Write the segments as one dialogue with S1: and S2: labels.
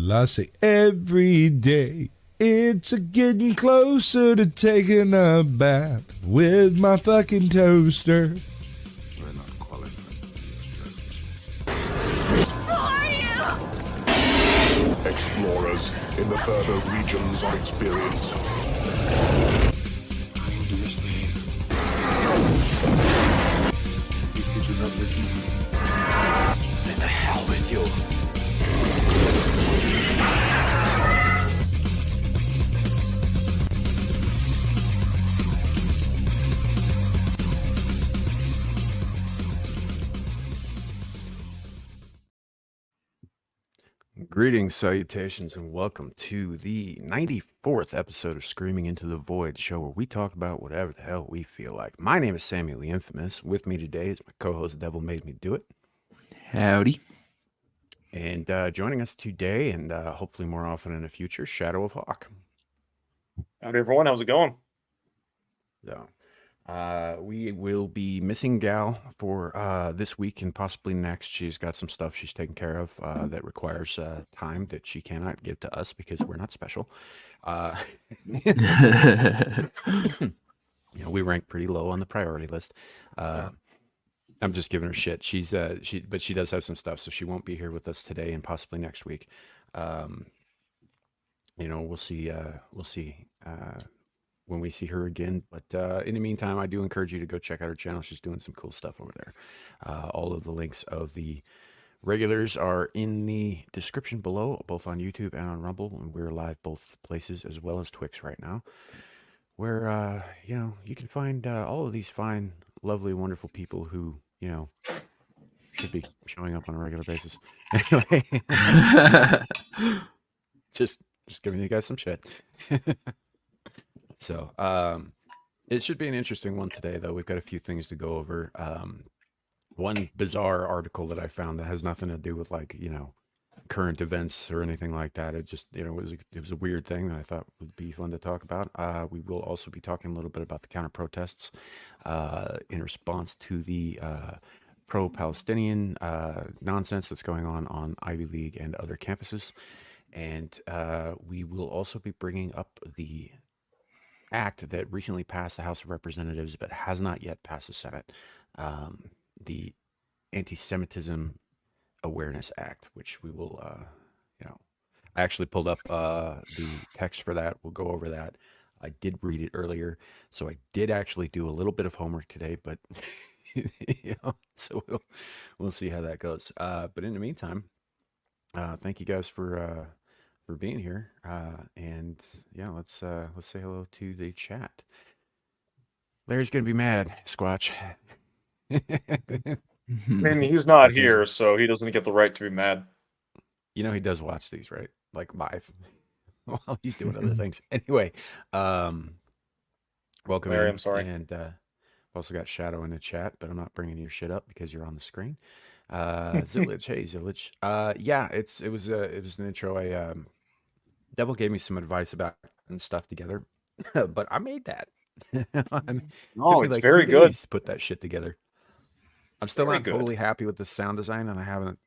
S1: Well, I say every day. It's a getting closer to taking a bath with my fucking toaster.
S2: We're not qualified.
S3: Explorers in the further regions of experience.
S2: Did you not listen?
S3: Then the hell with you.
S2: Greetings, salutations, and welcome to the 94th episode of Screaming Into the Void, the show where we talk about whatever the hell we feel like. My name is Samuel the Infamous. With me today is my co-host, Devil Made Me Do It.
S4: Howdy.
S2: And joining us today, and hopefully more often in the future, Shadow of Hawk.
S5: Howdy everyone, how's it going?
S2: So, we will be missing Gal for this week and possibly next. She's got some stuff she's taking care of that requires time that she cannot give to us because we're not special. You know, we rank pretty low on the priority list. I'm just giving her shit. But she does have some stuff, so she won't be here with us today and possibly next week. You know, we'll see. When we see her again. But in the meantime, I do encourage you to go check out her channel. She's doing some cool stuff over there. All of the links of the regulars are in the description below, both on YouTube and on Rumble. And we're live both places as well as Twix right now, where, you know, you can find all of these fine, lovely, wonderful people who, you know, should be showing up on a regular basis. Anyway, just giving you guys some shit. So, it should be an interesting one today, though. We've got a few things to go over. One bizarre article that I found that has nothing to do with, like, you know, current events or anything like that. It just, you know, it was a weird thing that I thought would be fun to talk about. We will also be talking a little bit about the counter protests in response to the pro-Palestinian nonsense that's going on Ivy League and other campuses. And we will also be bringing up the act that recently passed the House of Representatives but has not yet passed the Senate, the Anti-Semitism Awareness Act, which we will, you know, I actually pulled up the text for that. We'll go over that. I did read it earlier, so I did actually do a little bit of homework today, but you know, so we'll see how that goes. But in the meantime, thank you guys for being here, and yeah, let's say hello to the chat. Larry's gonna be mad, Squatch.
S5: I mean, he's not here, so he doesn't get the right to be mad.
S2: You know, he does watch these, right? Like live while he's doing other things. Anyway, welcome,
S5: Larry,
S2: in.
S5: I'm sorry.
S2: And we've also got Shadow in the chat, but I'm not bringing your shit up because you're on the screen. Zillich, hey Zillich. Yeah, it was an intro. Devil gave me some advice about putting stuff together, but I made that.
S5: No, it's very good.
S2: To put that shit together. I'm still not totally happy with the sound design, and I haven't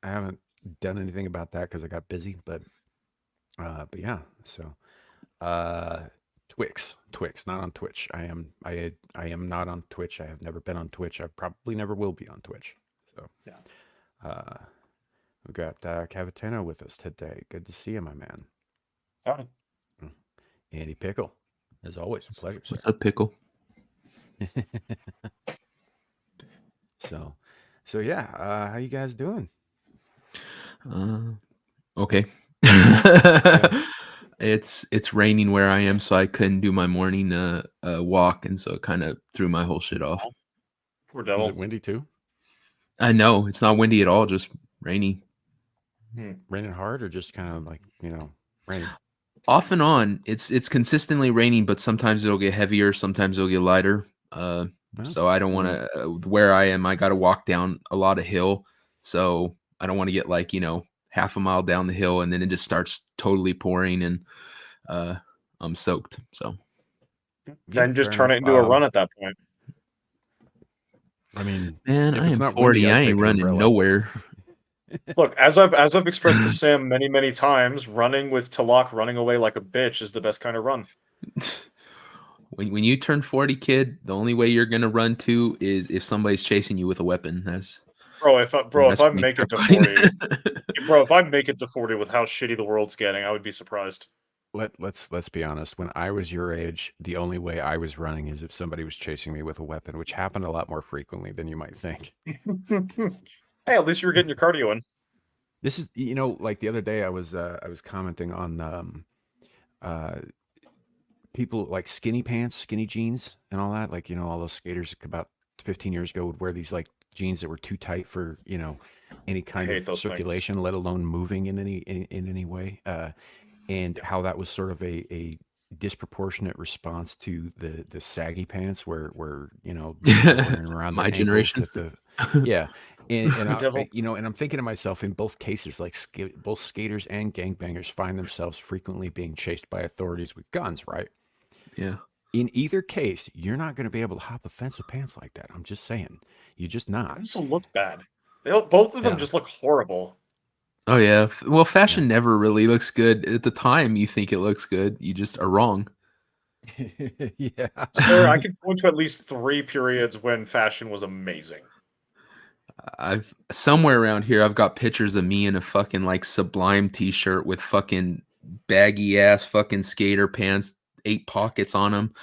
S2: done anything about that because I got busy. But yeah. So, Twix, not on Twitch. I am not on Twitch. I have never been on Twitch. I probably never will be on Twitch. So yeah. We've got Cavitano with us today. Good to see you, my man.
S5: Howdy.
S2: Andy Pickle, as always, a pleasure.
S4: What's up, Pickle?
S2: So yeah, how you guys doing?
S4: Okay.
S2: Yeah.
S4: It's raining where I am, so I couldn't do my morning walk, and so it kind of threw my whole shit off.
S5: Poor Devil.
S2: Is it windy too?
S4: I know it's not windy at all, just rainy.
S2: Raining hard, or just kind of like, you know, raining?
S4: Off and on. It's consistently raining, but sometimes it'll get heavier, sometimes it'll get lighter. So I don't want to. Where I am, I got to walk down a lot of hill, so I don't want to get, like, you know, half a mile down the hill and then it just starts totally pouring and I'm soaked. So
S5: then just turn it into a run at that point.
S2: I mean,
S4: man, I am
S2: not
S4: 40.
S2: windy,
S4: I ain't running nowhere.
S5: Look, as I've expressed to Sam many times, running with Talak running away like a bitch is the best kind of run.
S4: When you turn 40, kid, the only way you're gonna run to is if somebody's chasing you with a weapon.
S5: Bro, if I
S4: when you
S5: make it
S4: start
S5: to
S4: fighting.
S5: 40, bro, if I make it to 40 with how shitty the world's getting, I would be surprised.
S2: Let's be honest. When I was your age, the only way I was running is if somebody was chasing me with a weapon, which happened a lot more frequently than you might think.
S5: Hey, at least you were getting your cardio in.
S2: This is, like the other day, I was commenting on uh, people like skinny pants, skinny jeans, and all that. Like all those skaters about 15 years ago would wear these like jeans that were too tight for any
S5: I
S2: kind
S5: hate
S2: of
S5: those things.
S2: circulation, let alone moving in any way. And how that was sort of a disproportionate response to the saggy pants where they're wearing around
S4: My
S2: their ankles
S4: generation.
S2: with the yeah. And
S5: Devil.
S2: and I'm thinking to myself, in both cases, like both skaters and gangbangers find themselves frequently being chased by authorities with guns, right?
S4: Yeah.
S2: In either case, you're not going to be able to hop a fence with pants like that. I'm just saying, you're just
S5: They
S2: not.
S5: also look bad. Both of them
S2: Yeah,
S5: just look horrible.
S4: Oh yeah. Well,
S2: yeah.
S4: fashion never really looks good. At the time you think it looks good. You just are wrong.
S2: Yeah.
S5: Sir, I can point to at least 3 periods when fashion was amazing.
S4: I've somewhere around here I've got pictures of me in a fucking like Sublime t-shirt with fucking baggy ass fucking skater pants, 8 pockets on them,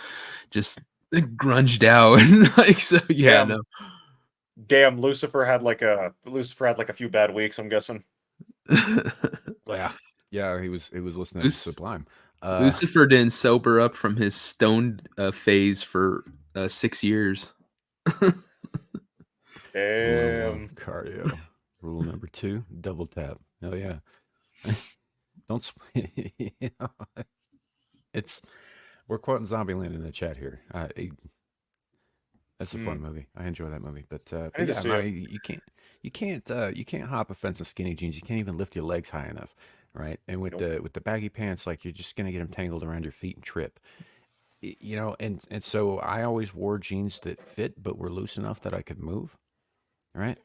S4: just grunged out. Like so yeah,
S5: Damn,
S4: no.
S5: damn, Lucifer had like a few bad weeks, I'm guessing.
S2: Yeah. Yeah, he was listening to
S4: Luc-
S2: Sublime.
S4: Lucifer didn't sober up from his stoned phase for 6 years.
S2: Rule number 1,
S5: Damn.
S2: cardio. Rule number 2, double tap. Oh yeah. Don't it's we're quoting Zombieland in the chat here. That's a fun movie. I enjoy that movie. But
S5: I need to
S2: yeah,
S5: see
S2: no,
S5: it.
S2: you can't hop a fence in skinny jeans. You can't even lift your legs high enough, right? And with
S5: Nope.
S2: the baggy pants, like you're just gonna get them tangled around your feet and trip. And so I always wore jeans that fit but were loose enough that I could move, right?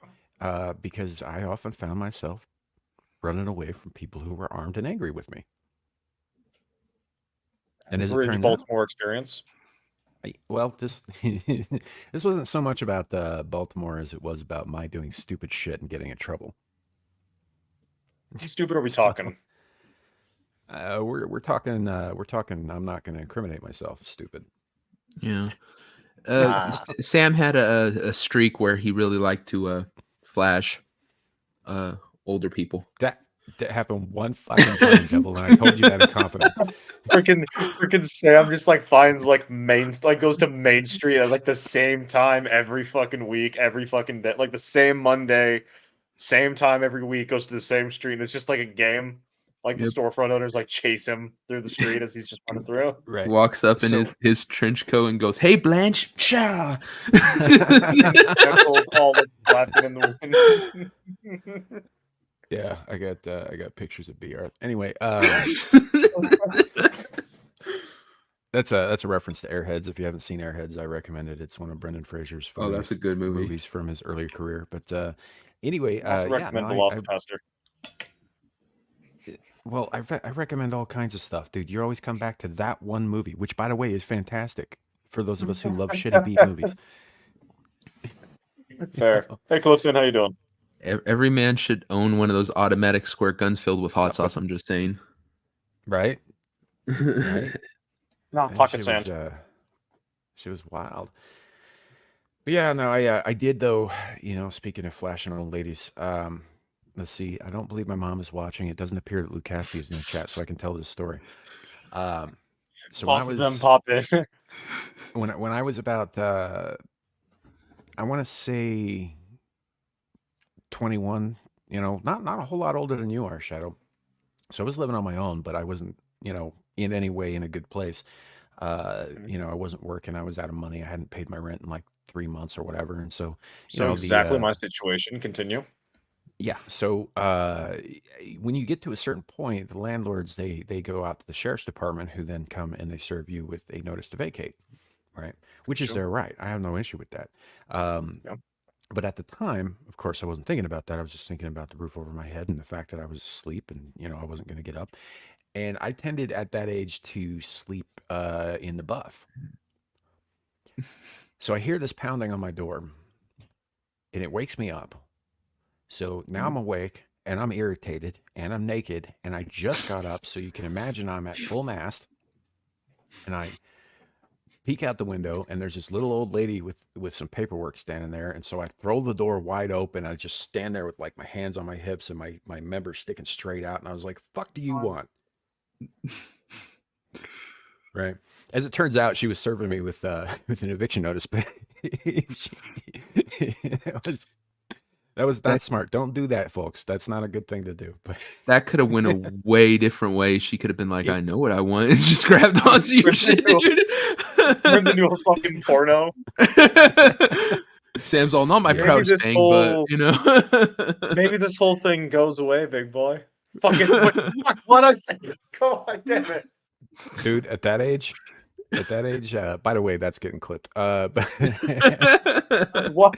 S2: Because I often found myself running away from people who were armed and angry with me. And as it
S5: Average
S2: turns out,
S5: Baltimore experience.
S2: well, this this wasn't so much about Baltimore as it was about my doing stupid shit and getting in trouble.
S5: How stupid are we
S2: So
S5: talking?
S2: we're talking I'm not going to incriminate myself. Stupid.
S4: Yeah.
S5: Ah,
S4: Sam had a streak where he really liked to flash older people.
S2: That happened one fucking time, Devil, and I told you that in confidence.
S5: freaking Sam just like finds like goes to Main Street at like the same time every fucking week, every fucking day, like the same Monday, same time every week, goes to the same street, and it's just like a game. Like the
S4: Yep.
S5: storefront owners like chase him through the street as he's just running through.
S2: Right.
S4: Walks up in
S2: So
S4: his trench coat and goes, "Hey Blanche, cha."
S5: Tentacles all like flapping in the wind.
S2: yeah, I got pictures of BR. Anyway, that's a reference to Airheads. If you haven't seen Airheads, I recommend it. It's one of Brendan Fraser's
S4: Oh, that's a good movie.
S2: movies from his earlier career. But anyway,
S5: I also
S2: yeah,
S5: recommend
S2: no,
S5: The Lost Pastor.
S2: well, I recommend all kinds of stuff, dude. You always come back to that one movie, which, by the way, is fantastic for those of us who love shitty beat movies.
S5: Fair. Hey Clifton, how you doing?
S4: Every man should own one of those automatic squirt guns filled with hot sauce. I'm just saying.
S2: Right? Right?
S5: No,
S2: And
S5: pocket sand.
S2: she was wild. But yeah, no, I did though. Speaking of flashing on ladies, let's see. I don't believe my mom is watching. It doesn't appear that Lucassi is in the chat, so I can tell this story. So when I
S5: Both of them
S2: was
S5: pop in.
S2: when I was about I want to say 21. Not a whole lot older than you are, Shadow. So I was living on my own, but I wasn't in any way in a good place. I wasn't working. I was out of money. I hadn't paid my rent in like 3 months or whatever, and so
S5: So exactly
S2: the
S5: my situation. Continue.
S2: yeah. So when you get to a certain point, the landlords they go out to the sheriff's department, who then come and they serve you with a notice to vacate, right? Which is
S5: Sure.
S2: their right. I have no issue with that.
S5: Yeah.
S2: But at the time, of course, I wasn't thinking about that. I was just thinking about the roof over my head and the fact that I was asleep and, I wasn't going to get up. And I tended at that age to sleep in the buff. So I hear this pounding on my door and it wakes me up. So now I'm awake and I'm irritated and I'm naked and I just got up. So you can imagine I'm at full mast and I peek out the window and there's this little old lady with some paperwork standing there. And so I throw the door wide open. I just stand there with like my hands on my hips and my members sticking straight out. And I was like, fuck do you want? Right. As it turns out, she was serving me with an eviction notice, but that was not smart. Don't do that, folks. That's not a good thing to do. But
S4: that could have went a way different way. She could have been like, I know what I want, and just grabbed onto your shit, dude.
S5: Turns into a fucking porno.
S4: Sam's all, not my proud thing, but
S5: maybe this whole thing goes away, big boy. Fucking what I said. God damn it.
S2: Dude, at that age, by the way, that's getting clipped. But
S5: that's what.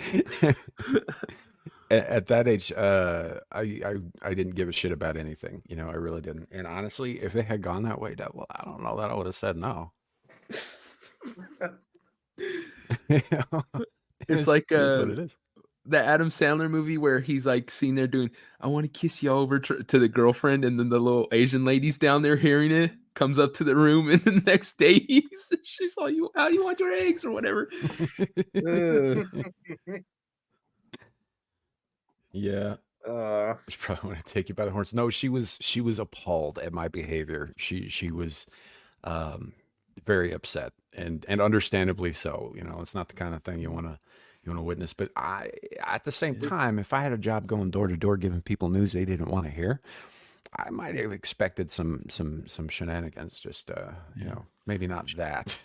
S2: At that age, I didn't give a shit about anything. I really didn't. And honestly, if it had gone that way, I don't know that I would have said no.
S4: It's like
S2: what it is.
S4: The Adam Sandler movie where he's like seen there doing, I want to kiss you over to the girlfriend, and then the little Asian lady's down there hearing it, comes up to the room, and the next day she's like, how do you want your eggs or whatever?
S2: Yeah. She probably want to take you by the horns. No, she was appalled at my behavior. She was very upset and understandably so. It's not the kind of thing you want to witness. But at the same time, if I had a job going door to door giving people news they didn't want to hear, I might have expected some shenanigans. Just maybe not that.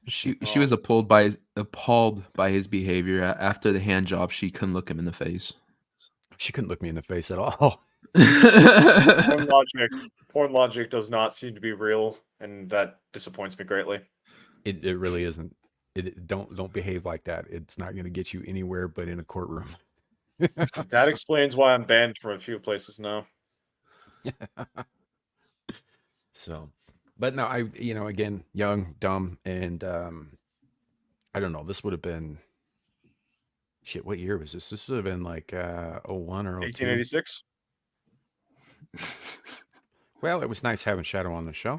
S4: She was appalled by his behavior. After the hand job, she couldn't look him in the face.
S2: She couldn't look me in the face at all.
S5: Porn logic does not seem to be real, and that disappoints me greatly.
S2: It really isn't. Don't behave like that. It's not going to get you anywhere but in a courtroom.
S5: That explains why I'm banned from a few places now.
S2: So, but no, again, young, dumb, and I don't know. This would have been shit. What year was this? This would have been like 01 or 02.
S5: 1886.
S2: Well, it was nice having Shadow on the show.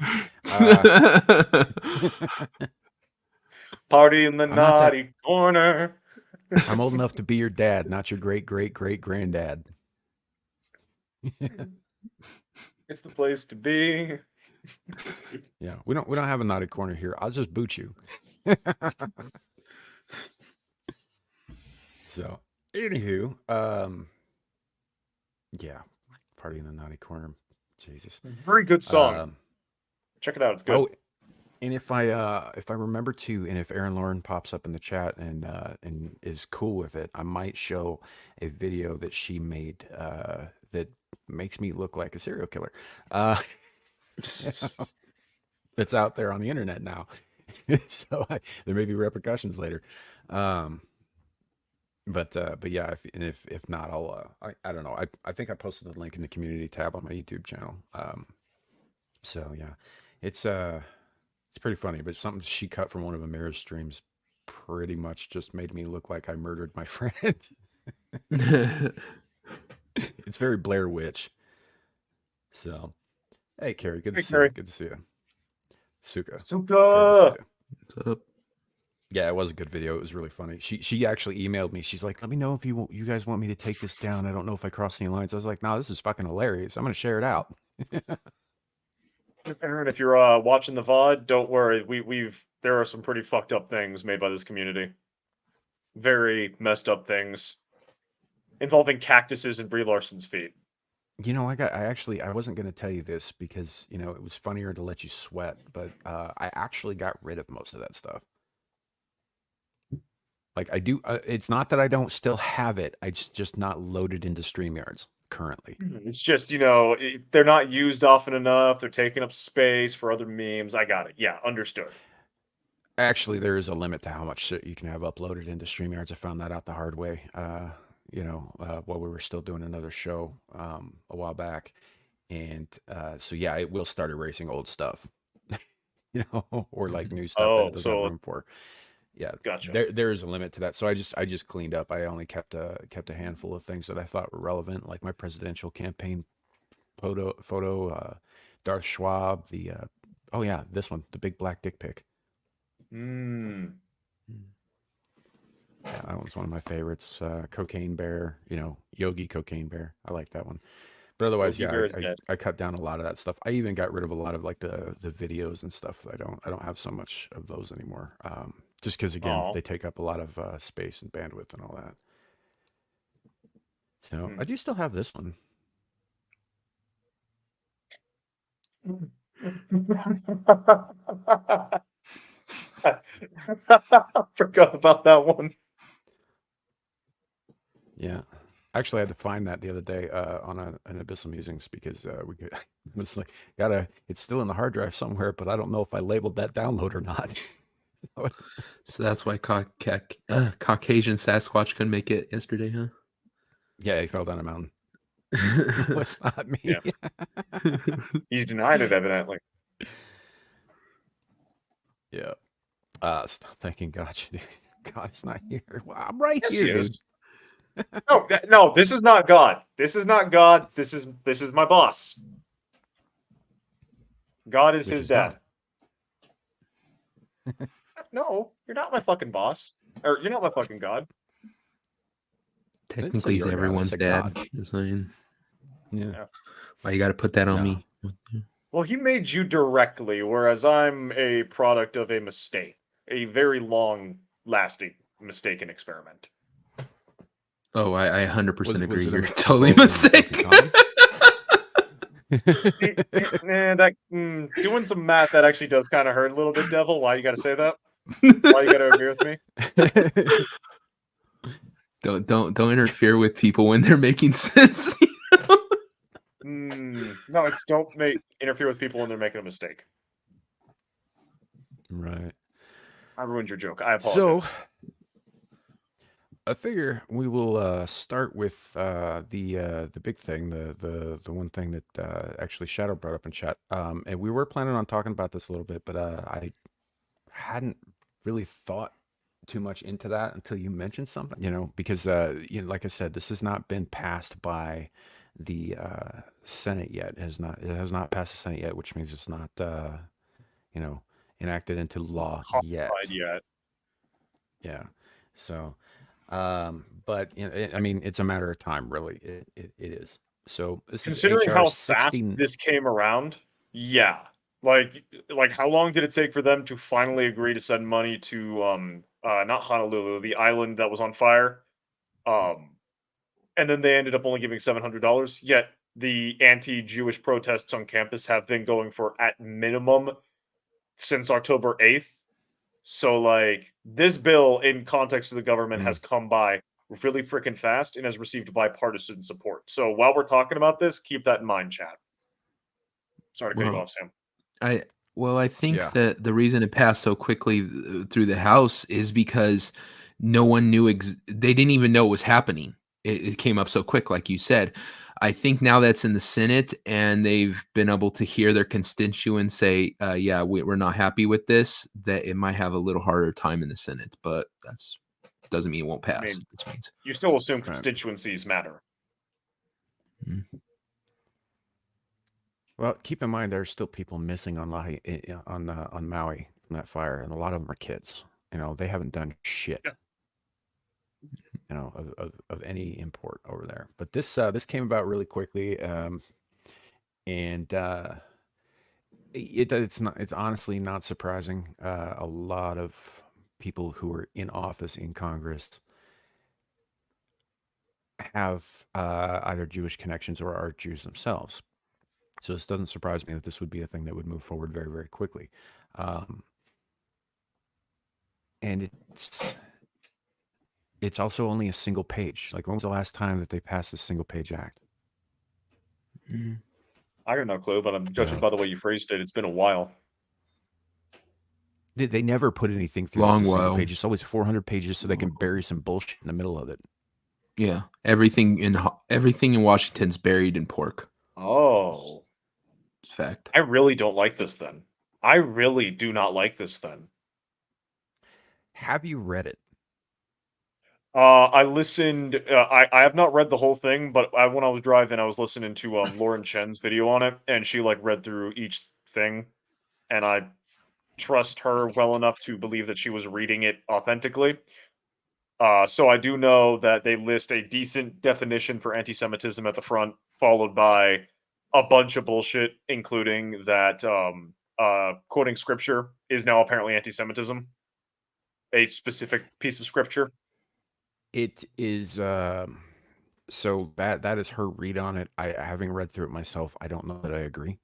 S5: Party in the naughty corner.
S2: I'm old enough to be your dad, not your great granddad.
S5: It's the place to be.
S2: Yeah, we don't have a naughty corner here. I'll just boot you. So, anywho, yeah, Party in the Naughty Corner. Jesus,
S5: very good song. Check it out; it's good.
S2: Oh, and if I remember to, and if Aaron Lauren pops up in the chat and is cool with it, I might show a video that she made that makes me look like a serial killer. That's out there on the internet now, so there may be repercussions later. But yeah, if not, I'll I don't know. I think I posted the link in the community tab on my YouTube channel. So yeah, it's pretty funny, but something she cut from one of Amira's streams pretty much just made me look like I murdered my friend. It's very Blair Witch. So, hey Carrie, good to see you. Good to see you. Suka.
S4: What's up?
S2: Yeah, it was a good video. It was really funny. She actually emailed me. She's like, "Let me know if you guys want me to take this down. I don't know if I crossed any lines." I was like, "No, this is fucking hilarious. I'm gonna share it out."
S5: Aaron, if you're watching the VOD, don't worry. There are some pretty fucked up things made by this community. Very messed up things involving cactuses and Brie Larson's feet.
S2: I wasn't gonna tell you this because it was funnier to let you sweat, but I actually got rid of most of that stuff. Like I do, it's not that I don't still have it. It's just not loaded into StreamYards currently.
S5: It's just, they're not used often enough. They're taking up space for other memes. I got it. Yeah, understood.
S2: Actually, there is a limit to how much shit you can have uploaded into StreamYards. I found that out the hard way. While we were still doing another show a while back, and so yeah, it will start erasing old stuff, or like new stuff that
S5: Oh,
S2: it doesn't have
S5: so
S2: room for. Yeah,
S5: gotcha.
S2: there is a limit to that. So I just cleaned up. I only kept a handful of things that I thought were relevant, like my presidential campaign photo, Darth Schwab, the oh yeah, this one, the big black dick pic.
S5: Mm.
S2: Yeah, that was one of my favorites. Cocaine Bear, Yogi Cocaine Bear. I like that one. But otherwise,
S5: Yogi
S2: yeah,
S5: Bear is dead.
S2: I cut down a lot of that stuff. I even got rid of a lot of like the videos and stuff. I don't have so much of those anymore. Just because again,
S5: Aw.
S2: they take up a lot of space and bandwidth and all that. So I do still have this one.
S5: Forgot about that one.
S2: Yeah. Actually, I had to find that the other day on an Abyssal Musings because it was like, it's still in the hard drive somewhere, but I don't know if I labeled that download or not.
S4: So that's why Caucasian Sasquatch couldn't make it yesterday, huh?
S2: Yeah, he fell down a mountain. No, it's not me.
S5: Yeah. He's denied it, evidently.
S2: Yeah. Stop thanking God. God is not here. Well, I'm right
S5: Yes,
S2: here,
S5: he
S2: dude.
S5: is. No, this is not God. This is not God. This is my boss. God is
S2: Which
S5: his
S2: is
S5: dad. No, you're not my fucking boss. Or you're not my fucking God.
S4: Technically, he's
S2: your God, I
S4: everyone's
S2: said
S4: dad.
S2: God.
S4: Just saying.
S2: Yeah.
S4: Why you got to put that on
S2: No.
S4: me?
S5: Well, he made you directly, whereas I'm a product of a mistake. A very long-lasting mistaken experiment.
S4: Oh, I 100%
S2: Was
S4: agree.
S2: it
S4: You're
S2: a
S4: totally
S2: broken
S4: mistaken.
S2: condom?
S5: Doing some math that actually does kind of hurt a little bit, Devil. Why you got to say that? Why you got to agree with me?
S4: Don't interfere with people when they're making sense.
S5: No, it's don't interfere with people when they're making a mistake.
S2: Right.
S5: I ruined your joke. I apologize.
S2: So, I figure we will start with the big thing, the one thing that actually Shadow brought up in chat. And we were planning on talking about this a little bit, but I hadn't really thought too much into that until you mentioned something, because like I said, this has not been passed by the Senate yet. It has not passed the Senate yet, which means it's not enacted into law yet.
S5: Yet.
S2: Yeah. So, but I mean, it's a matter of time, really. It is. So this
S5: Considering
S2: is
S5: how
S2: HR
S5: fast
S2: 16.
S5: this came around, yeah. Like how long did it take for them to finally agree to send money to not Honolulu, the island that was on fire? And then they ended up only giving $700. Yet the anti-Jewish protests on campus have been going for at minimum since October 8th. So like this bill in context of the government has come by really freaking fast and has received bipartisan support. So while we're talking about this, keep that in mind, chat. Sorry to cut you off, Sam.
S4: I think
S2: Yeah.
S4: that the reason it passed so quickly through the House is because no one knew they didn't even know it was happening. It came up so quick, like you said. I think now that's in the Senate and they've been able to hear their constituents say, yeah, we're not happy with this, that it might have a little harder time in the Senate, but that's doesn't mean it won't pass.
S5: I mean, you still assume constituencies matter.
S2: Well, keep in mind there's still people missing on Maui from that fire, and a lot of them are kids. They haven't done shit.
S5: Yeah.
S2: Of any import over there. But this came about really quickly, and it's honestly not surprising. A lot of people who are in office in Congress have either Jewish connections or are Jews themselves. So this doesn't surprise me that this would be a thing that would move forward very, very quickly. And it's also only a single page. Like, when was the last time that they passed a single page act?
S5: I got no clue, but I'm judging by the way you phrased it. It's been a while.
S2: They never put anything through
S4: Long
S2: that's a single
S4: while.
S2: page. It's always 400 pages so they can bury some bullshit in the middle of it.
S4: Yeah, everything in Washington's buried in pork.
S5: Oh,
S4: It's fact.
S5: I really don't like this then. I really do not like this then.
S2: Have you read it?
S5: I listened. I have not read the whole thing, but when I was driving, I was listening to Lauren Chen's video on it, and she like read through each thing, and I trust her well enough to believe that she was reading it authentically. So I do know that they list a decent definition for anti-Semitism at the front, followed by a bunch of bullshit, including that quoting scripture is now apparently anti-Semitism, a specific piece of scripture.
S2: It is so that is her read on it. I having read through it myself, I don't know that I agree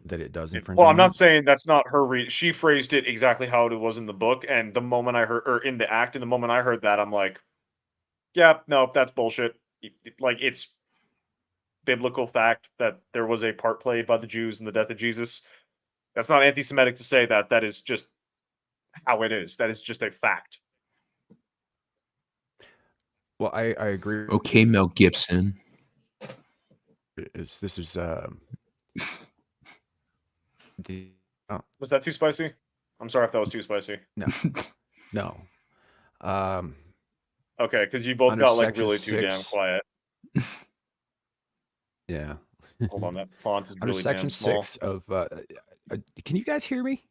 S2: that it does infringe
S5: Well,
S2: on
S5: I'm not
S2: that.
S5: saying that's not her read. She phrased it exactly how it was in the book, and the moment I heard, or in the act, and the moment I heard that, I'm like, yeah, no, that's bullshit. Like it's biblical fact that there was a part played by the Jews in the death of Jesus. That's not anti-Semitic to say that. That is just how it is. That is just a fact.
S2: Well, I agree.
S4: Okay, Mel Gibson.
S2: This is the
S5: Was that too spicy? I'm sorry if that was too spicy.
S2: no.
S5: Okay, because you both
S2: Under
S5: got like
S2: Section
S5: really too damn
S2: 6.
S5: quiet.
S2: Yeah.
S5: Hold on, that font is
S2: Under
S5: really
S2: Section
S5: damn small.
S2: 6 of can you guys hear me?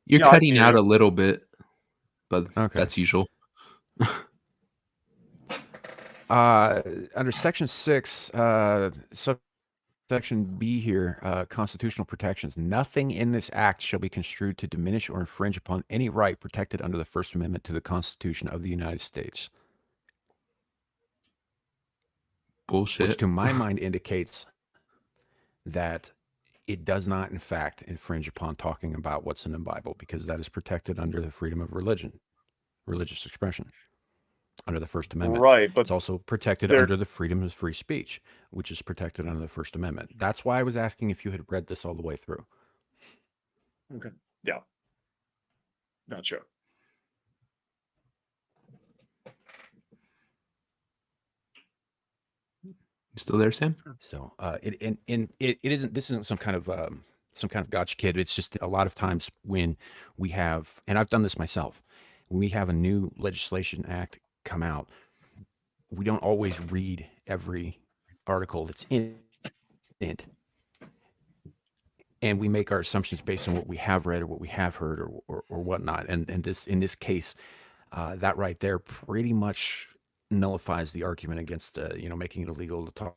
S4: You're
S5: Yeah, I can
S4: cutting
S5: hear
S4: out
S5: you.
S4: a little bit, but
S2: Okay.
S4: that's usual.
S2: Under Section 6, Section B here, constitutional protections. Nothing in this act shall be construed to diminish or infringe upon any right protected under the First Amendment to the Constitution of the United States.
S4: Bullshit.
S2: Which to my mind indicates that it does not, in fact, infringe upon talking about what's in the Bible, because that is protected under the freedom of religion, religious expression, under the First Amendment.
S5: Right, but
S2: It's also protected
S5: there.
S2: under the freedom of free speech, which is protected under the First Amendment. That's why I was asking if you had read this all the way through.
S5: Okay. Yeah. Gotcha.
S4: You still there, Sam?
S2: So it isn't. This isn't some kind of gotcha kid. It's just a lot of times when we have, and I've done this myself, when we have a new legislation act come out, we don't always read every article that's in it, and we make our assumptions based on what we have read or what we have heard or whatnot. And this in this case, that right there pretty much nullifies the argument against making it illegal to talk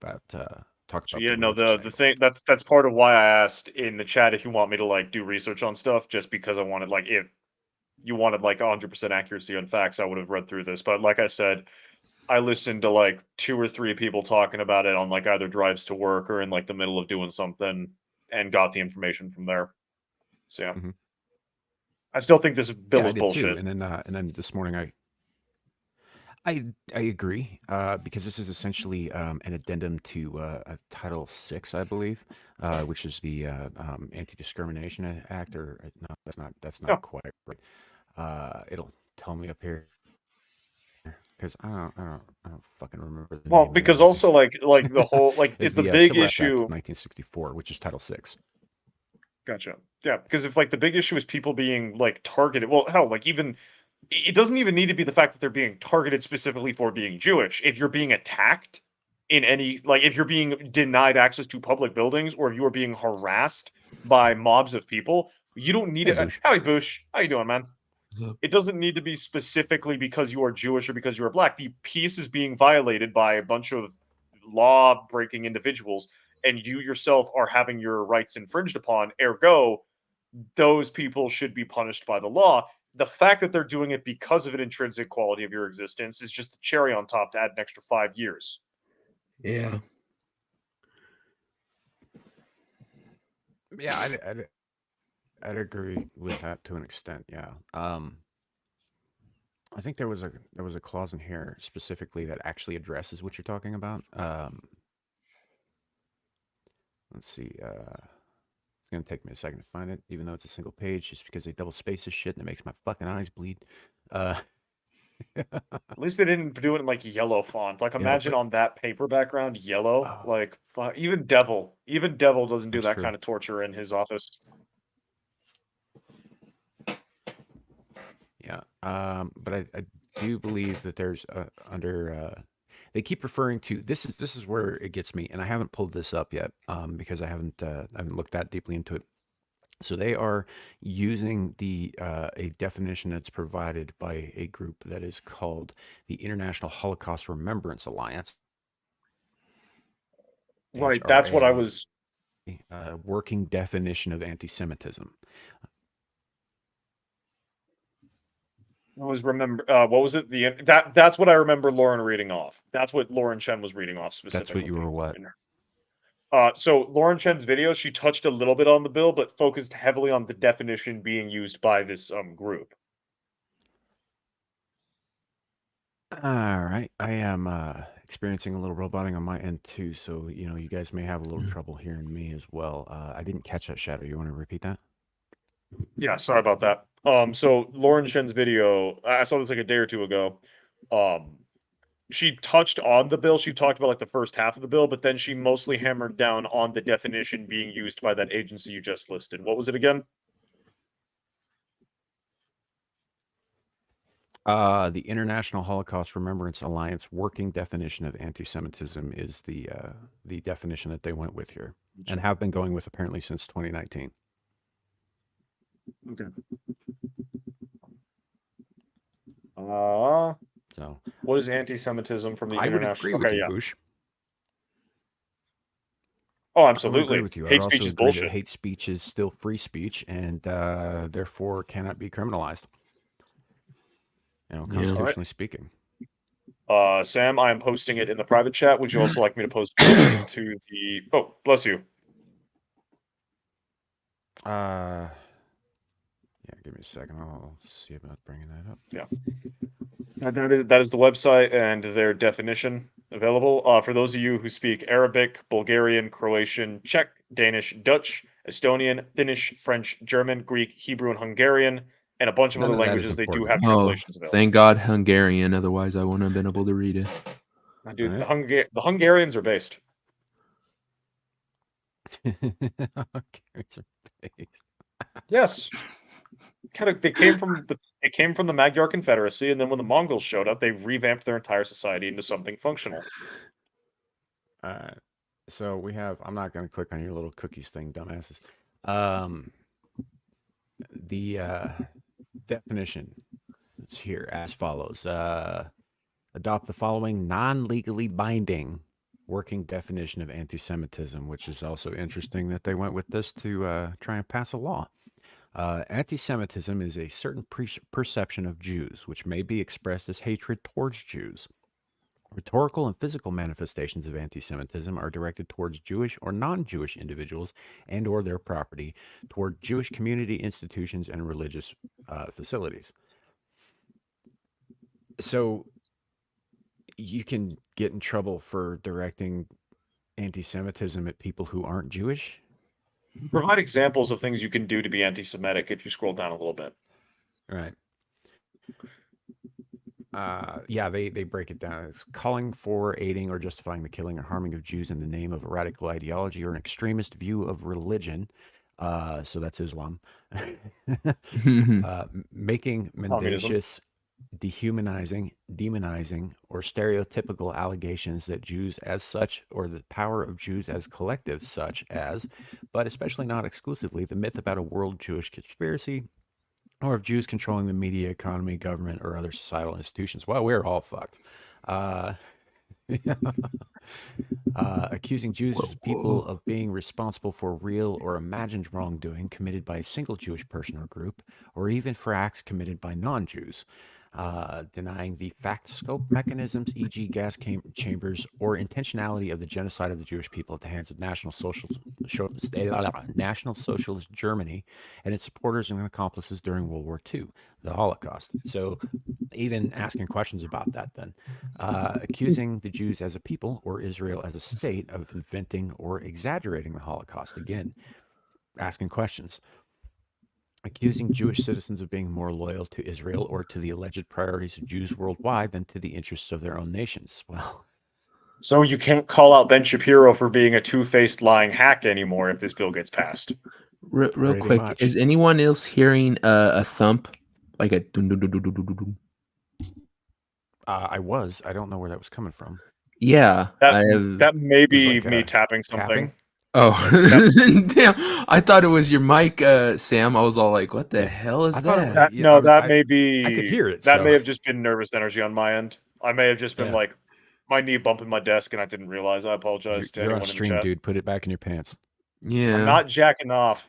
S2: about
S5: So
S2: the
S5: yeah, no,
S2: religious
S5: the
S2: angle.
S5: thing that's part of why I asked in the chat if you want me to like do research on stuff, just because I wanted like if you wanted like 100% accuracy on facts, I would have read through this. But like I said, I listened to like 2 or 3 people talking about it on like either drives to work or in like the middle of doing something, and got the information from there. So yeah,
S2: Mhm.
S5: I still think this bill
S2: Yeah, I
S5: is
S2: did too.
S5: bullshit.
S2: And then this morning I agree, because this is essentially an addendum to Title VI, I believe, which is the Anti-Discrimination Act. Or no, that's
S5: Yeah.
S2: not quite right. It'll tell me up here because I don't fucking remember the
S5: Well,
S2: name of
S5: because
S2: everything.
S5: also like the whole like
S2: It's
S5: the
S2: the
S5: big
S2: Civil Rights Act
S5: issue.
S2: of 1964, which is Title VI.
S5: Gotcha. Yeah, because if like the big issue is people being like targeted, well, hell, like even it doesn't even need to be the fact that they're being targeted specifically for being Jewish. If you're being attacked in any, like if you're being denied access to public buildings, or if you are being harassed by mobs of people, you don't need
S2: Hey,
S5: it.
S2: Boosh.
S5: Howdy, Boosh. How you doing, man?
S4: What's up?
S5: It doesn't need to be specifically because you are Jewish or because you are black. The peace is being violated by a bunch of law-breaking individuals, and you yourself are having your rights infringed upon. Ergo, those people should be punished by the law. The fact that they're doing it because of an intrinsic quality of your existence is just the cherry on top to add an extra 5 years.
S4: Yeah.
S2: Yeah, I'd agree with that to an extent. Yeah. I think there was a clause in here specifically that actually addresses what you're talking about. Let's see. gonna take me a second to find it, even though it's a single page, just because they double space this shit and it makes my fucking eyes bleed.
S5: At least they didn't do it in like yellow font. Like imagine
S2: but-
S5: on that paper background, yellow.
S2: Oh.
S5: Like even Devil doesn't do
S2: That's
S5: that
S2: true.
S5: kind of torture in his office.
S2: Yeah, but I do believe that there's under they keep referring to this is where it gets me, and I haven't pulled this up yet because I haven't looked that deeply into it. So they are using the a definition that's provided by a group that is called the International Holocaust Remembrance Alliance.
S5: Right, that's what I
S2: HRA,
S5: was.
S2: working definition of anti-Semitism.
S5: Remember what was it? That's what I remember Lauren reading off. That's what Lauren Chen was reading off specifically.
S2: That's what you were what?
S5: So Lauren Chen's video, she touched a little bit on the bill, but focused heavily on the definition being used by this group.
S2: All right, I am experiencing a little roboting on my end too, so you guys may have a little trouble hearing me as well. I didn't catch that, Shadow. You want to repeat that?
S5: Yeah, sorry about that. So Lauren Shen's video, I saw this like a day or two ago. She touched on the bill. She talked about like the first half of the bill, but then she mostly hammered down on the definition being used by that agency you just listed. What was it again?
S2: The International Holocaust Remembrance Alliance working definition of anti-Semitism is the definition that they went with here, and have been going with apparently since 2019.
S5: Okay.
S2: So
S5: what is anti-Semitism from the
S2: I would
S5: international?
S2: agree with
S5: Okay,
S2: you,
S5: yeah.
S2: Boosh.
S5: Oh,
S2: I would
S5: absolutely.
S2: agree with you. I
S5: Hate
S2: would
S5: speech
S2: also
S5: is
S2: agree that
S5: bullshit.
S2: hate speech is still free speech and therefore cannot be criminalized. Constitutionally speaking.
S5: Sam, I am posting it in the private chat. Would you also like me to post it into the? Oh, bless you.
S2: Yeah, give me a second. I'll see about bringing that up.
S5: Yeah. That is the website and their definition available. For those of you who speak Arabic, Bulgarian, Croatian, Czech, Danish, Dutch, Estonian, Finnish, French, German, Greek, Hebrew, and Hungarian, and a bunch of
S2: None
S5: other
S2: of that is
S5: languages, they do
S2: important.
S5: have translations available.
S4: Thank God Hungarian, otherwise I wouldn't have been able to read it.
S5: Dude,
S2: Right.
S5: the Hungarians are based. Yes. They came from the Magyar Confederacy, and then when the Mongols showed up, they revamped their entire society into something functional.
S2: So we have. I'm not going to click on your little cookies thing, dumbasses. The definition is here as follows: adopt the following non-legally binding working definition of anti-Semitism, which is also interesting that they went with this to try and pass a law. Anti-Semitism is a certain perception of Jews, which may be expressed as hatred towards Jews. Rhetorical and physical manifestations of anti-Semitism are directed towards Jewish or non-Jewish individuals and or their property, toward Jewish community institutions and religious facilities. So you can get in trouble for directing anti-Semitism at people who aren't Jewish?
S5: Provide examples of things you can do to be anti-Semitic if you scroll down a little bit.
S2: Right. Yeah, they break it down. It's calling for, aiding, or justifying the killing or harming of Jews in the name of a radical ideology or an extremist view of religion. So that's Islam. Making mendacious, dehumanizing, demonizing, or stereotypical allegations that Jews as such, or the power of Jews as collective such as, but especially not exclusively, the myth about a world Jewish conspiracy, or of Jews controlling the media, economy, government, or other societal institutions. Well, we're all fucked. Accusing Jews as people of being responsible for real or imagined wrongdoing committed by a single Jewish person or group, or even for acts committed by non-Jews. Denying the fact, scope, mechanisms, e.g. gas chambers, or intentionality of the genocide of the Jewish people at the hands of National Socialist Germany and its supporters and accomplices during World War II, the Holocaust. So even asking questions about that then. Accusing the Jews as a people or Israel as a state of inventing or exaggerating the Holocaust. Again, asking questions. Accusing Jewish citizens of being more loyal to Israel or to the alleged priorities of Jews worldwide than to the interests of their own nations. Well,
S5: So you can't call out Ben Shapiro for being a two-faced lying hack anymore if this bill gets passed.
S4: Real
S2: pretty
S4: quick,
S2: much.
S4: is anyone else hearing a thump, like a dun dun dun dun dun dun dun dun?
S2: I don't know where that was coming from.
S4: Yeah, I have.
S5: That may be
S2: like
S5: me
S2: a
S5: tapping something.
S2: tapping?
S4: Oh, damn! I thought it was your mic, Sam. I was all like, "What the hell is
S2: I thought it
S4: that?"
S2: was-
S5: That,
S2: Yeah,
S5: no, that
S2: I
S5: may be.
S2: could hear it,
S5: That
S2: so-
S5: may have just been nervous energy on my end. I may have just been
S2: Yeah.
S5: like my knee bumping my desk, and I didn't realize. I apologize to
S2: You're
S5: anyone
S2: on
S5: in the
S2: stream,
S5: chat.
S2: dude. Put it back in your pants.
S4: Yeah,
S5: I'm not jacking off.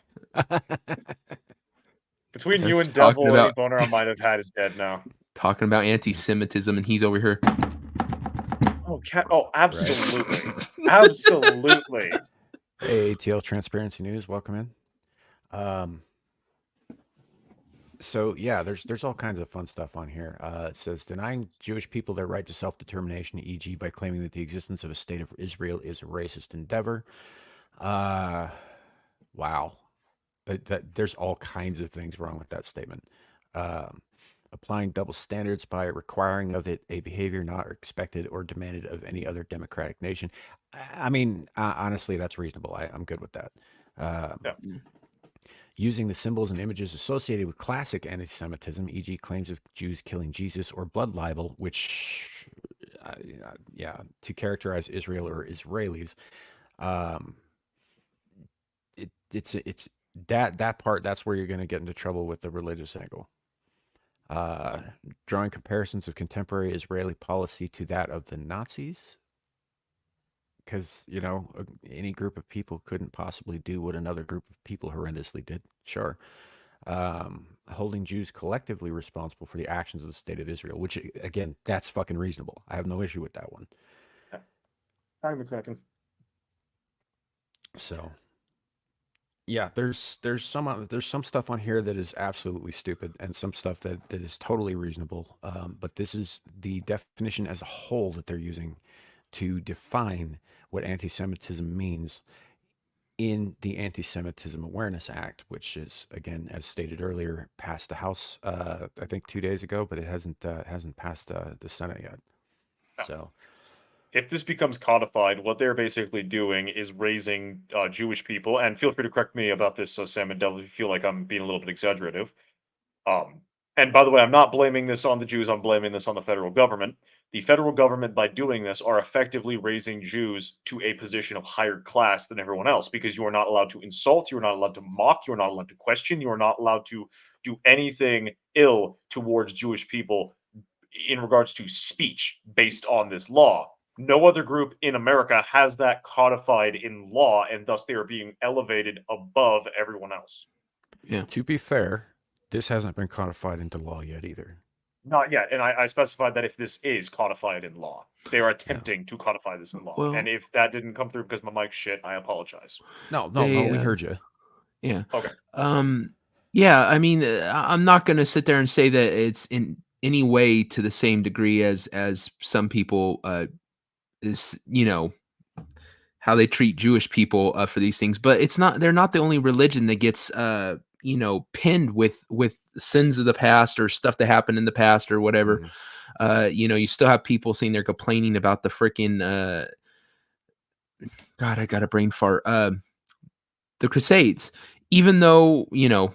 S5: Between
S4: They're
S5: you and
S4: talking
S5: Devil, any
S4: about-
S5: boner I might have had is dead now.
S4: talking about anti-Semitism, and he's over here.
S5: Oh, oh, absolutely, absolutely.
S2: Hey, ATL Transparency News, welcome in. So yeah, there's all kinds of fun stuff on here. It says denying Jewish people their right to self-determination, e.g., by claiming that the existence of a state of Israel is a racist endeavor. Wow, there's all kinds of things wrong with that statement. Applying double standards by requiring of it a behavior not expected or demanded of any other democratic nation. I mean, honestly, that's reasonable. I'm good with that.
S5: Yeah.
S2: Using the symbols and images associated with classic anti-Semitism, e.g., claims of Jews killing Jesus, or blood libel, which, to characterize Israel or Israelis, it's that part. That's where you're going to get into trouble with the religious angle. Drawing comparisons of contemporary Israeli policy to that of the Nazis, because any group of people couldn't possibly do what another group of people horrendously did. Sure. Holding Jews collectively responsible for the actions of the state of Israel, which again, that's fucking reasonable. I have no issue with that one.
S5: Time a second.
S2: So yeah, there's some stuff on here that is absolutely stupid, and some stuff that is totally reasonable. But this is the definition as a whole that they're using to define what anti-Semitism means in the Anti-Semitism Awareness Act, which is, again, as stated earlier, passed the House, I think 2 days ago, but it hasn't passed the Senate yet. So
S5: if this becomes codified, what they're basically doing is raising Jewish people, and feel free to correct me about this, Sam and Devil, if you feel like I'm being a little bit exaggerative. And by the way, I'm not blaming this on the Jews, I'm blaming this on the federal government. The federal government, by doing this, are effectively raising Jews to a position of higher class than everyone else, because you are not allowed to insult, you are not allowed to mock, you are not allowed to question, you are not allowed to do anything ill towards Jewish people in regards to speech based on this law. No other group in America has that codified in law, and thus they are being elevated above everyone else.
S4: Yeah.
S2: to be fair, this hasn't been codified into law yet either.
S5: Not yet, and I specified that if this is codified in law, they are attempting to codify this in law.
S4: Well-
S5: and if that didn't come through because my mic's shit, I apologize.
S2: No,
S4: They,
S2: we heard you.
S4: Yeah.
S5: Okay.
S4: Yeah, I mean, I'm not going to sit there and say that it's in any way to the same degree as some people is, how they treat Jewish people for these things, but they're not the only religion that gets pinned with sins of the past or stuff that happened in the past or whatever. You still have people sitting there complaining about the freaking God, I got a brain fart. The Crusades, even though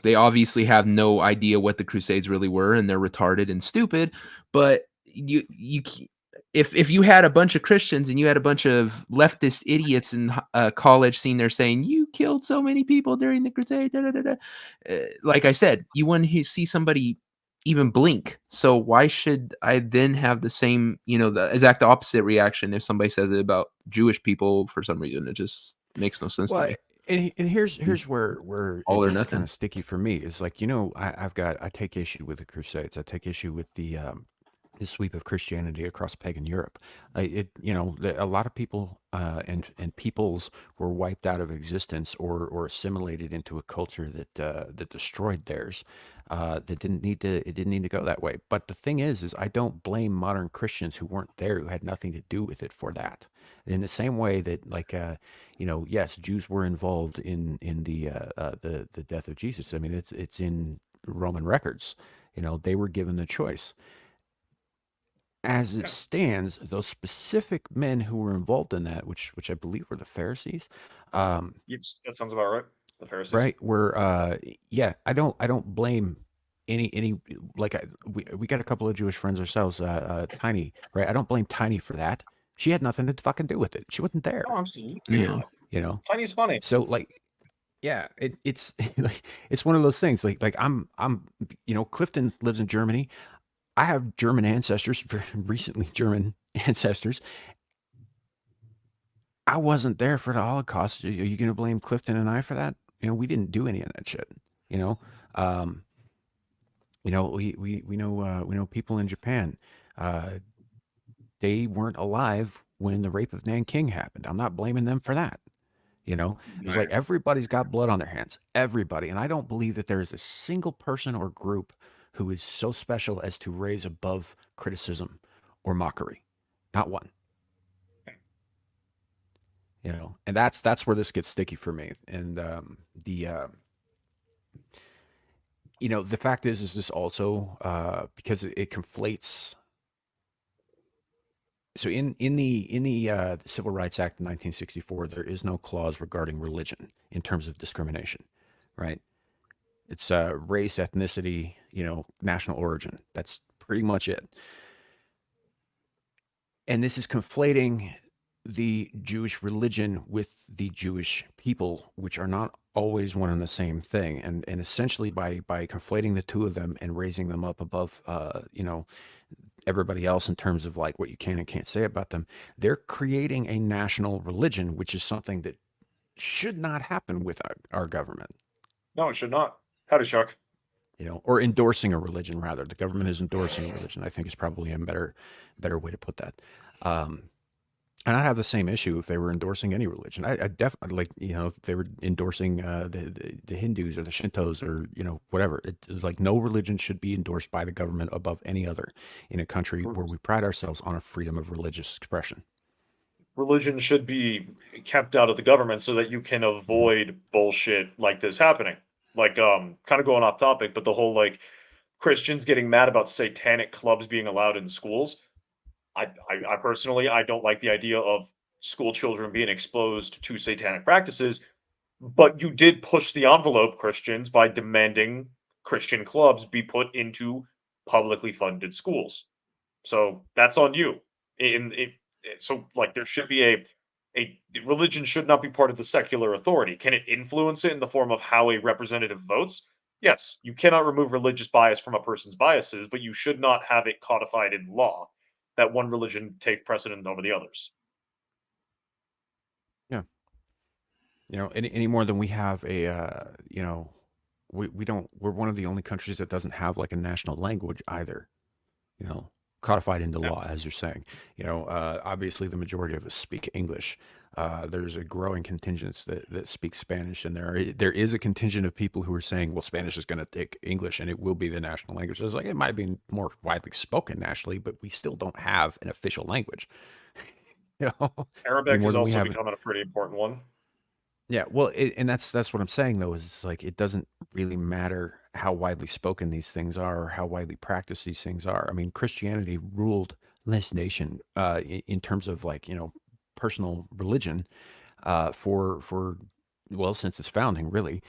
S4: they obviously have no idea what the Crusades really were and they're retarded and stupid, but if you had a bunch of Christians and you had a bunch of leftist idiots in college sitting there saying you killed so many people during the Crusade, like I said, you wouldn't see somebody even blink. So why should I then have the same, the exact opposite reaction if somebody says it about Jewish people for some reason? It just makes no sense to me.
S2: And here's where
S4: All or
S2: it gets
S4: nothing.
S2: kind of sticky for me. Is like, I take issue with the Crusades. I take issue with the the sweep of Christianity across pagan Europe. A lot of people and peoples were wiped out of existence or assimilated into a culture that destroyed theirs. That didn't need to. It didn't need to go that way. But the thing is I don't blame modern Christians who weren't there, who had nothing to do with it for that. In the same way that, like, yes, Jews were involved in the death of Jesus. I mean, it's in Roman records. They were given the choice. As it stands, those specific men who were involved in that, which I believe were the Pharisees,
S5: Yes, that sounds about right. The Pharisees.
S2: right? Were I don't blame any like we got a couple of Jewish friends ourselves, Tiny, right? I don't blame Tiny for that. She had nothing to fucking do with it. She wasn't there,
S5: Oh, absolutely.
S4: Yeah.
S5: Tiny's funny.
S2: So like, yeah, it's like, it's one of those things. Like I'm Clifton lives in Germany. I have German ancestors, very recently German ancestors. I wasn't there for the Holocaust. Are you going to blame Clifton and I for that? We didn't do any of that shit. Um, we know people in Japan. They weren't alive when the rape of Nanking happened. I'm not blaming them for that. It's like everybody's got blood on their hands. Everybody. And I don't believe that there is a single person or group who is so special as to raise above criticism or mockery. Not one. And that's where this gets sticky for me. And the fact is this also because it conflates. So in the Civil Rights Act of 1964, there is no clause regarding religion in terms of discrimination, right? It's race, ethnicity, national origin. That's pretty much it. And this is conflating the Jewish religion with the Jewish people, which are not always one and the same thing. And essentially by conflating the two of them and raising them up above, everybody else in terms of like what you can and can't say about them, they're creating a national religion, which is something that should not happen with our government.
S5: No, it should not. Howdy, Chuck.
S2: Or endorsing a religion, rather. The government is endorsing a religion, I think, is probably a better way to put that. And I have the same issue if they were endorsing any religion. I definitely, like, if they were endorsing the Hindus or the Shintos or, whatever. It's like no religion should be endorsed by the government above any other in a country where we pride ourselves on a freedom of religious expression.
S5: Religion should be kept out of the government so that you can avoid bullshit like this happening. Like, kind of going off topic, but the whole, like, Christians getting mad about satanic clubs being allowed in schools. I personally, I don't like the idea of school children being exposed to satanic practices, but you did push the envelope, Christians, by demanding Christian clubs be put into publicly funded schools. So that's on you. So like there should be a religion should not be part of the secular authority. Can it influence it in the form of how a representative votes? Yes, you cannot remove religious bias from a person's biases, but you should not have it codified in law that one religion take precedent over the others.
S2: Yeah. Any more than we have a, we don't, we're one of the only countries that doesn't have like a national language either, codified into law, as you're saying. Obviously the majority of us speak English. There's a growing contingent that speak Spanish, and there is a contingent of people who are saying, well, Spanish is going to take English and it will be the national language. It's like, it might be more widely spoken nationally, but we still don't have an official language.
S5: Arabic is also becoming a pretty important one.
S2: Yeah, well, and that's what I'm saying though, is it's like it doesn't really matter how widely spoken these things are or how widely practiced these things are. I mean, Christianity ruled this nation in terms of like personal religion for well, since its founding, really.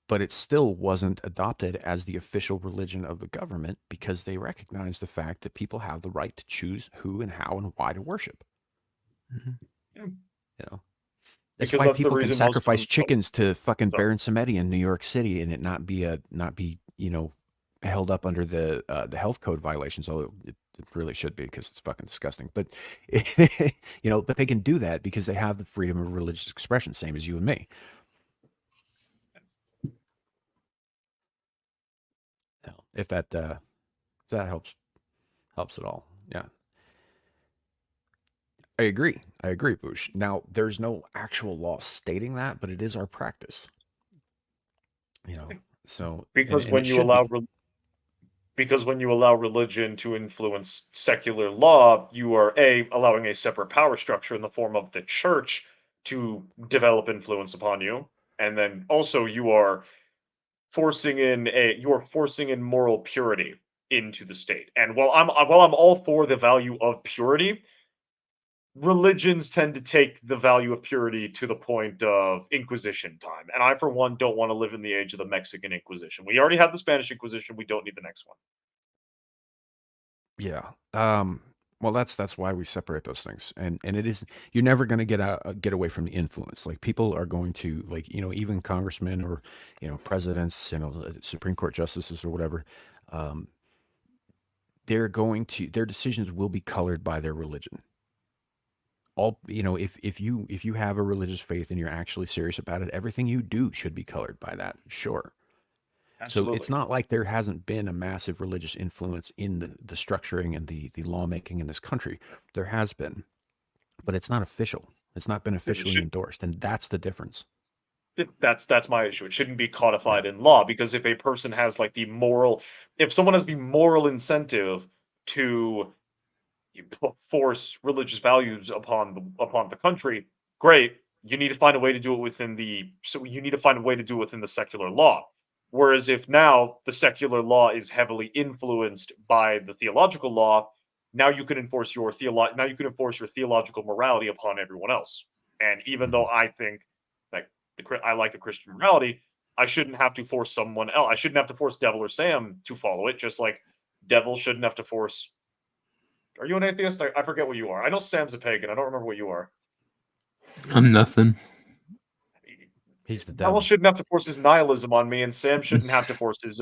S2: But it still wasn't adopted as the official religion of the government because they recognize the fact that people have the right to choose who and how and why to worship.
S4: Mm-hmm.
S2: That's why people can sacrifice chickens to fucking Baron Samedi in New York City and it not be held up under the health code violations, although it really should be because it's fucking disgusting. But but they can do that because they have the freedom of religious expression, same as you and me. If that that helps it all. Yeah. I agree. Bush. Now, there's no actual law stating that, but it is our practice. So
S5: Because
S2: and
S5: when
S2: it
S5: you
S2: should
S5: allow
S2: be.
S5: because when you allow religion to influence secular law, you are allowing a separate power structure in the form of the church to develop influence upon you, and then also you are forcing in moral purity into the state. And while I'm all for the value of purity, religions tend to take the value of purity to the point of Inquisition time. And I, for one, don't want to live in the age of the Mexican Inquisition. We already had the Spanish Inquisition. We don't need the next one.
S2: Yeah. Well, that's why we separate those things, and it is, you're never going to get away from the influence. Like, people are going to, like, even congressmen or presidents, Supreme Court justices or whatever. Their decisions will be colored by their religion. If you have a religious faith and you're actually serious about it, everything you do should be colored by that. Sure. So it's not like there hasn't been a massive religious influence in the structuring and the lawmaking in this country. There has been, but it's not official. It's not been officially endorsed, and that's the difference.
S5: That's my issue. It shouldn't be codified in law, because if a person has if someone has the moral incentive to force religious values upon the country, great. You need to find a way to do it within the secular law. Whereas if now the secular law is heavily influenced by the theological law, now you can enforce your theological morality upon everyone else. And even though I think that I like the Christian morality, I shouldn't have to force someone else. I shouldn't have to force Devil or Sam to follow it, just like Devil shouldn't have to force. Are you an atheist? I forget what you are. I know Sam's a pagan. I don't remember what you are.
S4: I'm nothing.
S2: He's the devil.
S5: Devil shouldn't have to force his nihilism on me, and Sam shouldn't have to force his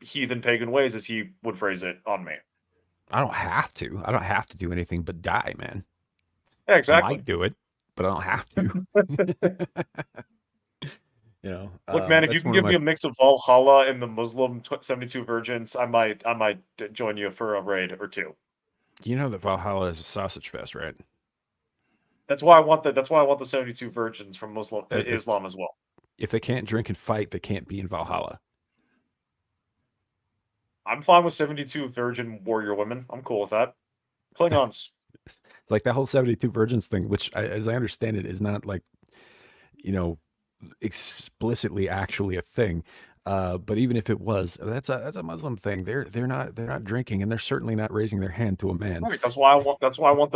S5: heathen pagan ways, as he would phrase it, on me.
S2: I don't have to. I don't have to do anything but die, man.
S5: Yeah, exactly.
S2: I might do it, but I don't have to.
S5: Look, man, if you can give me a mix of Valhalla and the Muslim 72 virgins, I might join you for a raid or two.
S2: You know that Valhalla is a sausage fest, right?
S5: That's why I want the 72 virgins from Islam as well.
S2: If they can't drink and fight, they can't be in Valhalla.
S5: I'm fine with 72 virgin warrior women. I'm cool with that. Klingons.
S2: Like that whole 72 virgins thing, which, as I understand it, is not like, explicitly actually a thing. But even if it was, that's a Muslim thing. They're not drinking, and they're certainly not raising their hand to a man.
S5: Right. That's why I want the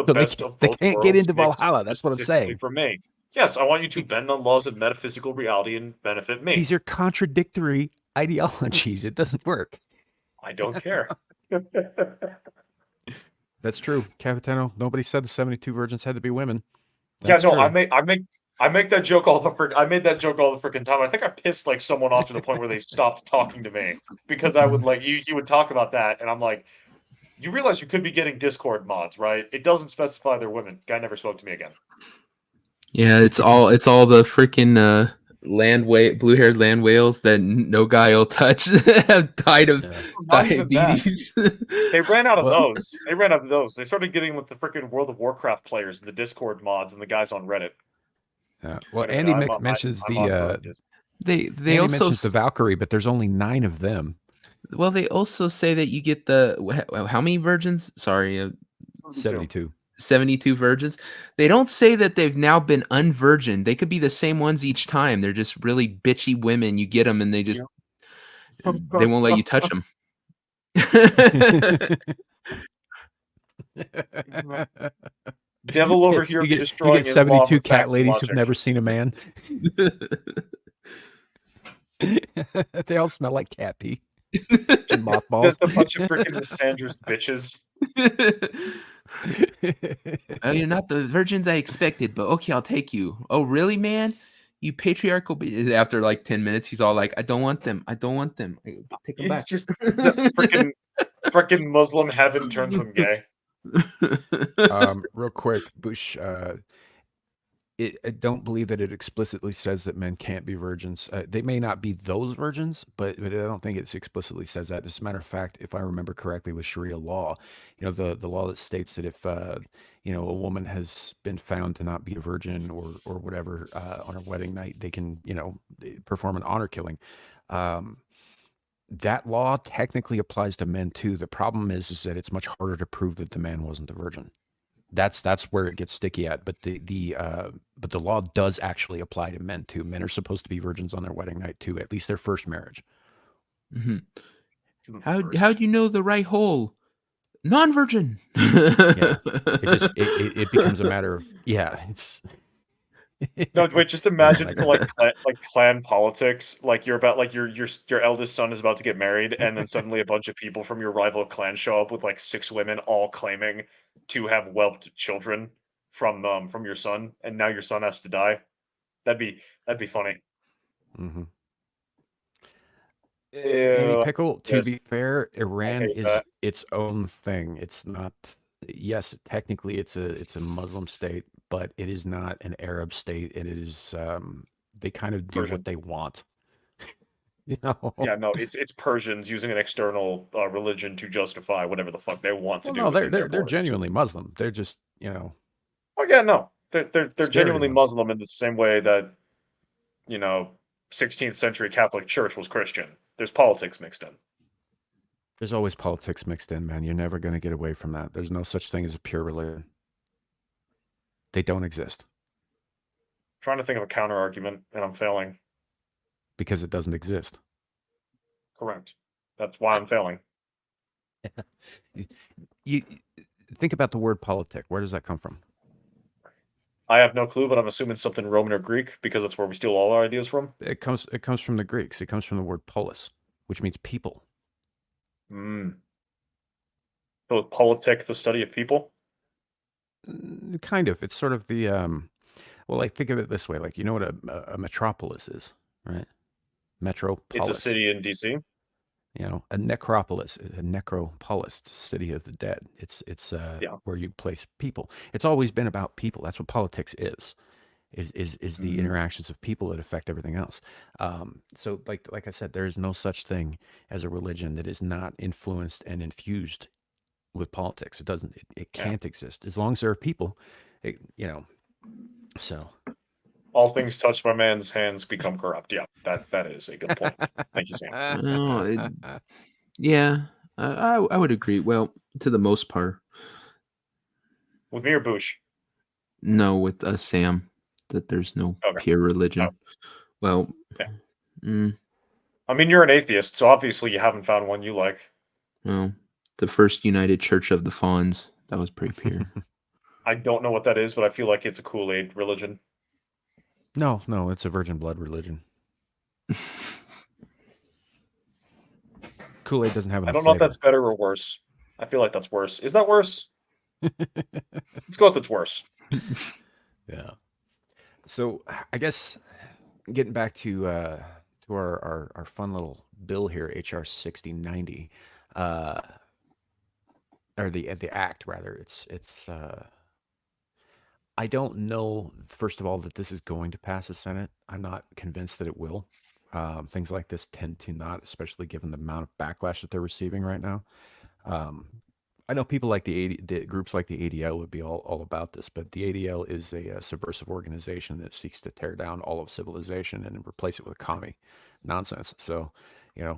S2: So
S5: best of both worlds.
S2: They can't get into Valhalla. That's what I'm saying.
S5: For me, yes, I want you to bend on laws of metaphysical reality and benefit me.
S2: These are contradictory ideologies. It doesn't work.
S5: I don't care.
S2: That's true, Capitano. Nobody said the 72 virgins had to be women.
S5: That's true. I make that joke all the freaking time. I think I pissed someone off to the point where they stopped talking to me because I would he would talk about that, and I'm like, you realize you could be getting Discord mods, right? It doesn't specify they're women. Guy never spoke to me again.
S4: Yeah, it's all the freaking blue-haired land whales that no guy will touch have died of diabetes.
S5: They ran out of those. They started getting with the freaking World of Warcraft players, the Discord mods, and the guys on Reddit.
S2: Well, Andy mentions
S4: they
S2: Andy
S4: also
S2: mentions the Valkyrie, but there's only 9 of them.
S4: Well, they also say that you get how many virgins? Sorry,
S2: 72.
S4: 72 virgins. They don't say that they've now been unvirgined. They could be the same ones each time. They're just really bitchy women. You get them and they just they won't let you touch them.
S5: Devil over here destroying.
S2: You get 72 cat ladies who've never seen a man. They all smell like cat pee. Mothballs.
S5: Just a bunch of freaking Sandra's bitches.
S4: Oh, you're not the virgins I expected, but okay, I'll take you. Oh, really, man? You patriarchal. After 10 minutes, he's all like, I don't want them. Take them back.
S5: It's just the freaking Muslim heaven turns them gay.
S2: Real quick, Bush. I don't believe that it explicitly says that men can't be virgins. They may not be those virgins, but I don't think it explicitly says that. As a matter of fact, if I remember correctly, with Sharia law, the law that states that if a woman has been found to not be a virgin or whatever on her wedding night, they can perform an honor killing. That law technically applies to men too. The problem is that it's much harder to prove that the man wasn't a virgin. That's where it gets sticky at. But the law does actually apply to men too. Men are supposed to be virgins on their wedding night too, at least their first marriage.
S4: Mm-hmm. How'd you know the right hole? Non-virgin.
S2: Yeah, it becomes a matter of it's.
S5: No, wait. Just imagine for like clan politics. Like you're about like your eldest son is about to get married, and then suddenly a bunch of people from your rival clan show up with like 6 women, all claiming to have whelped children from your son, and now your son has to die. That'd be funny.
S2: Mm-hmm. Andy
S5: Ew.
S2: Pickle, to
S5: Yes,
S2: be fair, Iran
S5: hate
S2: is
S5: that.
S2: its own thing. It's not. Yes, technically it's a Muslim state, but it is not an Arab state. It is they kind of do
S5: Persian.
S2: what they want.
S5: Yeah, no, it's Persians using an external religion to justify whatever the fuck they want to
S2: Well,
S5: do
S2: no,
S5: within their
S2: they're
S5: borders.
S2: genuinely Muslim. They're just
S5: Oh yeah, no, they're
S2: scary
S5: genuinely
S2: ones.
S5: Muslim in the same way that 16th century Catholic Church was Christian. There's politics mixed in.
S2: There's always politics mixed in, man. You're never going to get away from that. There's no such thing as a pure religion. They don't exist
S5: Trying to think of a counter argument, and I'm failing.
S2: because it doesn't exist.
S5: Correct. That's why I'm failing.
S2: You think about the word politic. Where does that come from?
S5: I have no clue, but I'm assuming something Roman or Greek because that's where we steal all our ideas from.
S2: It comes from the Greeks. It comes from the word polis, which means people.
S5: So politic, the study of people.
S2: Kind of. It's sort of the well, like think of it this way. Like, you know what a metropolis is, right? Metropolis.
S5: It's a city in DC.
S2: A necropolis, a necropolis, it's a city of the dead. It's
S5: Yeah.
S2: where you place people. It's always been about people. That's what politics is the interactions of people that affect everything else. So like I said, there is no such thing as a religion that is not influenced and infused with politics. It doesn't. It can't exist as long as there are people. So.
S5: All things touched by man's hands become corrupt. Yeah, that is a good point. Thank you, Sam.
S4: Yeah, I would agree. Well, to the most part.
S5: With me or Boosh?
S4: No, with Sam, that there's no pure religion.
S5: Oh.
S4: Well,
S5: yeah. I mean, you're an atheist, so obviously you haven't found one you like.
S4: Well, the First United Church of the Fawns, that was pretty pure.
S5: I don't know what that is, but I feel like it's a Kool-Aid religion.
S2: No, it's a virgin blood religion. Kool-Aid doesn't have enough
S5: I don't know
S2: flavor.
S5: if that's better or worse. I feel like that's worse. Is that worse? Let's go with it's worse.
S2: Yeah. So I guess getting back to our fun little bill here, HR 6090, or the act rather. It's I don't know, first of all, that this is going to pass the Senate. I'm not convinced that it will. Things like this tend to not, especially given the amount of backlash that they're receiving right now. I know people like the groups like the ADL would be all about this, but the ADL is a subversive organization that seeks to tear down all of civilization and replace it with commie nonsense. So,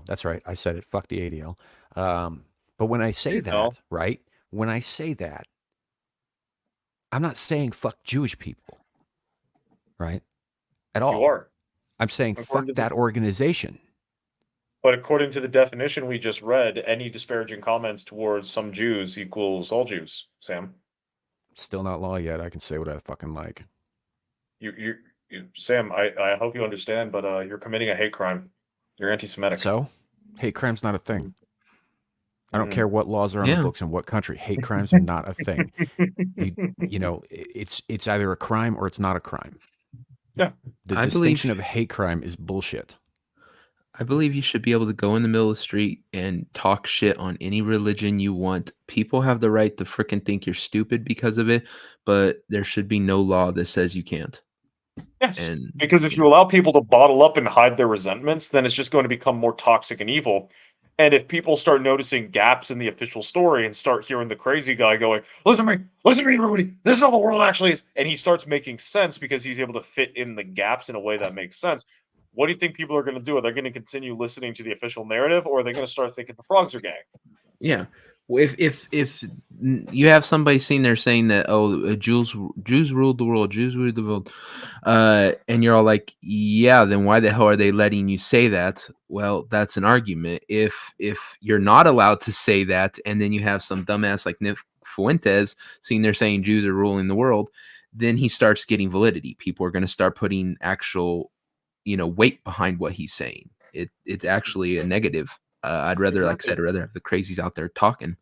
S2: that's right. I said it. Fuck the ADL. But when I say that, right? When I say that, I'm not saying fuck Jewish people, right? At all.
S5: You are.
S2: I'm saying fuck that organization.
S5: But according to the definition we just read, any disparaging comments towards some Jews equals all Jews, Sam.
S2: Still not law yet. I can say what I fucking like.
S5: You Sam, I hope you understand, but you're committing a hate crime. You're anti-Semitic.
S2: So? Hate crime's not a thing. I don't care what laws are on the books in what country. Hate crimes are not a thing. It's either a crime or it's not a crime.
S5: Yeah.
S2: The distinction of hate crime is bullshit.
S4: I believe you should be able to go in the middle of the street and talk shit on any religion you want. People have the right to frickin' think you're stupid because of it, but there should be no law that says you can't.
S5: Yes,
S4: And
S5: because if
S4: yeah,
S5: you allow people to bottle up and hide their resentments, then it's just going to become more toxic and evil. And if people start noticing gaps in the official story and start hearing the crazy guy going, listen to me, everybody, this is how the world actually is," and he starts making sense because he's able to fit in the gaps in a way that makes sense, what do you think people are going to do? Are they going to continue listening to the official narrative, or are they going to start thinking the frogs are gay?
S4: yeah. Well, if you have somebody sitting there saying that, oh, Jews ruled the world, Jews ruled the world, and you're all like, yeah, then why the hell are they letting you say that? Well, that's an argument. If you're not allowed to say that, and then you have some dumbass like Nick Fuentes sitting there saying Jews are ruling the world, then he starts getting validity. People are going to start putting actual, weight behind what he's saying. It's actually a negative. I'd rather, like I
S5: Exactly.
S4: said, I'd rather have the crazies out there talking.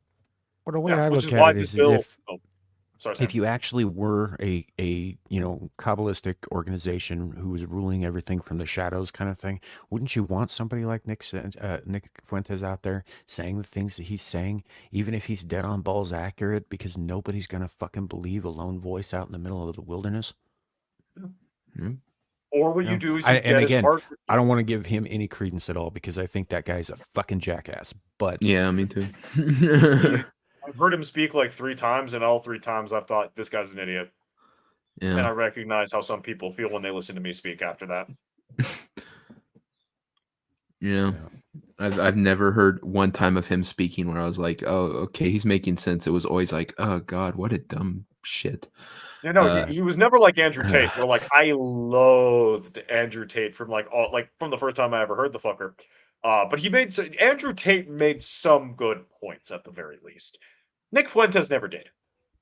S2: Well, the way
S5: Yeah,
S2: I
S5: which is
S2: look at
S5: why
S2: it
S5: this
S2: is
S5: bill. Oh, sorry, Sam.
S2: if you actually were a Kabbalistic organization who was ruling everything from the shadows kind of thing, wouldn't you want somebody like Nick Fuentes out there saying the things that he's saying, even if he's dead on balls accurate, because nobody's gonna fucking believe a lone voice out in the middle of the wilderness?
S4: Hmm?
S5: Or what
S2: You
S5: you
S2: know?
S5: do is you
S2: And
S5: get his
S2: again,
S5: heart.
S2: I don't want to give him any credence at all because I think that guy's a fucking jackass. But
S4: Yeah, me too.
S5: I've heard him speak like 3 times, and all 3 times I've thought, "This guy's an idiot." And I
S4: Yeah.
S5: recognize how some people feel when they listen to me speak after that.
S4: Yeah.
S2: yeah.
S4: I've never heard one time of him speaking where I was like, oh, okay, he's making sense. It was always like, oh God, what a dumb shit.
S5: You know, he
S4: Uh,
S5: he was never like Andrew Tate, where, like, I loathed Andrew Tate from, from the first time I ever heard the fucker. But Andrew Tate made some good points at the very least. Nick Fuentes never did.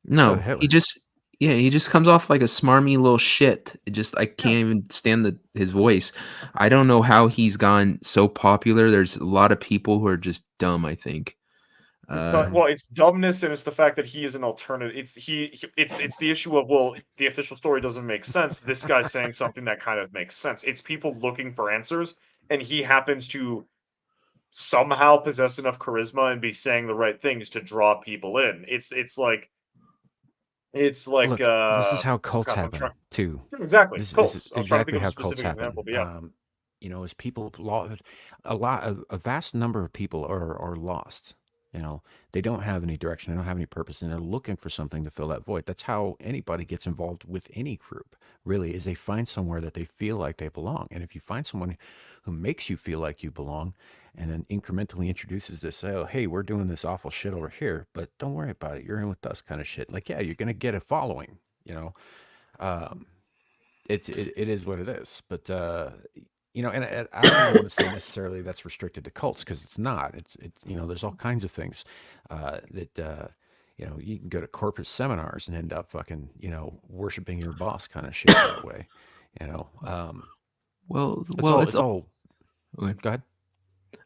S2: So did
S4: no,
S2: Hitler.
S4: he just comes off like a smarmy little shit. I
S5: Yeah.
S4: can't even stand his voice. I don't know how he's gone so popular. There's a lot of people who are just dumb, I think.
S5: But well, it's dumbness, and it's the fact that he is an alternative. It's the issue of, well, the official story doesn't make sense. This guy's saying something that kind of makes sense. It's people looking for answers, and he happens to somehow possess enough charisma and be saying the right things to draw people in. It's like
S2: Look, this is how cults
S5: crap. I'm
S2: happen
S5: trying.
S2: too.
S5: Exactly,
S2: This is
S5: cults. I was trying to think
S2: exactly
S5: of a
S2: how cults
S5: specific
S2: happen.
S5: example, but yeah.
S2: As people, a vast number of people are lost. They don't have any direction, they don't have any purpose, and they're looking for something to fill that void. That's how anybody gets involved with any group, really, is they find somewhere that they feel like they belong. And if you find someone who makes you feel like you belong, and then incrementally introduces this, oh, hey, we're doing this awful shit over here, but don't worry about it, you're in with us kind of shit. Like, yeah, you're gonna get a following, um, it is what it is. But and I don't want to say necessarily that's restricted to cults, because it's not. It's there's all kinds of things that you can go to corporate seminars and end up fucking worshiping your boss kind of shit that way. It's
S4: It's
S2: all.
S4: okay.
S2: Go ahead.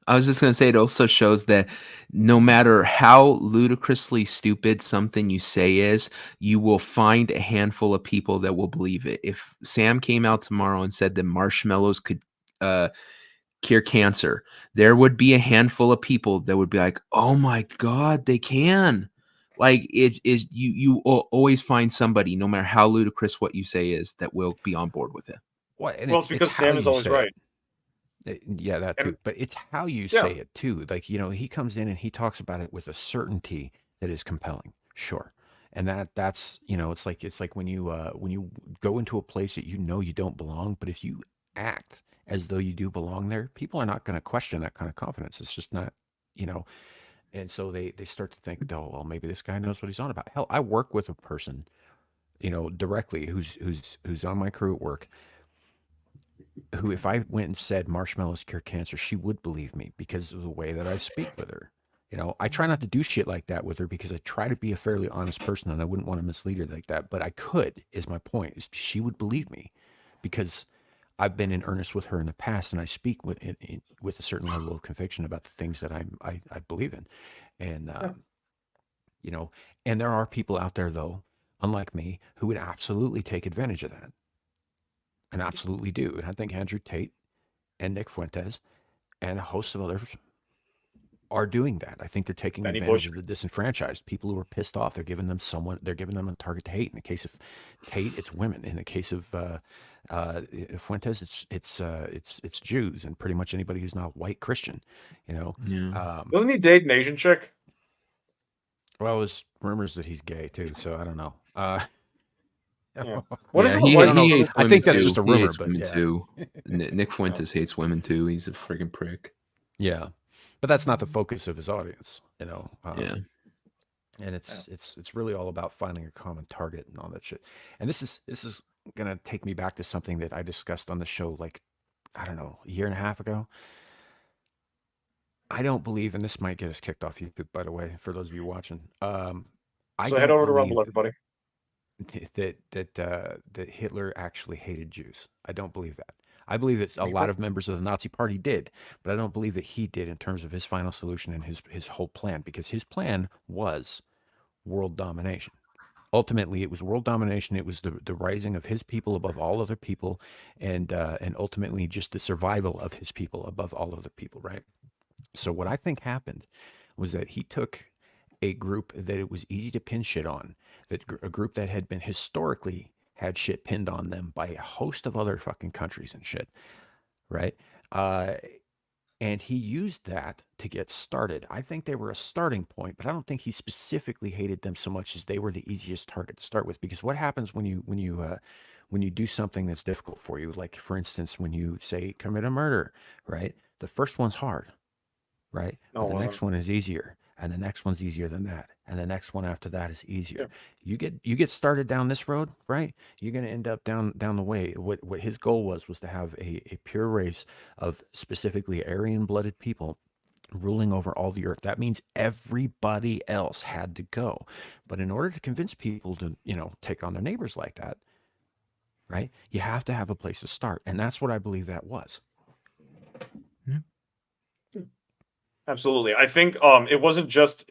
S4: I was just going to say it also shows that no matter how ludicrously stupid something you say is, you will find a handful of people that will believe it. If Sam came out tomorrow and said that marshmallows could cure cancer, there would be a handful of people that would be like, "Oh my God, they can!" Like it is you will always find somebody, no matter how ludicrous what you say is, that will be on board with it.
S2: Well, and
S5: Well,
S2: it's
S5: it's because
S2: how
S5: Sam is
S2: you
S5: always
S2: say it.
S5: right.
S2: Yeah, that
S5: And
S2: too. But it's how you
S5: yeah,
S2: say it too. Like, he comes in and he talks about it with a certainty that is compelling. Sure. And it's like when you go into a place that you don't belong, but if you act as though you do belong there, people are not going to question that kind of confidence. It's just not, you know. And so they start to think, oh, well, maybe this guy knows what he's on about. Hell, I work with a person, directly who's on my crew at work, who, if I went and said marshmallows cure cancer, she would believe me because of the way that I speak with her. I try not to do shit like that with her because I try to be a fairly honest person and I wouldn't want to mislead her like that. But I could, is my point, is she would believe me because I've been in earnest with her in the past and I speak with a certain level of conviction about the things that I believe in. And,
S5: yeah.
S2: you know, and there are people out there, though, unlike me, who would absolutely take advantage of that and absolutely do. And I think Andrew Tate and Nick Fuentes and a host of others are doing that. I think they're taking
S5: Benny
S2: advantage
S5: Bush.
S2: of the disenfranchised, people who are pissed off. They're giving them a target to hate. In the case of Tate, it's women. In the case of Fuentes, it's Jews and pretty much anybody who's not white Christian. You know,
S4: Yeah.
S5: Wasn't he dating an Asian chick?
S2: well, there's rumors that he's gay too, so I don't know.
S5: Yeah. What is
S4: Yeah,
S5: it with
S4: he,
S5: white
S2: I don't
S4: he
S2: know.
S4: hates
S5: supremacists?
S2: I
S4: women
S2: think that's
S4: too.
S2: just a
S4: He
S2: rumor,
S4: hates
S2: but
S4: women
S2: yeah.
S4: too. Nick Fuentes hates women too. He's a freaking prick.
S2: Yeah, but that's not the focus of his audience, you know.
S4: Yeah.
S2: And it's really all about finding a common target and all that shit. And this is gonna take me back to something that I discussed on the show, like, I don't know, a year and a half ago. I don't believe, and this might get us kicked off YouTube, by the way, for those of you watching. I
S5: So head
S2: don't
S5: over to
S2: believe
S5: Rumble, everybody.
S2: that Hitler actually hated Jews. I don't believe that. I believe that a lot of members of the Nazi Party did, but I don't believe that he did in terms of his final solution and his whole plan, because his plan was world domination. Ultimately, it was world domination. It was the rising of his people above all other people, and ultimately just the survival of his people above all other people, right? So what I think happened was that he took a group that it was easy to pin shit on, a group that had been historically had shit pinned on them by a host of other fucking countries and shit, right? And he used that to get started. I think they were a starting point, but I don't think he specifically hated them so much as they were the easiest target to start with. Because what happens when you do something that's difficult for you, like for instance, when you say commit a murder, right? The first one's hard, right?
S5: No,
S2: But the
S5: it
S2: next one is easier, and the next one's easier than that, and the next one after that is easier.
S5: Yeah.
S2: You get started down this road, right? You're gonna end up down the way. What his goal was to have a pure race of specifically Aryan-blooded people ruling over all the earth. That means everybody else had to go. But in order to convince people to, take on their neighbors like that, right? You have to have a place to start, and that's what I believe that was.
S5: Absolutely. I think it wasn't just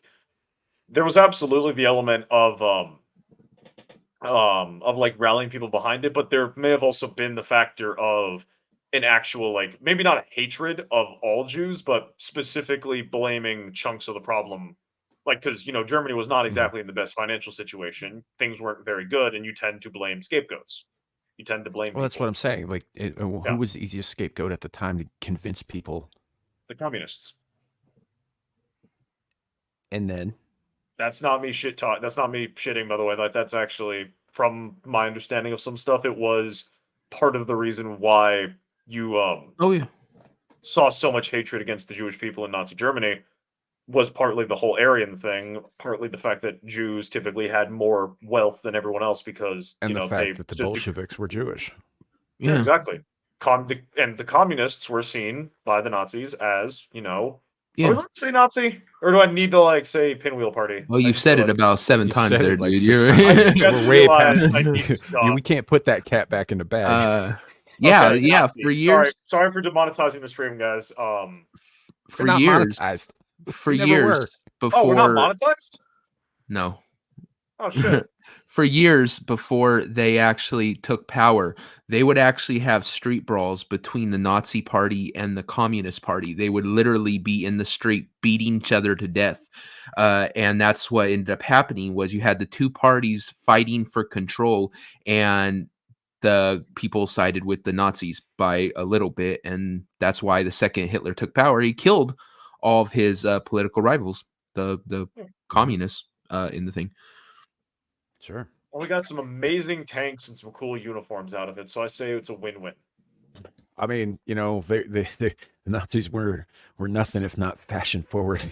S5: there was absolutely the element of like rallying people behind it, but there may have also been the factor of an actual, like, maybe not a hatred of all Jews, but specifically blaming chunks of the problem. Like, because Germany was not exactly in the best financial situation. Things weren't very good, and you tend to blame scapegoats. You tend to blame
S2: Well, that's
S5: people.
S2: what I'm saying. Like, who
S5: Yeah.
S2: was the easiest scapegoat at the time to convince people?
S5: The communists.
S2: And then,
S5: That's not me shit talk. That's not me shitting, by the way. Like, that's actually, from my understanding of some stuff, it was part of the reason why you
S4: Oh yeah.
S5: saw so much hatred against the Jewish people in Nazi Germany. Was partly the whole Aryan thing, partly the fact that Jews typically had more wealth than everyone else because
S2: and the
S5: they
S2: fact that the
S5: stood
S2: Bolsheviks were Jewish.
S5: Yeah,
S4: Yeah.
S5: exactly. And the communists were seen by the Nazis as, Are we
S4: Yeah.
S5: allowed to say Nazi? Or do I need to, like, say Pinwheel Party?
S4: Well,
S5: I
S4: you've
S5: just
S4: said
S5: feel
S4: it
S5: like-
S4: about 7
S2: You've
S4: times
S2: said
S4: there,
S2: it like
S4: dude.
S2: 6
S4: You're
S2: times.
S5: just
S2: We're way past.
S5: realized I need to stop.
S2: We can't put that cat back in the bag.
S4: yeah,
S5: Okay,
S4: yeah.
S5: Nazi.
S4: For years,
S5: Sorry for demonetizing the stream, guys.
S4: for
S2: They're not
S4: years,
S2: monetized.
S4: for
S2: They never
S4: years
S2: were.
S4: before.
S5: Oh, we're not monetized?
S4: No.
S5: Oh, shit.
S4: For years before they actually took power, they would actually have street brawls between the Nazi Party and the Communist Party. They would literally be in the street beating each other to death. And that's what ended up happening was you had the two parties fighting for control, and the people sided with the Nazis by a little bit. And that's why the second Hitler took power, he killed all of his political rivals, the communists in the thing.
S2: Sure.
S5: Well, we got some amazing tanks and some cool uniforms out of it, so I say it's a win-win.
S2: I mean, the Nazis were nothing if not fashion forward.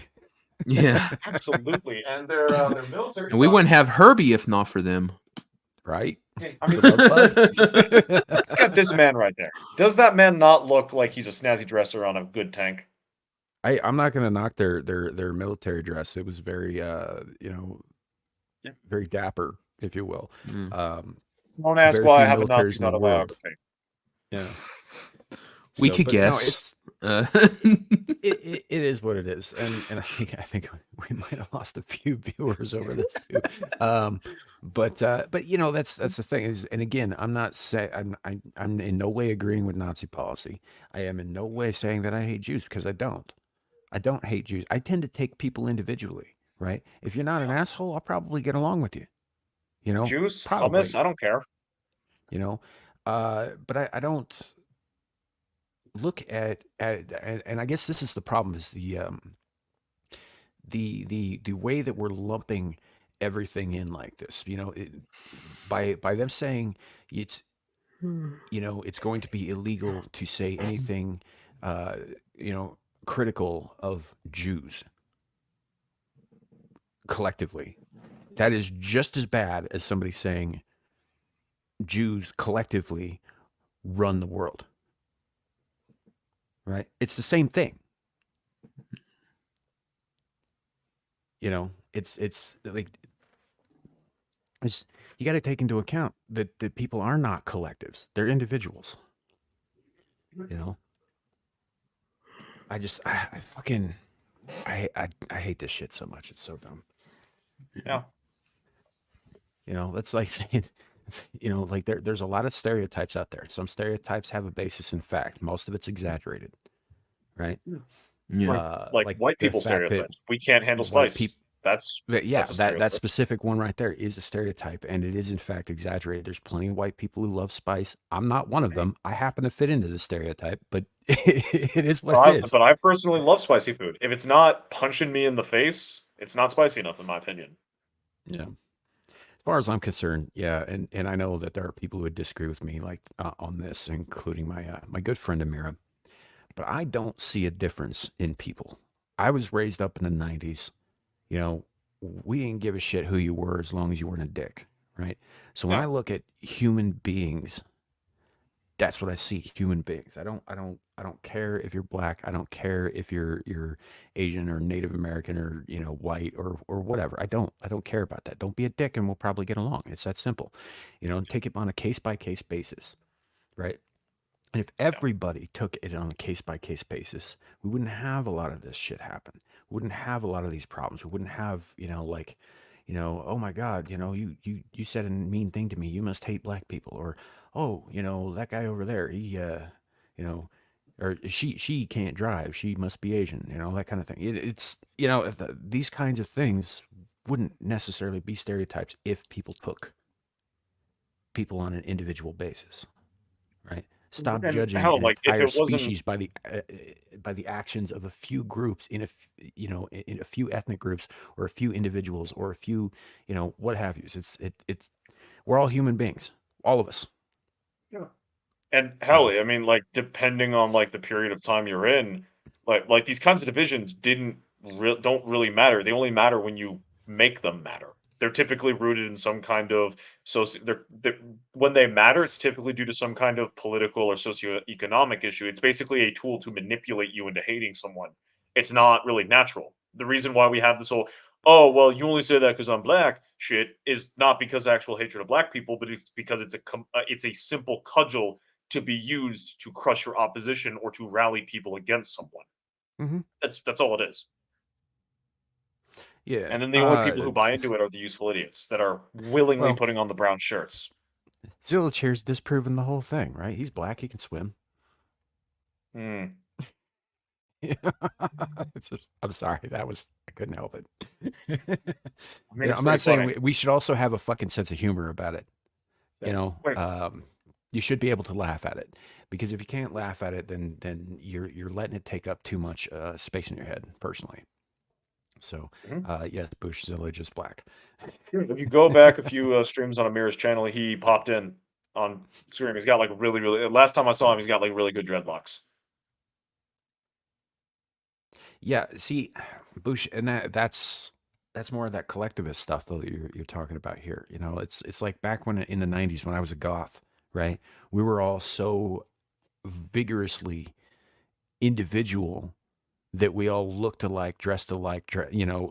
S4: Yeah.
S5: Absolutely, and their military.
S4: And we wouldn't have Herbie if not for them.
S2: Right?
S5: I mean,
S2: The love bug.
S5: look at this man right there. Does that man not look like he's a snazzy dresser on a good tank?
S2: I'm not going to knock their military dress. It was very, very dapper, if you will.
S5: Don't ask
S2: very
S5: why I
S2: few
S5: have a
S2: militaries
S5: Nazi's
S2: in the world.
S5: autobiography.
S2: Yeah.
S4: We
S2: So,
S4: could
S2: but no,
S4: guess.
S2: it is what it is, and I think we might have lost a few viewers over this too. But that's the thing is, and again, I'm not saying I'm in no way agreeing with Nazi policy. I am in no way saying that I hate Jews because I don't. I don't hate Jews. I tend to take people individually, right? If you're not an asshole, I'll probably get along with you. You know,
S5: Juice, hummus,
S2: probably.
S5: I don't care.
S2: You know, but I don't look at and I guess this is the problem is the way that we're lumping everything in like this. You know, by them saying it's it's going to be illegal to say anything uh, you know critical of Jews collectively. That is just as bad as somebody saying Jews collectively run the world. Right? It's the same thing. You know, it's like you got to take into account that people are not collectives; they're individuals. You know, I fucking I hate this shit so much. It's so dumb.
S5: Yeah.
S2: You know, that's like saying, like there's a lot of stereotypes out there. Some stereotypes have a basis in fact. Most of it's exaggerated, right?
S4: Yeah.
S5: Like white
S2: the
S5: people
S2: fact that
S5: stereotypes. We can't handle
S2: white
S5: spice.
S2: people,
S5: That's
S2: yeah,
S5: a
S2: that
S5: stereotype.
S2: specific one right there is a stereotype, and it is in fact exaggerated. There's plenty of white people who love spice. I'm not one of them. I happen to fit into the stereotype, but it is what it is.
S5: But I personally love spicy food. If it's not punching me in the face, it's not spicy enough, in my opinion.
S2: Yeah. As far as I'm concerned, yeah, and I know that there are people who would disagree with me, like on this, including my good friend Amira. But I don't see a difference in people. I was raised up in the '90s. You know, we didn't give a shit who you were as long as you weren't a dick, right? So when
S5: Yeah.
S2: I look at human beings, that's what I see. Human beings. I don't care if you're black. I don't care if you're Asian or Native American or white or whatever. I don't care about that. Don't be a dick, and we'll probably get along. It's that simple. And take it on a case by case basis, right? And if everybody took it on a case by case basis, we wouldn't have a lot of this shit happen. We wouldn't have a lot of these problems. We wouldn't have, oh my God, you said a mean thing to me. You must hate black people. Or, oh, that guy over there, he, or she can't drive. She must be Asian, that kind of thing. It's, these kinds of things wouldn't necessarily be stereotypes if people took people on an individual basis, right? Stop
S5: And
S2: judging
S5: hell,
S2: an
S5: like if
S2: entire
S5: it wasn't
S2: species by the actions of a few groups in a few ethnic groups or a few individuals or a few what have yous. It's we're all human beings, all of us.
S5: Yeah. And hell, I mean, like depending on like the period of time you're in, like these kinds of divisions don't really matter. They only matter when you make them matter. They're typically rooted in some kind of they're when they matter, it's typically due to some kind of political or socioeconomic issue. It's basically a tool to manipulate you into hating someone. It's not really natural. The reason why we have this whole oh well, you only say that because I'm black shit is not because of actual hatred of black people, but it's because it's a simple cudgel to be used to crush your opposition or to rally people against someone.
S2: Mm-hmm.
S5: That's all it is.
S2: Yeah.
S5: And then the only people who buy into it are the useful idiots that are willingly
S2: Well,
S5: putting on the brown shirts.
S2: Zillchair's disproving the whole thing, right? He's black. He can swim.
S5: Hmm.
S2: I'm sorry. I couldn't help it.
S5: I mean, it's
S2: I'm not
S5: pretty
S2: saying
S5: funny.
S2: we should also have a fucking sense of humor about it.
S5: Yeah. Wait.
S2: You should be able to laugh at it, because if you can't laugh at it, then you're letting it take up too much space in your head. Personally, so yes, Bush Zillage is black.
S5: If you go back a few streams on Amir's channel, he popped in on stream. He's got like really, really. Last time I saw him, he's got like really good dreadlocks.
S2: Yeah, see, Bush, and that's more of that collectivist stuff though that you're talking about here. It's like back when in the '90s when I was a goth, right? We were all so vigorously individual that we all looked alike, dressed alike,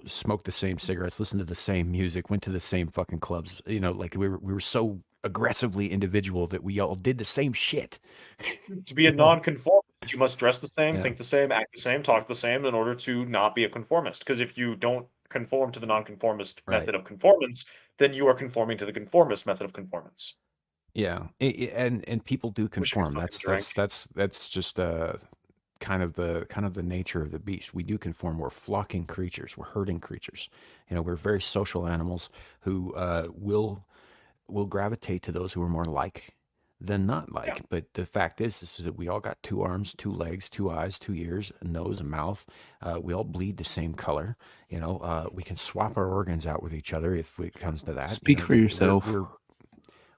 S2: smoked the same cigarettes, listened to the same music, went to the same fucking clubs. Like we were so aggressively individual that we all did the same shit.
S5: To be a non-conformist, you must dress the same,
S2: Yeah.
S5: think the same, act the same, talk the same in order to not be a conformist. Because if you don't conform to the non-conformist
S2: Right.
S5: method of conformance, then you are conforming to the conformist method of conformance.
S2: Yeah, and people do
S5: Wish I could
S2: conform.
S5: fucking drink.
S2: That's just kind of the nature of the beast. We do conform. We're flocking creatures. We're herding creatures. We're very social animals who will gravitate to those who are more like than not like.
S5: Yeah.
S2: But the fact is that we all got 2 arms, 2 legs, 2 eyes, 2 ears, a nose, a mouth. We all bleed the same color. We can swap our organs out with each other if it comes to that.
S4: Speak for yourself.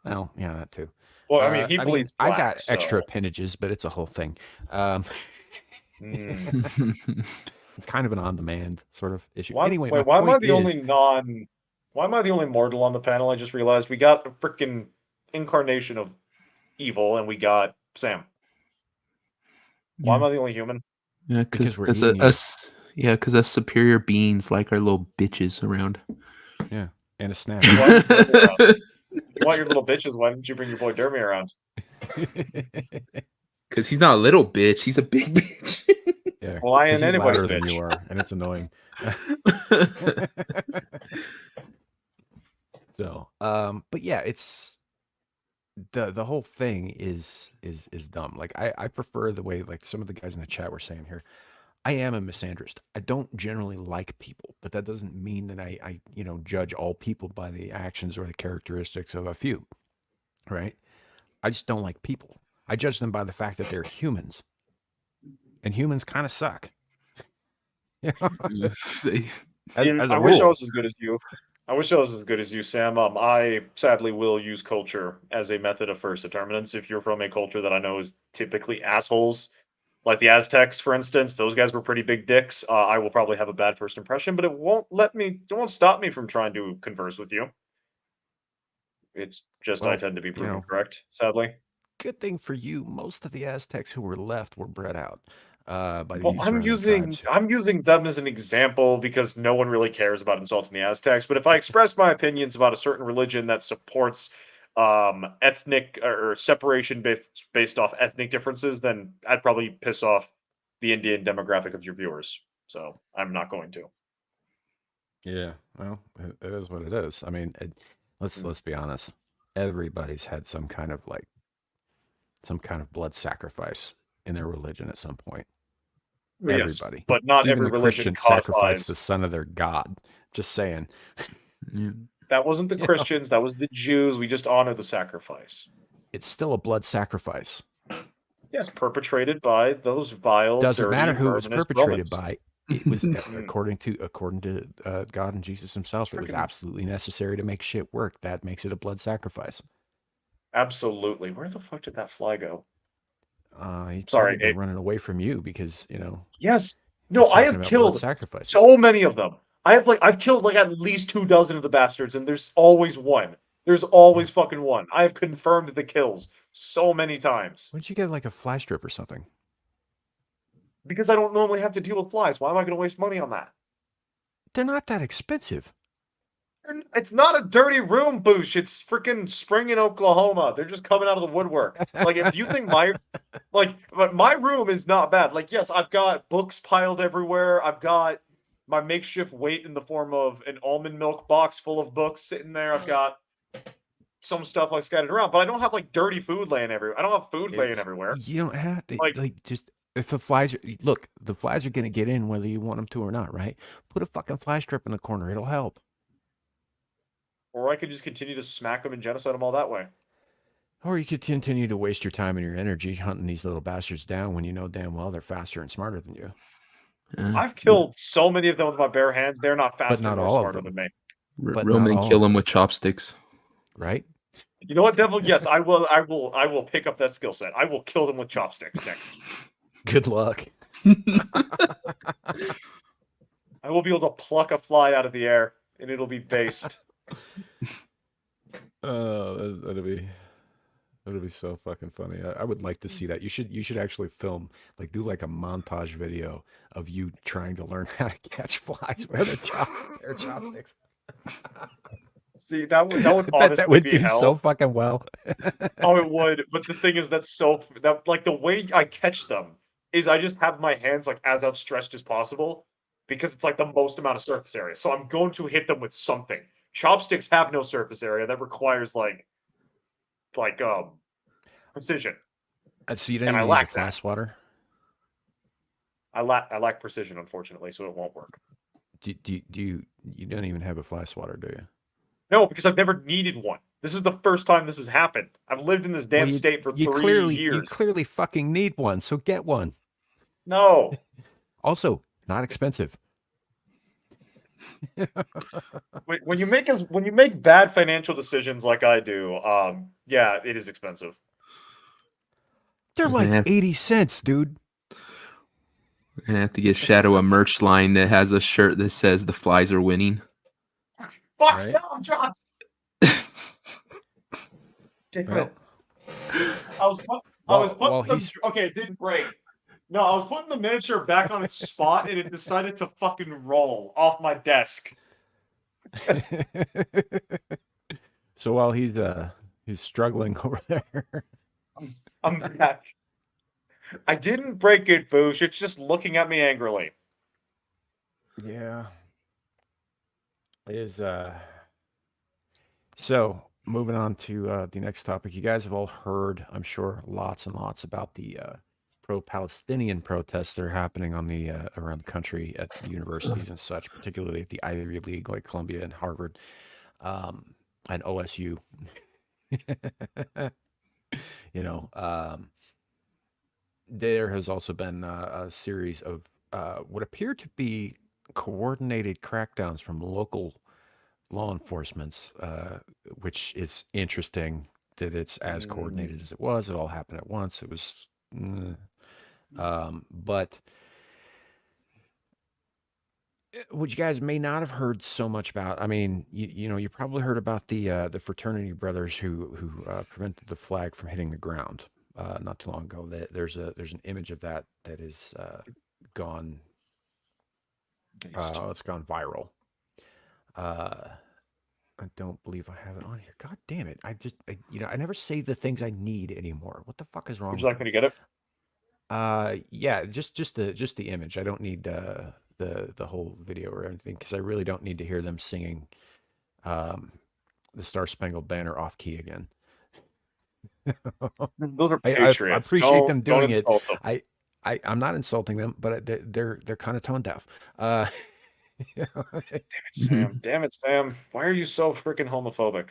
S2: Well, yeah, that too.
S5: Well, I mean, he bleeds
S2: I
S5: black,
S2: got extra
S5: so.
S2: appendages, but it's a whole thing.
S5: Mm.
S2: It's kind of an on-demand sort of issue.
S5: Why,
S2: Anyway,
S5: wait,
S2: my
S5: why am I
S2: point
S5: the
S2: is,
S5: only why am I the only mortal on the panel? I just realized we got a freaking incarnation of evil, and we got Sam. Why am I the only human?
S4: Yeah,
S2: Because we're
S4: because
S2: eating you.
S4: us, yeah, because us superior beings like our little bitches around.
S2: Yeah, and a snack.
S5: You want your little bitches? Why didn't you bring your boy Dermy around?
S4: Because he's not a little bitch; he's a big bitch.
S2: Yeah,
S5: Well, I
S2: 'cause
S5: ain't
S2: he's
S5: anybody's
S2: louder than you
S5: bitch.
S2: are, and it's annoying. So, but yeah, it's the whole thing is dumb. Like I prefer the way like some of the guys in the chat were saying here. I am a misandrist. I don't generally like people, but that doesn't mean that I judge all people by the actions or the characteristics of a few. Right? I just don't like people. I judge them by the fact that they're humans, and humans kind of suck. As
S5: I
S2: a
S5: wish I
S2: rule.
S5: was as good as you. I wish I was as good as you, Sam. I sadly will use culture as a method of first determinants. If you're from a culture that I know is typically assholes, like the Aztecs, for instance, those guys were pretty big dicks. I will probably have a bad first impression, but it won't stop me from trying to converse with you. It's just I
S2: Well,
S5: tend to be proven correct, sadly.
S2: good thing for you, most of the Aztecs who were left were bred out by
S5: Well,
S2: the surrounding tribes.
S5: I'm using them as an example because no one really cares about insulting the Aztecs. But if I express my opinions about a certain religion that supports ethnic or separation based off ethnic differences, then I'd probably piss off the Indian demographic of your viewers. So I'm not going to.
S2: Yeah, well, it is what it is. I mean, let's be honest. Everybody's had some kind of blood sacrifice in their religion at some point.
S5: Yes,
S2: Everybody,
S5: but not
S2: even
S5: every
S2: the
S5: religion
S2: Christians sacrificed
S5: codifies.
S2: the son of their god. Just saying.
S4: Yeah.
S5: That wasn't the
S2: Yeah.
S5: Christians. That was the Jews. We just honor the sacrifice.
S2: It's still a blood sacrifice.
S5: Yes, perpetrated by those vile,
S2: Doesn't
S5: dirty,
S2: matter who it was
S5: verminous
S2: perpetrated
S5: Romans.
S2: by. It was according to God and Jesus himself. It was absolutely necessary to make shit work. That makes it a blood sacrifice.
S5: Absolutely. Where the fuck did that fly go?
S2: He's
S5: Sorry,
S2: probably running away from you because
S5: Yes. No, I
S2: talking
S5: have
S2: about blood
S5: killed
S2: sacrifices.
S5: so many of them. I've killed like at least 24 of the bastards, and there's always one. There's always fucking one. I have confirmed the kills so many times.
S2: Why don't you get like a flash strip or something?
S5: Because I don't normally have to deal with flies. Why am I going to waste money on that?
S2: They're not that expensive.
S5: It's not a dirty room, Boosh. It's freaking spring in Oklahoma. They're just coming out of the woodwork. Like, if you think but my room is not bad. Like, yes, I've got books piled everywhere. I've got my makeshift weight in the form of an almond milk box full of books sitting there. I've got some stuff like scattered around, but I don't have like dirty food laying everywhere. I don't have food laying everywhere.
S2: You don't have to
S5: Like-
S2: just if the flies the flies are going to get in whether you want them to or not, right? Put a fucking fly strip in the corner. It'll help.
S5: Or I could just continue to smack them and genocide them all that way.
S2: Or you could continue to waste your time and your energy hunting these little bastards down when you know damn well they're faster and smarter than you.
S5: I've killed so many of them with my bare hands. They're not faster
S2: not
S5: or
S2: all of
S5: smarter
S2: them.
S5: than me.
S2: But
S4: Real
S2: not
S4: men
S2: all
S4: kill
S2: of
S4: them
S2: them.
S4: with chopsticks.
S2: Right?
S5: You know what, Devil? Yes, I will pick up that skill set. I will kill them with chopsticks next.
S2: Good luck.
S5: I will be able to pluck a fly out of the air, and it'll be based.
S2: Oh, that'll be so fucking funny. I would like to see that. You should actually film, like do like a montage video of you trying to learn how to catch flies with a pair of chopsticks.
S5: See, that would
S2: I bet
S5: honestly
S2: that would
S5: be
S2: do
S5: hell.
S2: so fucking well.
S5: Oh, it would. But the thing is, like the way I catch them is I just have my hands like as outstretched as possible because it's like the most amount of surface area. So I'm going to hit them with something. Chopsticks have no surface area. That requires like precision.
S2: So you didn't
S5: And I
S2: even use a
S5: lack that.
S2: fly swatter?
S5: I lack precision, unfortunately, so it won't work.
S2: Do you don't even have a fly swatter, do you?
S5: No, because I've never needed one. This is the first time this has happened. I've lived in this damn
S2: Well,
S5: state for 3
S2: you
S5: years.
S2: clearly fucking need one, so get one.
S5: No.
S2: Also, not expensive.
S5: When you make bad financial decisions like I do, yeah, it is expensive.
S2: They're
S4: We're gonna
S2: like
S4: have-
S2: 80 cents, dude.
S4: We're gonna have to get Shadow a merch line that has a shirt that says "The Flies are winning."
S5: Fuck
S2: Right.
S5: no, John. Damn
S2: Well,
S5: it. I was putting them. Okay, it didn't break. No, I was putting the miniature back on its spot, and it decided to fucking roll off my desk.
S2: so while he's struggling over there.
S5: I'm back. I didn't break it, Boosh. It's just looking at me angrily.
S2: Yeah. It is so moving on to the next topic. You guys have all heard, I'm sure, lots and lots about the pro-Palestinian protests that are happening on the around the country at universities and such, particularly at the Ivy League like Columbia and Harvard, and OSU. You know, there has also been a series of what appear to be coordinated crackdowns from local law enforcement, which is interesting that it's as coordinated as it was. It all happened at once. It was, but what you guys may not have heard so much about. I mean, you know, you probably heard about the fraternity brothers who prevented the flag from hitting the ground not too long ago. There's an image of that is gone. It's gone viral. I don't believe I have it on here. God damn it! I never save the things I need anymore. What the fuck is wrong?
S5: Would you like me to get it?
S2: Yeah, just the image. I don't need the whole video or anything because I really don't need to hear them singing the Star Spangled Banner off key again.
S5: Those are
S2: I
S5: patriots.
S2: appreciate them
S5: Don't
S2: doing it.
S5: insult them.
S2: I'm not insulting them, but they're kind of tone deaf.
S5: Damn it, Sam. Why are you so freaking homophobic?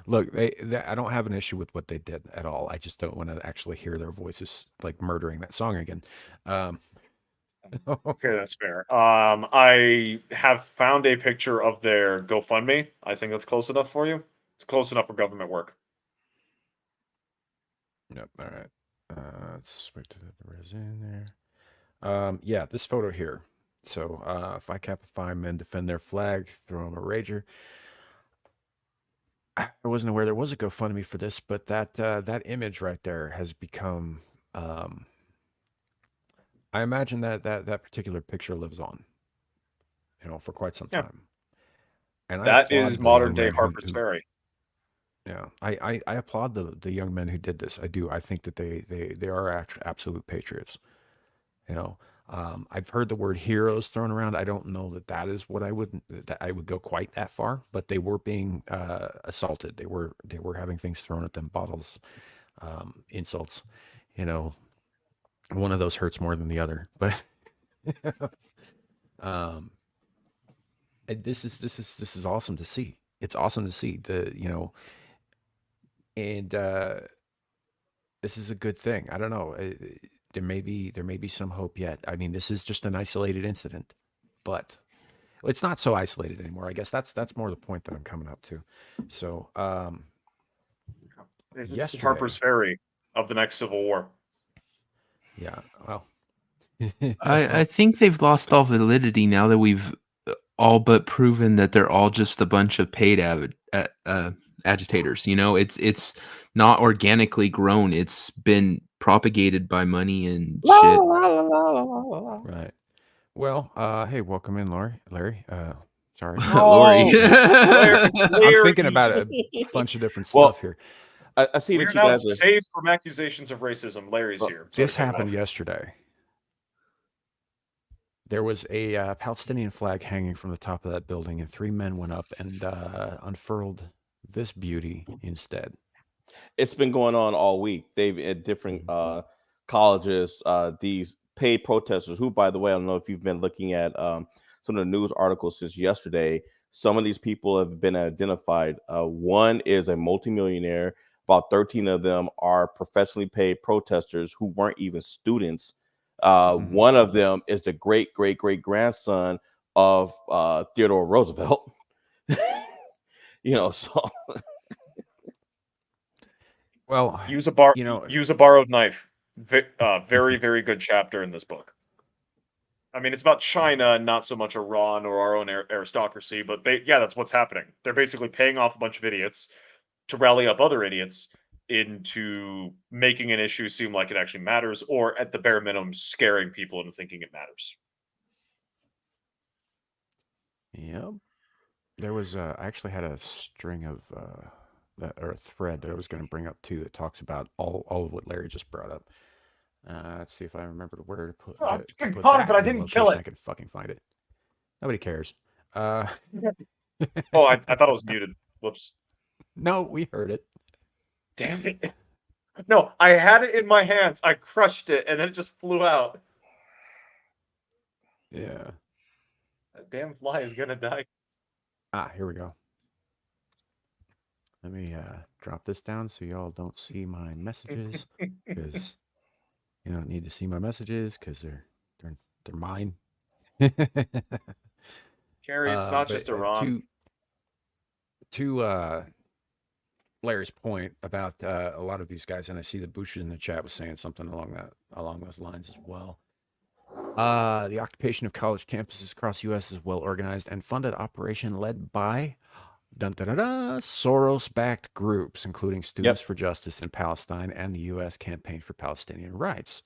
S2: Look, I don't have an issue with what they did at all. I just don't want to actually hear their voices like murdering that song again.
S5: Okay, that's fair. I have found a picture of their GoFundMe. I think that's close enough for you. It's close enough for government work.
S2: Yep. All right. Let's wait till the res in there. Yeah, this photo here. So, Phi Kappa Phi men defend their flag, throw them a rager. I wasn't aware there was a GoFundMe for this, but that image right there has become. I imagine that particular picture lives on, you know, for quite some time. And
S5: that is modern day Harper's Ferry.
S2: Yeah, I applaud the young men who did this. I do. I think that they are absolute patriots. You know, I've heard the word heroes thrown around. I don't know that is what I would go quite that far. But they were being assaulted. They were having things thrown at them, bottles, insults. You know, one of those hurts more than the other. But this is awesome to see. It's awesome to see and this is a good thing. I don't know. There may be some hope yet. I mean, this is just an isolated incident, but it's not so isolated anymore. I guess that's more the point that I'm coming up to. So,
S5: it's Harper's Ferry of the next Civil War.
S2: Yeah. Well,
S4: I think they've lost all validity now that we've all but proven that they're all just a bunch of paid agitators. You know, it's not organically grown. It's been propagated by money and shit.
S2: Right. Well, hey, welcome in, Larry. Sorry,
S4: Lori.
S2: I'm thinking about a bunch of different stuff here.
S6: I see
S5: We're
S6: that you
S5: now
S6: guys are.
S5: safe from accusations of racism. Larry's here.
S2: This happened yesterday. There was a Palestinian flag hanging from the top of that building, and 3 men went up and unfurled this beauty instead.
S6: It's been going on all week. They've at different colleges, these paid protesters, who, by the way, I don't know if you've been looking at some of the news articles since yesterday. Some of these people have been identified. One is a multimillionaire. About 13 of them are professionally paid protesters who weren't even students. One of them is the great great great grandson of Theodore Roosevelt. So
S2: Well,
S5: Use a borrowed knife. Very very good chapter in this book. I mean, it's about China, not so much Iran or our own aristocracy, but that's what's happening. They're basically paying off a bunch of idiots to rally up other idiots into making an issue seem like it actually matters, or at the bare minimum, scaring people into thinking it matters.
S2: Yep. There was I actually had a string of or a thread that I was going to bring up too that talks about all of what Larry just brought up. Let's see if I remember where to put.
S5: Oh,
S2: to put
S5: caught it,
S2: that
S5: but I
S2: in the
S5: didn't kill
S2: location
S5: it.
S2: I could fucking find it. Nobody cares.
S5: Oh, I thought it was muted. Whoops.
S2: No, we heard it.
S5: Damn it. No, I had it in my hands. I crushed it, and then it just flew out.
S2: Yeah.
S5: That damn fly is gonna die.
S2: Here we go. Let me drop this down so y'all don't see my messages, because you don't need to see my messages because they're mine.
S5: Carrie, it's not just Iran.
S2: To Larry's point about a lot of these guys, and I see that Bush in the chat was saying something along those lines as well. The occupation of college campuses across the U.S. is well organized and funded operation led by Soros-backed groups, including Students for Justice in Palestine and the U.S. Campaign for Palestinian Rights.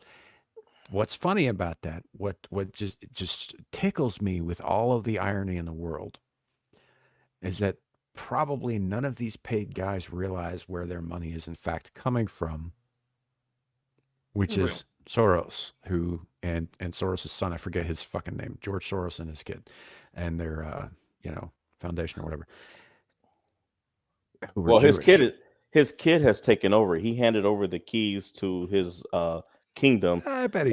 S2: What's funny about that, what just tickles me with all of the irony in the world, is that probably none of these paid guys realize where their money is in fact coming from, which is Soros, and Soros' son, I forget his fucking name, George Soros and his kid, and their foundation or whatever.
S6: Well, his kid has taken over. He handed over the keys to his kingdom.
S2: I bet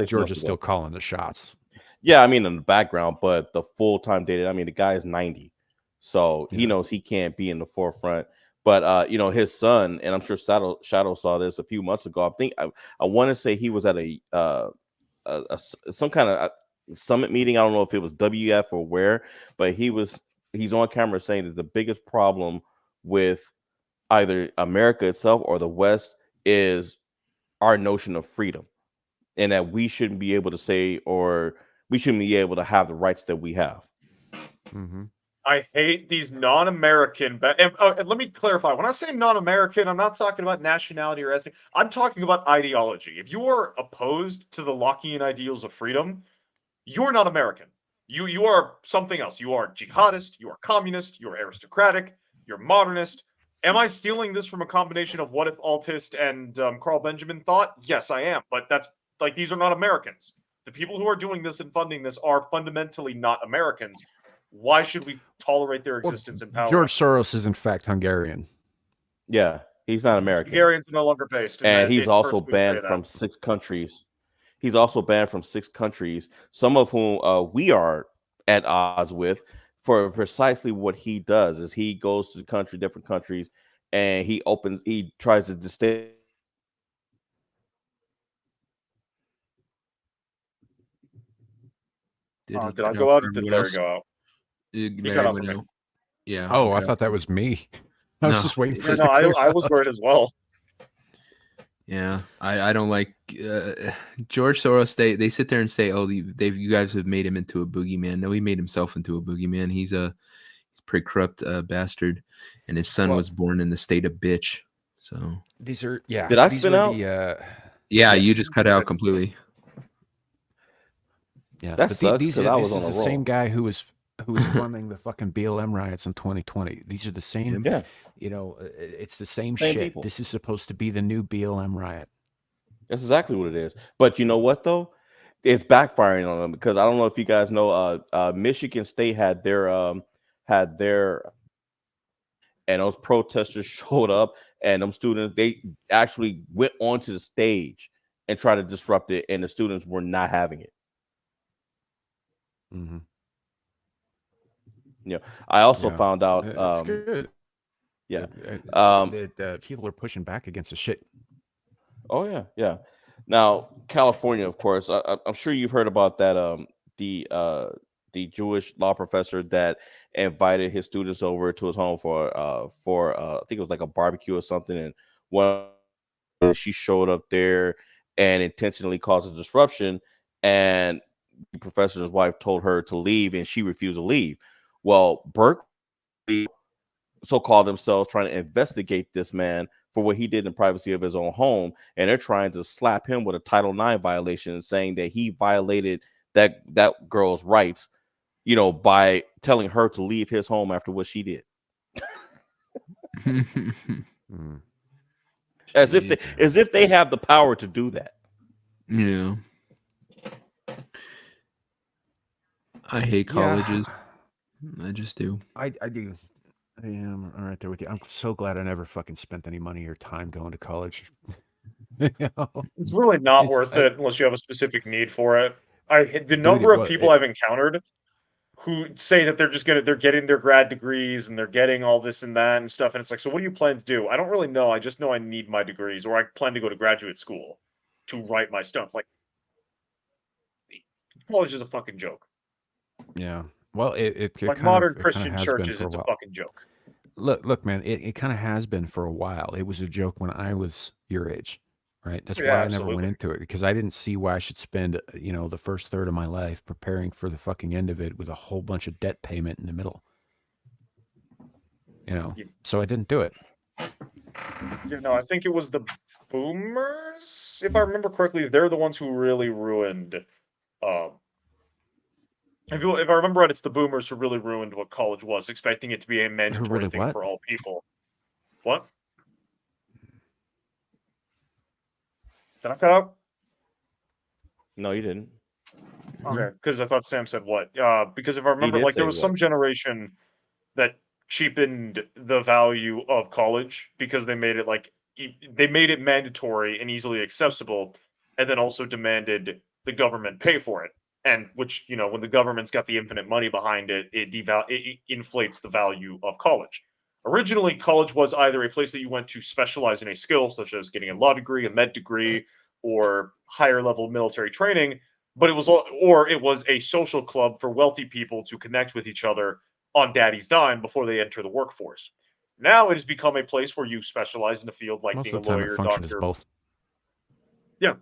S2: George is still calling the shots.
S6: Yeah, I mean in the background, but the full-time data, I mean the guy is 90. So he knows he can't be in the forefront. But his son, and I'm sure Shadow saw this a few months ago. I think I want to say he was at some kind of summit meeting. I don't know if it was WF or where, but he's on camera saying that the biggest problem with either America itself or the West is our notion of freedom, and that we shouldn't be able to say, or we shouldn't be able to have the rights that we have.
S2: Mm-hmm.
S5: I hate these non-American. And let me clarify. When I say non-American, I'm not talking about nationality or ethnic. I'm talking about ideology. If you are opposed to the Lockean ideals of freedom, you're not American. You are something else. You are jihadist. You are communist. You are aristocratic. You're modernist. Am I stealing this from a combination of What If Altist and Carl Benjamin thought? Yes, I am. But that's these are not Americans. The people who are doing this and funding this are fundamentally not Americans. Why should we tolerate their existence and power?
S2: George Soros is in fact Hungarian.
S6: Yeah, he's not American.
S5: Hungarians are no longer based.
S6: And he's also banned from 6 countries. He's also banned from 6 countries, some of whom we are at odds with, for precisely what he does. Is he goes to different countries, and he tries to distance.
S5: Did I go out or did Larry go out?
S4: He cut off for me. Yeah.
S2: Oh, okay. I thought that was me. I was just waiting for it to
S5: I was worried as well.
S4: Yeah, I don't like George Soros. They sit there and say, "Oh, you guys have made him into a boogeyman." No, he made himself into a boogeyman. He's a pretty corrupt bastard, and his son was born in the state of bitch. So
S2: these are
S6: Did I spin out?
S4: You just cut out completely.
S2: Yeah,
S6: that sucks.
S2: This is the same guy who was funding the fucking BLM riots in 2020. These are the same.
S6: Yeah.
S2: It's the same shit.
S6: People.
S2: This is supposed to be the new BLM riot.
S6: That's exactly what it is. But you know what though? It's backfiring on them, because I don't know if you guys know. Michigan State had their and those protesters showed up and them students, they actually went onto the stage and tried to disrupt it, and the students were not having it.
S2: Mm-hmm.
S6: I also
S2: Yeah,
S6: found out,
S2: it's good.
S6: yeah,
S2: That people are pushing back against the shit.
S6: oh yeah. Now, California, of course, I'm sure you've heard about that. The uh, the Jewish law professor that invited his students over to his home for I think it was like a barbecue or something, and one she showed up there and intentionally caused a disruption, and the professor's wife told her to leave, and she refused to leave. Well, Berkeley so call themselves trying to investigate this man for what he did in the privacy of his own home, and they're trying to slap him with a Title IX violation, saying that he violated that girl's rights, by telling her to leave his home after what she did,
S2: Mm.
S6: as if they
S2: Jesus.
S6: as if they have the power to do that.
S4: Yeah. I hate colleges. I just do.
S2: I do. I am right there with you. I'm so glad I never fucking spent any money or time going to college. You know?
S5: It's really not
S2: It's
S5: worth it unless you have a specific need for it. The
S2: dude,
S5: number of people I've encountered who say that they're getting their grad degrees and they're getting all this and that and stuff, and it's like, so what do you plan to do? I don't really know. I just know I need my degrees, or I plan to go to graduate school to write my stuff. Like, college is a fucking joke.
S2: yeah. Well, it
S5: Like
S2: kind
S5: modern
S2: of
S5: Christian
S2: has been
S5: churches,
S2: for a
S5: it's a
S2: while.
S5: fucking joke.
S2: Look, man, it kind of has been for a while. It was a joke when I was your age, right? That's
S5: Yeah,
S2: why I never went
S5: absolutely.
S2: into it, because I didn't see why I should spend, the first third of my life preparing for the fucking end of it with a whole bunch of debt payment in the middle.
S5: You,
S2: So I didn't do it.
S5: I think it was the boomers, if I remember correctly. They're the ones who really ruined. Um, if I remember right, it's the boomers who really ruined what college was, expecting it to be a
S2: Who
S5: mandatory
S2: really
S5: thing
S2: what?
S5: for all people. What? Did I cut out?
S6: No, you didn't.
S5: Okay, because I thought Sam said what? Because if I
S6: He
S5: remember,
S6: did
S5: like, there
S6: say
S5: was
S6: what?
S5: some generation that cheapened the value of college because they made it mandatory and easily accessible, and then also demanded the government pay for it. And which, when the government's got the infinite money behind it, it inflates the value of college. Originally, college was either a place that you went to specialize in a skill, such as getting a law degree, a med degree, or higher level military training, but it was a social club for wealthy people to connect with each other on daddy's dime before they enter the workforce. Now it has become a place where you specialize in a field like
S2: Most
S5: being a
S2: of the time, it
S5: lawyer,
S2: functions as
S5: doctor.
S2: both.
S5: Yeah.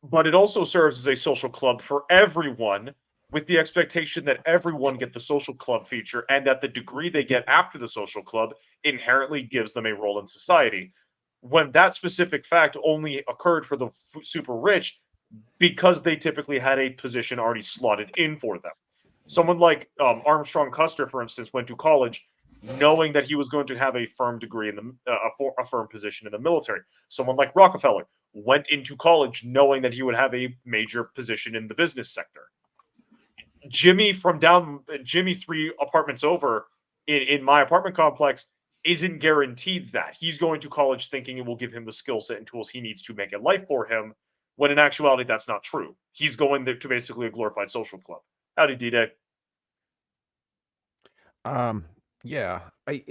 S5: But it also serves as a social club for everyone, with the expectation that everyone get the social club feature and that the degree they get after the social club inherently gives them a role in society. When that specific fact only occurred for the super rich because they typically had a position already slotted in for them. Someone like Armstrong Custer, for instance, went to college knowing that he was going to have a firm degree in a firm position in the military. Someone like Rockefeller went into college knowing that he would have a major position in the business sector. Jimmy 3 apartments over in my apartment complex isn't guaranteed that. He's going to college thinking it will give him the skill set and tools he needs to make a life for him, when in actuality that's not true. He's going there to basically a glorified social club. Howdy, D-Day.
S2: Um, yeah, I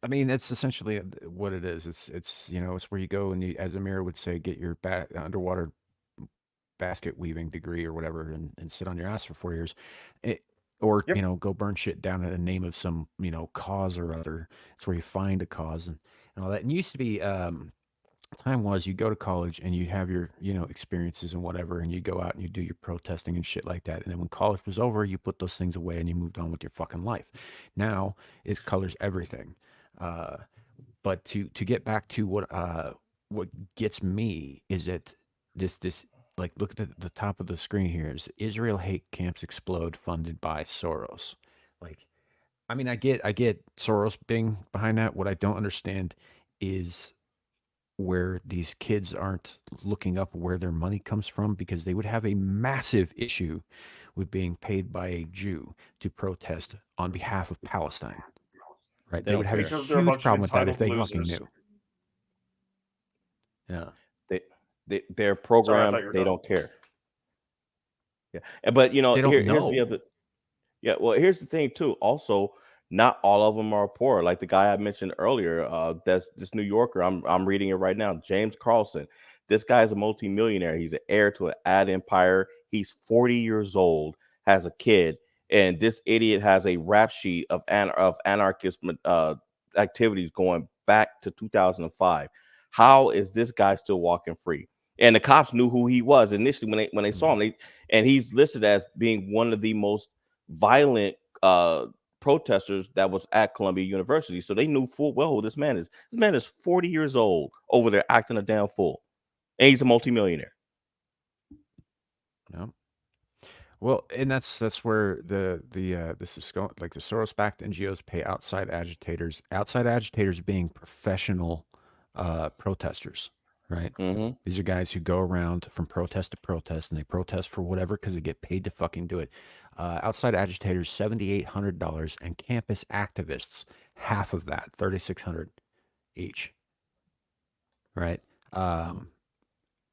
S2: mean, that's essentially what it is. It's where you go and you, as Amir would say, get your underwater basket weaving degree or whatever, and sit on your ass for 4 years, or
S5: Yep.
S2: go burn shit down in the name of some cause or other. It's where you find a cause and all that. And it used to be time was you go to college and you have your experiences and whatever, and you go out and you do your protesting and shit like that, and then when college was over you put those things away and you moved on with your fucking life. Now it colors everything. But to get back to what gets me is that this like, look at the top of the screen here is Israel hate camps explode funded by Soros. Like, I mean, I get Soros being behind that. What I don't understand is where these kids aren't looking up where their money comes from, because they would have a massive issue with being paid by a Jew to protest on behalf of Palestine, right?
S6: They
S2: They
S6: don't
S2: would have a
S6: care.
S5: Because they're a
S2: huge
S5: bunch of
S2: problem with that if
S5: entitled
S2: they fucking
S5: losers.
S2: knew. Yeah.
S6: They're
S5: Sorry, I thought
S6: programmed.
S5: you were
S6: They
S5: done.
S6: don't care. Yeah, but
S2: They don't
S6: here's the
S2: know.
S6: other. Yeah, well, here's the thing too. Also, not all of them are poor. Like the guy I mentioned earlier, that's this New Yorker. I'm reading it right now. James Carlson. This guy is a multimillionaire. He's an heir to an ad empire. He's 40 years old, has a kid, and this idiot has a rap sheet of anarchist activities going back to 2005. How is this guy still walking free? And the cops knew who he was initially when they saw him. And he's listed as being one of the most violent protesters that was at Columbia University. So they knew full well who this man is. This man is 40 years old over there acting a damn fool. And he's a multimillionaire.
S2: Yeah. Well, and that's where this is going. Like the Soros-backed NGOs pay outside agitators. Outside agitators being professional protesters, right?
S6: Mm-hmm.
S2: These are guys who go around from protest to protest, and they protest for whatever because they get paid to fucking do it. Outside agitators, $7,800, and campus activists, half of that, $3,600 each, right?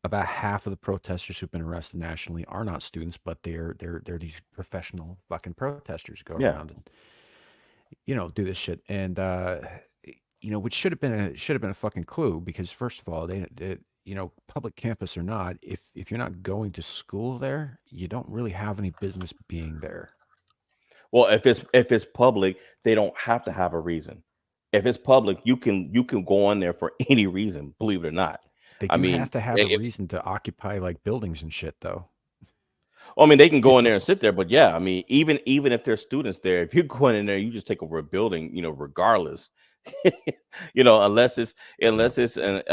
S2: About half of the protesters who've been arrested nationally are not students, but they're these professional fucking protesters who go
S6: Yeah.
S2: around and do this shit, and which should have been a fucking clue, because first of all, they public campus or not, if you're not going to school there, you don't really have any business being there.
S6: Well, if it's public, they don't have to have a reason. If it's public, you can go on there for any reason, believe it or not.
S2: They
S6: I
S2: do
S6: mean,
S2: have to have a reason to occupy like buildings and shit, though.
S6: they can go in there and sit there, but yeah, I mean, even if there's students there, if you're going in there, you just take over a building, regardless. Unless it's an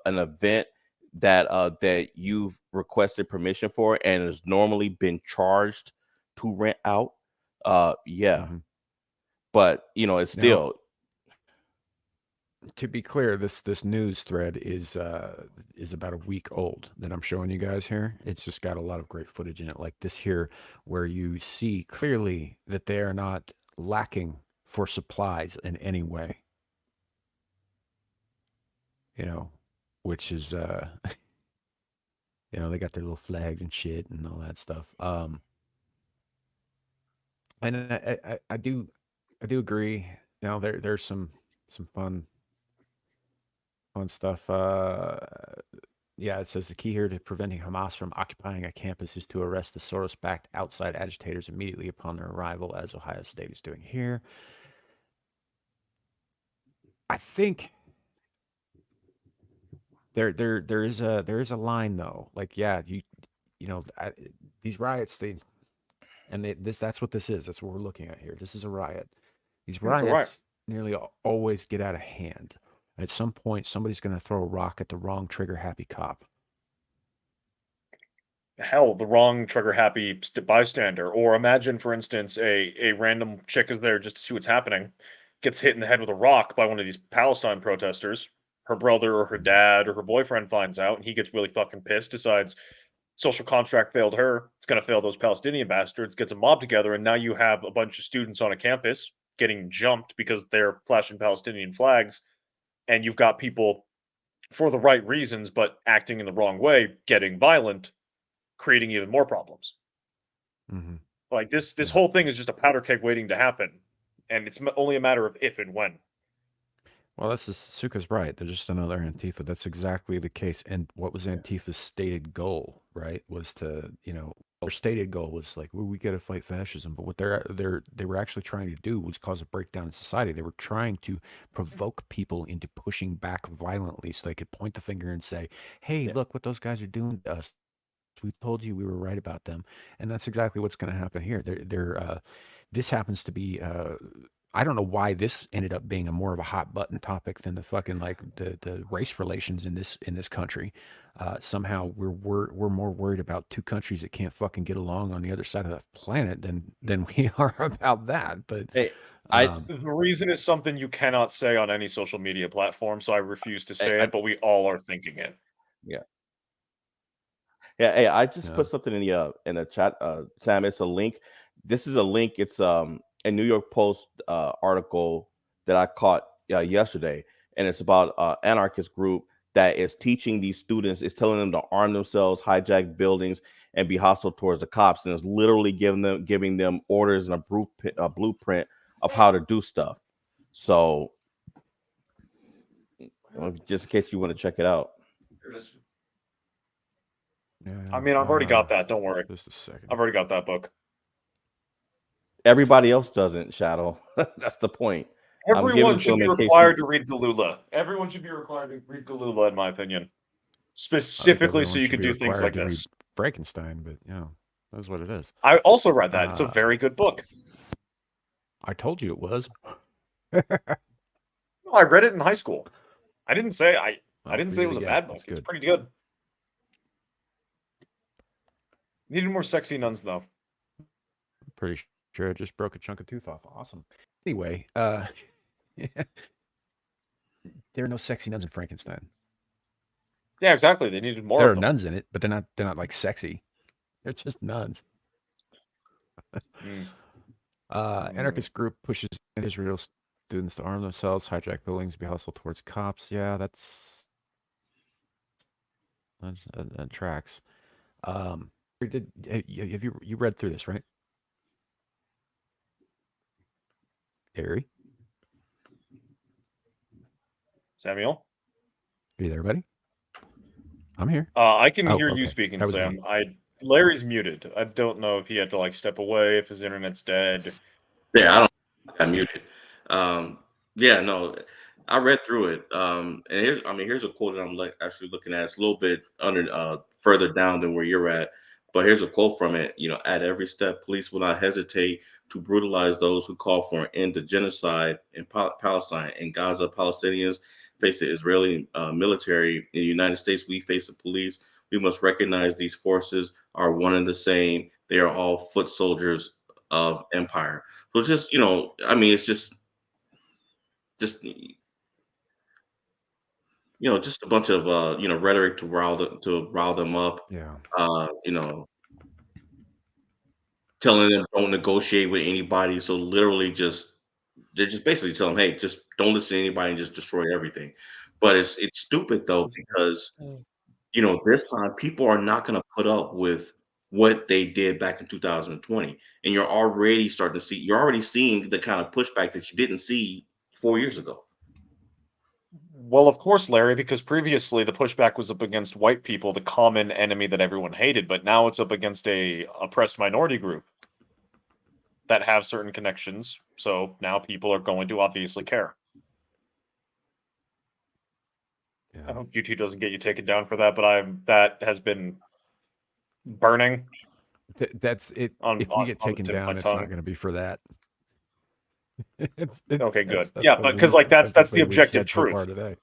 S6: event that you've requested permission for and has normally been charged to rent out. Yeah,
S2: Mhm.
S6: but it's
S2: Now,
S6: still.
S2: to be clear, this news thread is about a week old that I'm showing you guys here. It's just got a lot of great footage in it, like this here, where you see clearly that they are not lacking for supplies in any way. Which is they got their little flags and shit and all that stuff. And I do agree. There's some fun stuff. Yeah, it says the key here to preventing Hamas from occupying a campus is to arrest the Soros-backed outside agitators immediately upon their arrival, as Ohio State is doing here. I think there is a line though. Like, yeah, these riots, that's what this is. That's what we're looking at here. This is a riot. These
S5: It's a riot.
S2: riots nearly always get out of hand. At some point, somebody's going to throw a rock at the wrong trigger-happy cop.
S5: Hell, the wrong trigger-happy bystander. Or imagine, for instance, a random chick is there just to see what's happening, gets hit in the head with a rock by one of these Palestine protesters. Her brother or her dad or her boyfriend finds out, and he gets really fucking pissed, decides social contract failed her, it's going to fail those Palestinian bastards, gets a mob together, and now you have a bunch of students on a campus getting jumped because they're flashing Palestinian flags, and you've got people for the right reasons but acting in the wrong way, getting violent, creating even more problems.
S2: Mm-hmm.
S5: Like this whole thing is just a powder keg waiting to happen, and it's only a matter of if and when.
S2: Well, Suka's right. They're just another Antifa. That's exactly the case. And what was Antifa's stated goal, right? Was to, their stated goal was like, well, we got to fight fascism. But what they were actually trying to do was cause a breakdown in society. They were trying to provoke people into pushing back violently so they could point the finger and say, hey, look what those guys are doing to us. We told you we were right about them. And that's exactly what's going to happen here. This happens to be I don't know why this ended up being more of a hot button topic than the fucking the race relations in this country. Somehow we're more worried about two countries that can't fucking get along on the other side of the planet than we are about that. But
S6: Hey,
S5: the reason is something you cannot say on any social media platform, so I refuse to say it. But we all are thinking it.
S6: Yeah. Yeah, hey, I just put something in the chat, Sam. It's a link. This is a link. It's a New York Post article that I caught yesterday, and it's about anarchist group that is teaching these students, is telling them to arm themselves, hijack buildings, and be hostile towards the cops, and is literally giving them orders and a blueprint of how to do stuff. So, just in case you want to check it out.
S2: Yeah,
S5: I mean, I've already got that. Don't worry.
S2: Just a second.
S5: I've already got that book.
S6: Everybody else doesn't, Shadow. That's the point.
S5: Everyone should be required to read Galula. Everyone should be required to read Galula, in my opinion. Specifically so you could do things like this.
S2: Frankenstein, but that's what it is.
S5: I also read that. It's a very good book.
S2: I told you it was.
S5: I read it in high school. I didn't say I didn't say it was a bad book. It's pretty good. Needed more sexy nuns though.
S2: Pretty sure I just broke a chunk of tooth off. Awesome. Anyway, there are no sexy nuns in Frankenstein.
S5: Yeah, exactly. They needed more.
S2: There are nuns in it, but they're not like sexy. They're just nuns. Anarchist group pushes Israel students to arm themselves, hijack buildings, be hostile towards cops. Yeah, that tracks. Have you read through this, right? Harry?
S5: Samuel?
S2: Are you there, buddy? I'm here.
S5: I can hear you speaking, Sam.
S2: Me.
S5: Larry's muted. I don't know if he had to like step away, if his internet's dead.
S7: Yeah, I got muted. Yeah, no, I read through it. And here's a quote that I'm actually looking at. It's a little bit further down than where you're at, but here's a quote from it. At every step, police will not hesitate to brutalize those who call for an end to genocide in Palestine. In Gaza, Palestinians face the Israeli military. In the United States, we face the police. We must recognize these forces are one and the same. They are all foot soldiers of empire. So just, it's just just a bunch of rhetoric to rile them up.
S2: Yeah.
S7: Telling them don't negotiate with anybody. So literally they're just basically telling them, hey, just don't listen to anybody and just destroy everything. But it's stupid though, because this time people are not going to put up with what they did back in 2020, and you're already seeing the kind of pushback that you didn't see 4 years ago.
S5: Well, of course, Larry, because previously the pushback was up against white people, the common enemy that everyone hated, but now it's up against a oppressed minority group that have certain connections. So now people are going to obviously care. Yeah. I hope YouTube doesn't get you taken down for that, but that has been burning.
S2: That's it. If you get taken down, it's not going to be for that.
S5: Okay, good. Yeah, but because that's the objective truth.
S2: So today.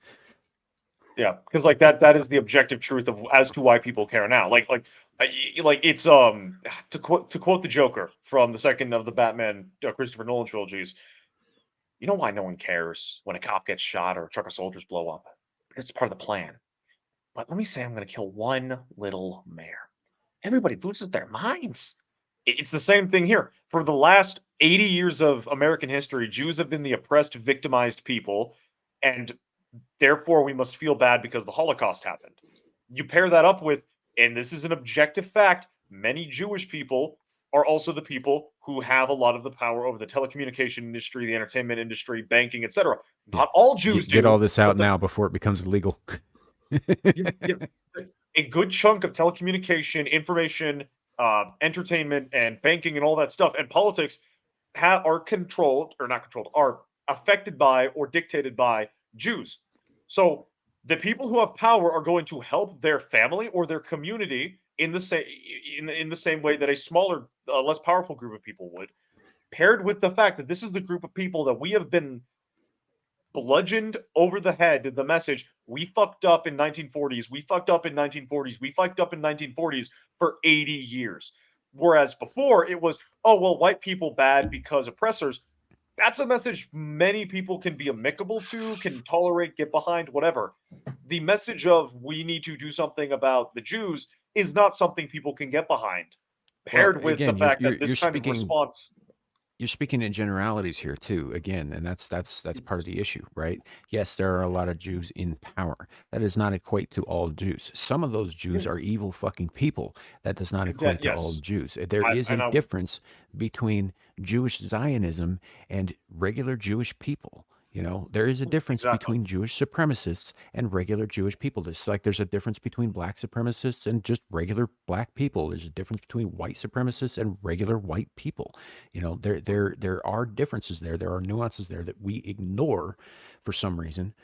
S5: Yeah, because that is the objective truth as to why people care now. Like it's to quote the Joker from the second of the Batman Christopher Nolan trilogies. You know why no one cares when a cop gets shot or a truck of soldiers blow up? It's part of the plan. But let me say I'm going to kill one little mayor. Everybody loses their minds. It's the same thing here. For the last 80 years of American history, Jews have been the oppressed, victimized people, and therefore we must feel bad because the Holocaust happened. You pair that up with, and this is an objective fact, many Jewish people are also the people who have a lot of the power over the telecommunication industry, the entertainment industry, banking, etc. Not all Jews do.
S2: Get all this out now before it becomes illegal.
S5: A good chunk of telecommunication, information, entertainment, and banking, and all that stuff, and politics are are affected by or dictated by Jews. So the people who have power are going to help their family or their community in the same way that a smaller, less powerful group of people would, paired with the fact that this is the group of people that we have been bludgeoned over the head. The message, we fucked up in 1940s, we fucked up in 1940s, we fucked up in 1940s for 80 years. Whereas before it was, oh, well, white people bad because oppressors. That's a message many people can be amicable to, can tolerate, get behind, whatever. The message of we need to do something about the Jews is not something people can get behind. Paired with the fact that this kind of response.
S2: you're speaking in generalities here too, again, and that's part of the issue, right? Yes, there are a lot of Jews in power. That does not equate to all Jews. Some of those Jews
S5: Yes.
S2: are evil fucking people. That does not equate to all
S5: Yes.
S2: Jews. There is a
S5: And I
S2: difference between Jewish Zionism and regular Jewish people. You know, there is a difference
S5: exactly.
S2: between Jewish supremacists and regular Jewish people. Just like there's a difference between black supremacists and just regular black people. There's a difference between white supremacists and regular white people. You know, there are differences there. There are nuances there that we ignore for some reason.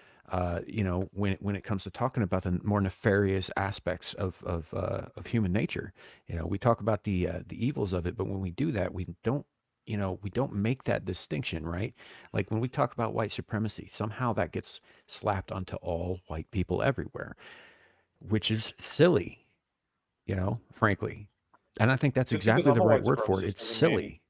S2: You know, when it comes to talking about the more nefarious aspects of human nature, you know, we talk about the evils of it, but when we do that, we don't. You know, we don't make that distinction, right? Like when we talk about white supremacy, somehow that gets slapped onto all white people everywhere, which is silly, you know, frankly. And I think that's
S5: Just because
S2: exactly
S5: I'm
S2: the
S5: a
S2: right
S5: white
S2: word for it.
S5: supremacist
S2: It's
S5: doesn't mean.
S2: silly.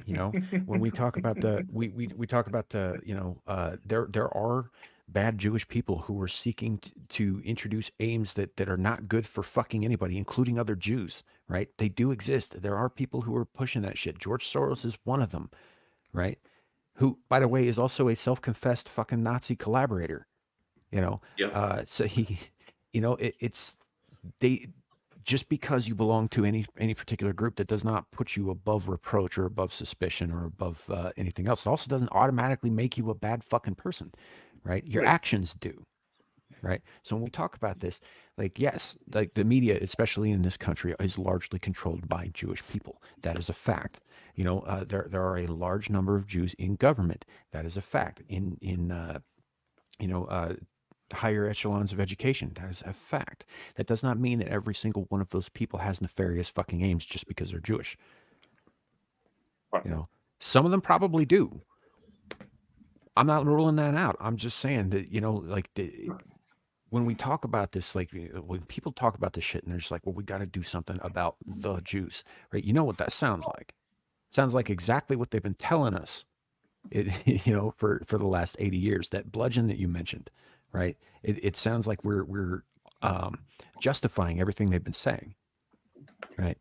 S2: You know, when we talk about we talk about the, you know, there are bad Jewish people who are seeking to introduce aims that are not good for fucking anybody, including other Jews, right? They do exist. There are people who are pushing that shit. George Soros is one of them, right? Who, by the way, is also a self-confessed fucking Nazi collaborator. You know,
S7: Yep.
S2: so he, you know, it's they just because you belong to any particular group, that does not put you above reproach or above suspicion or above anything else. It also doesn't automatically make you a bad fucking person, right? Your
S5: Right.
S2: actions do, right? So when we talk about this, like, yes, like the media, especially in this country, is largely controlled by Jewish people. That is a fact. You know, there are a large number of Jews in government. That is a fact. In you know, higher echelons of education. That is a fact. That does not mean that every single one of those people has nefarious fucking aims just because they're Jewish.
S5: Right.
S2: You know, some of them probably do. I'm not ruling that out. I'm just saying that, you know, like when we talk about this, like when people talk about this shit and they're just like, well, we got to do something about the Jews, right? You know what that sounds like? It sounds like exactly what they've been telling us, you know, for the last 80 years. That bludgeon that you mentioned, right? It sounds like we're justifying everything they've been saying, right?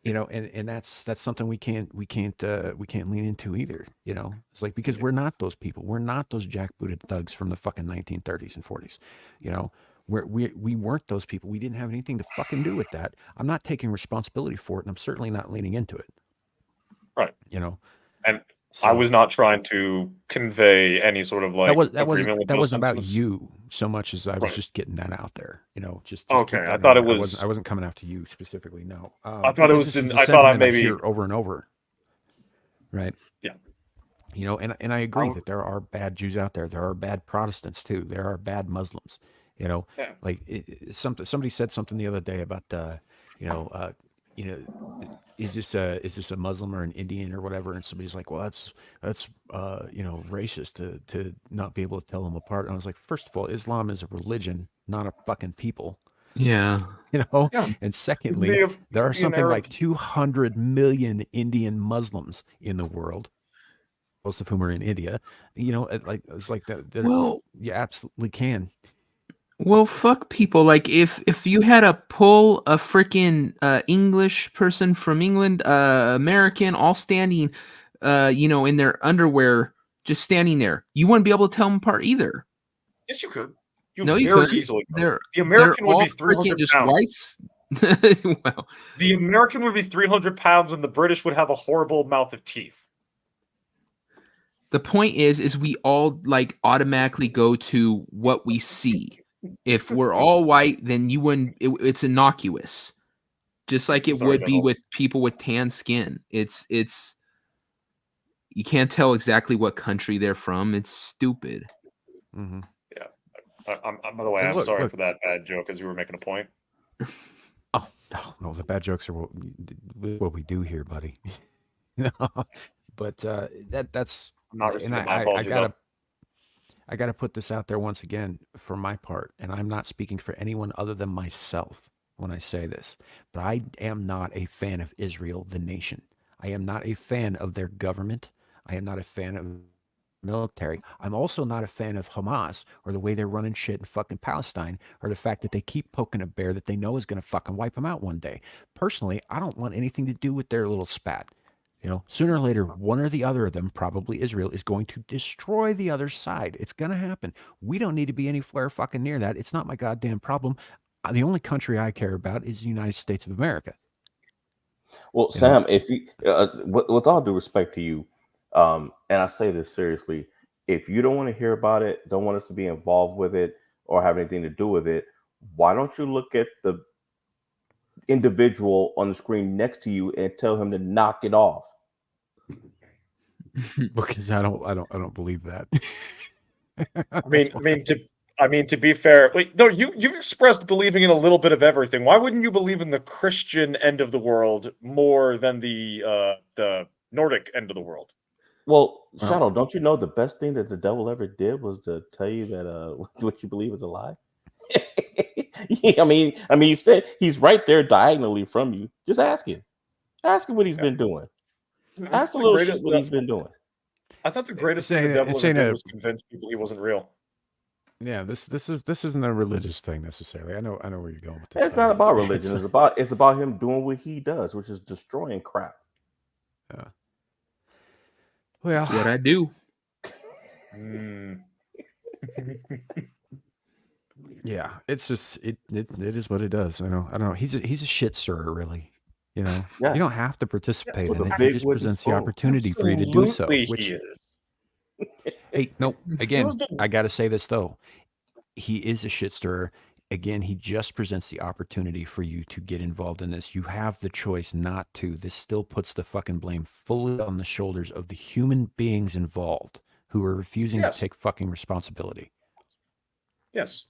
S2: You know, and that's something we can't lean into either. You know, it's like, because we're not those people. We're not those jackbooted thugs from the fucking 1930s and 40s. You know, we weren't those people. We didn't have anything to fucking do with that. I'm not taking responsibility for it, and I'm certainly not leaning into it.
S5: Right.
S2: You know,
S5: And I
S2: so
S5: was not trying to convey any sort of
S2: that
S5: like
S2: was that wasn't
S5: agreement with
S2: that
S5: those
S2: wasn't about
S5: sentiments.
S2: you so much as I was
S5: Right.
S2: just getting that out there. You know, just keep
S5: Okay.
S2: that in mind. I wasn't coming after you specifically. No,
S5: I thought it
S2: because
S5: was
S2: this is
S5: in.
S2: a
S5: I thought I
S2: sentiment I
S5: maybe.
S2: hear over and over. Right.
S5: Yeah.
S2: You know, and I
S5: I
S2: agree
S5: w-
S2: that there are bad Jews out there. There are bad Protestants too. There are bad Muslims. You know,
S5: yeah.
S2: like somebody said something the other day about you know, you know, is this a Muslim or an Indian or whatever? And somebody's like, well, that's you know, racist to not be able to tell them apart. And I was like, first of all, Islam is a religion, not a fucking people.
S4: Yeah.
S2: You know,
S5: Yeah.
S2: and
S5: It's
S2: secondly,
S5: Native. It
S2: there
S5: could
S2: are
S5: be an
S2: something
S5: Arab.
S2: like 200 million Indian Muslims in the world, most of whom are in India. You know, it's like that.
S4: Well,
S2: You absolutely can.
S4: fuck people. Like if you had to pull a freaking English person from England, American, all standing, you know, in their underwear, just standing there, you wouldn't be able to tell them apart either.
S5: Yes, you could. You
S4: No, you
S5: very
S4: couldn't.
S5: easily could.
S4: They're
S5: The American would
S4: all
S5: be
S4: freaking
S5: 300
S4: just
S5: pounds.
S4: whites. Well,
S5: The American would be 300 pounds, and the British would have a horrible mouth of teeth.
S4: the point is we all like automatically go to what we see. If we're all white, then you wouldn't. It's innocuous, just like it
S5: Sorry,
S4: would be
S5: Donald.
S4: with people with tan skin. It's you can't tell exactly what country they're from. It's stupid.
S2: Mm-hmm.
S5: Yeah. By the way,
S2: And
S5: I'm sorry
S2: look.
S5: for that bad joke, as you were making a point.
S2: Oh no, the bad jokes are what we do here, buddy. No, but that's
S5: I'm not
S2: and
S5: receiving my apology, though.
S2: I gotta put this out there once again for my part, and I'm not speaking for anyone other than myself when I say this, but I am not a fan of Israel, the nation. I am not a fan of their government. I am not a fan of military. I'm also not a fan of Hamas or the way they're running shit in fucking Palestine, or the fact that they keep poking a bear that they know is going to fucking wipe them out one day. Personally, I don't want anything to do with their little spat. You know, sooner or later, one or the other of them, probably Israel, is going to destroy the other side. It's going to happen. We don't need to be anywhere fucking near that. It's not my goddamn problem. The only country I care about is the United States of America.
S6: Well,
S2: You know?
S6: Sam, if you, with all due respect to you, and I say this seriously, if you don't want to hear about it, don't want us to be involved with it or have anything to do with it, why don't you look at the individual on the screen next to you and tell him to knock it off?
S2: Because I don't believe that.
S5: I mean, to be fair, like, no, you've expressed believing in a little bit of everything. Why wouldn't you believe in the Christian end of the world more than the Nordic end of the world?
S6: Well, Shadow, don't you know the best thing that the devil ever did was to tell you that what you believe is a lie? I mean, he's right there diagonally from you. Just ask him. Ask him what he's been doing. Ask the little shit what he's been doing.
S5: I thought the greatest thing the devil ever did was convince people he wasn't real.
S2: Yeah, this isn't a religious thing necessarily. I know where you're going with this.
S6: It's not about religion. It's about him doing what he does, which is destroying crap.
S2: Yeah. Well,
S4: That's what I do.
S2: Yeah, it's just it is what it does. I don't know. He's a shit stirrer, really. You know,
S6: Yes.
S2: you don't have to participate
S6: With
S2: in
S6: a
S2: it.
S6: big
S2: He just
S6: wooden
S2: presents the
S6: spoon.
S2: opportunity for you to do so.
S5: Absolutely
S2: Which,
S5: he is.
S2: hey, no, again,
S5: Who's the-
S2: I got to say this though. He is a shit stirrer. Again, he just presents the opportunity for you to get involved in this. You have the choice not to. This still puts the fucking blame fully on the shoulders of the human beings involved who are refusing
S5: Yes.
S2: to take fucking responsibility.
S5: Yes.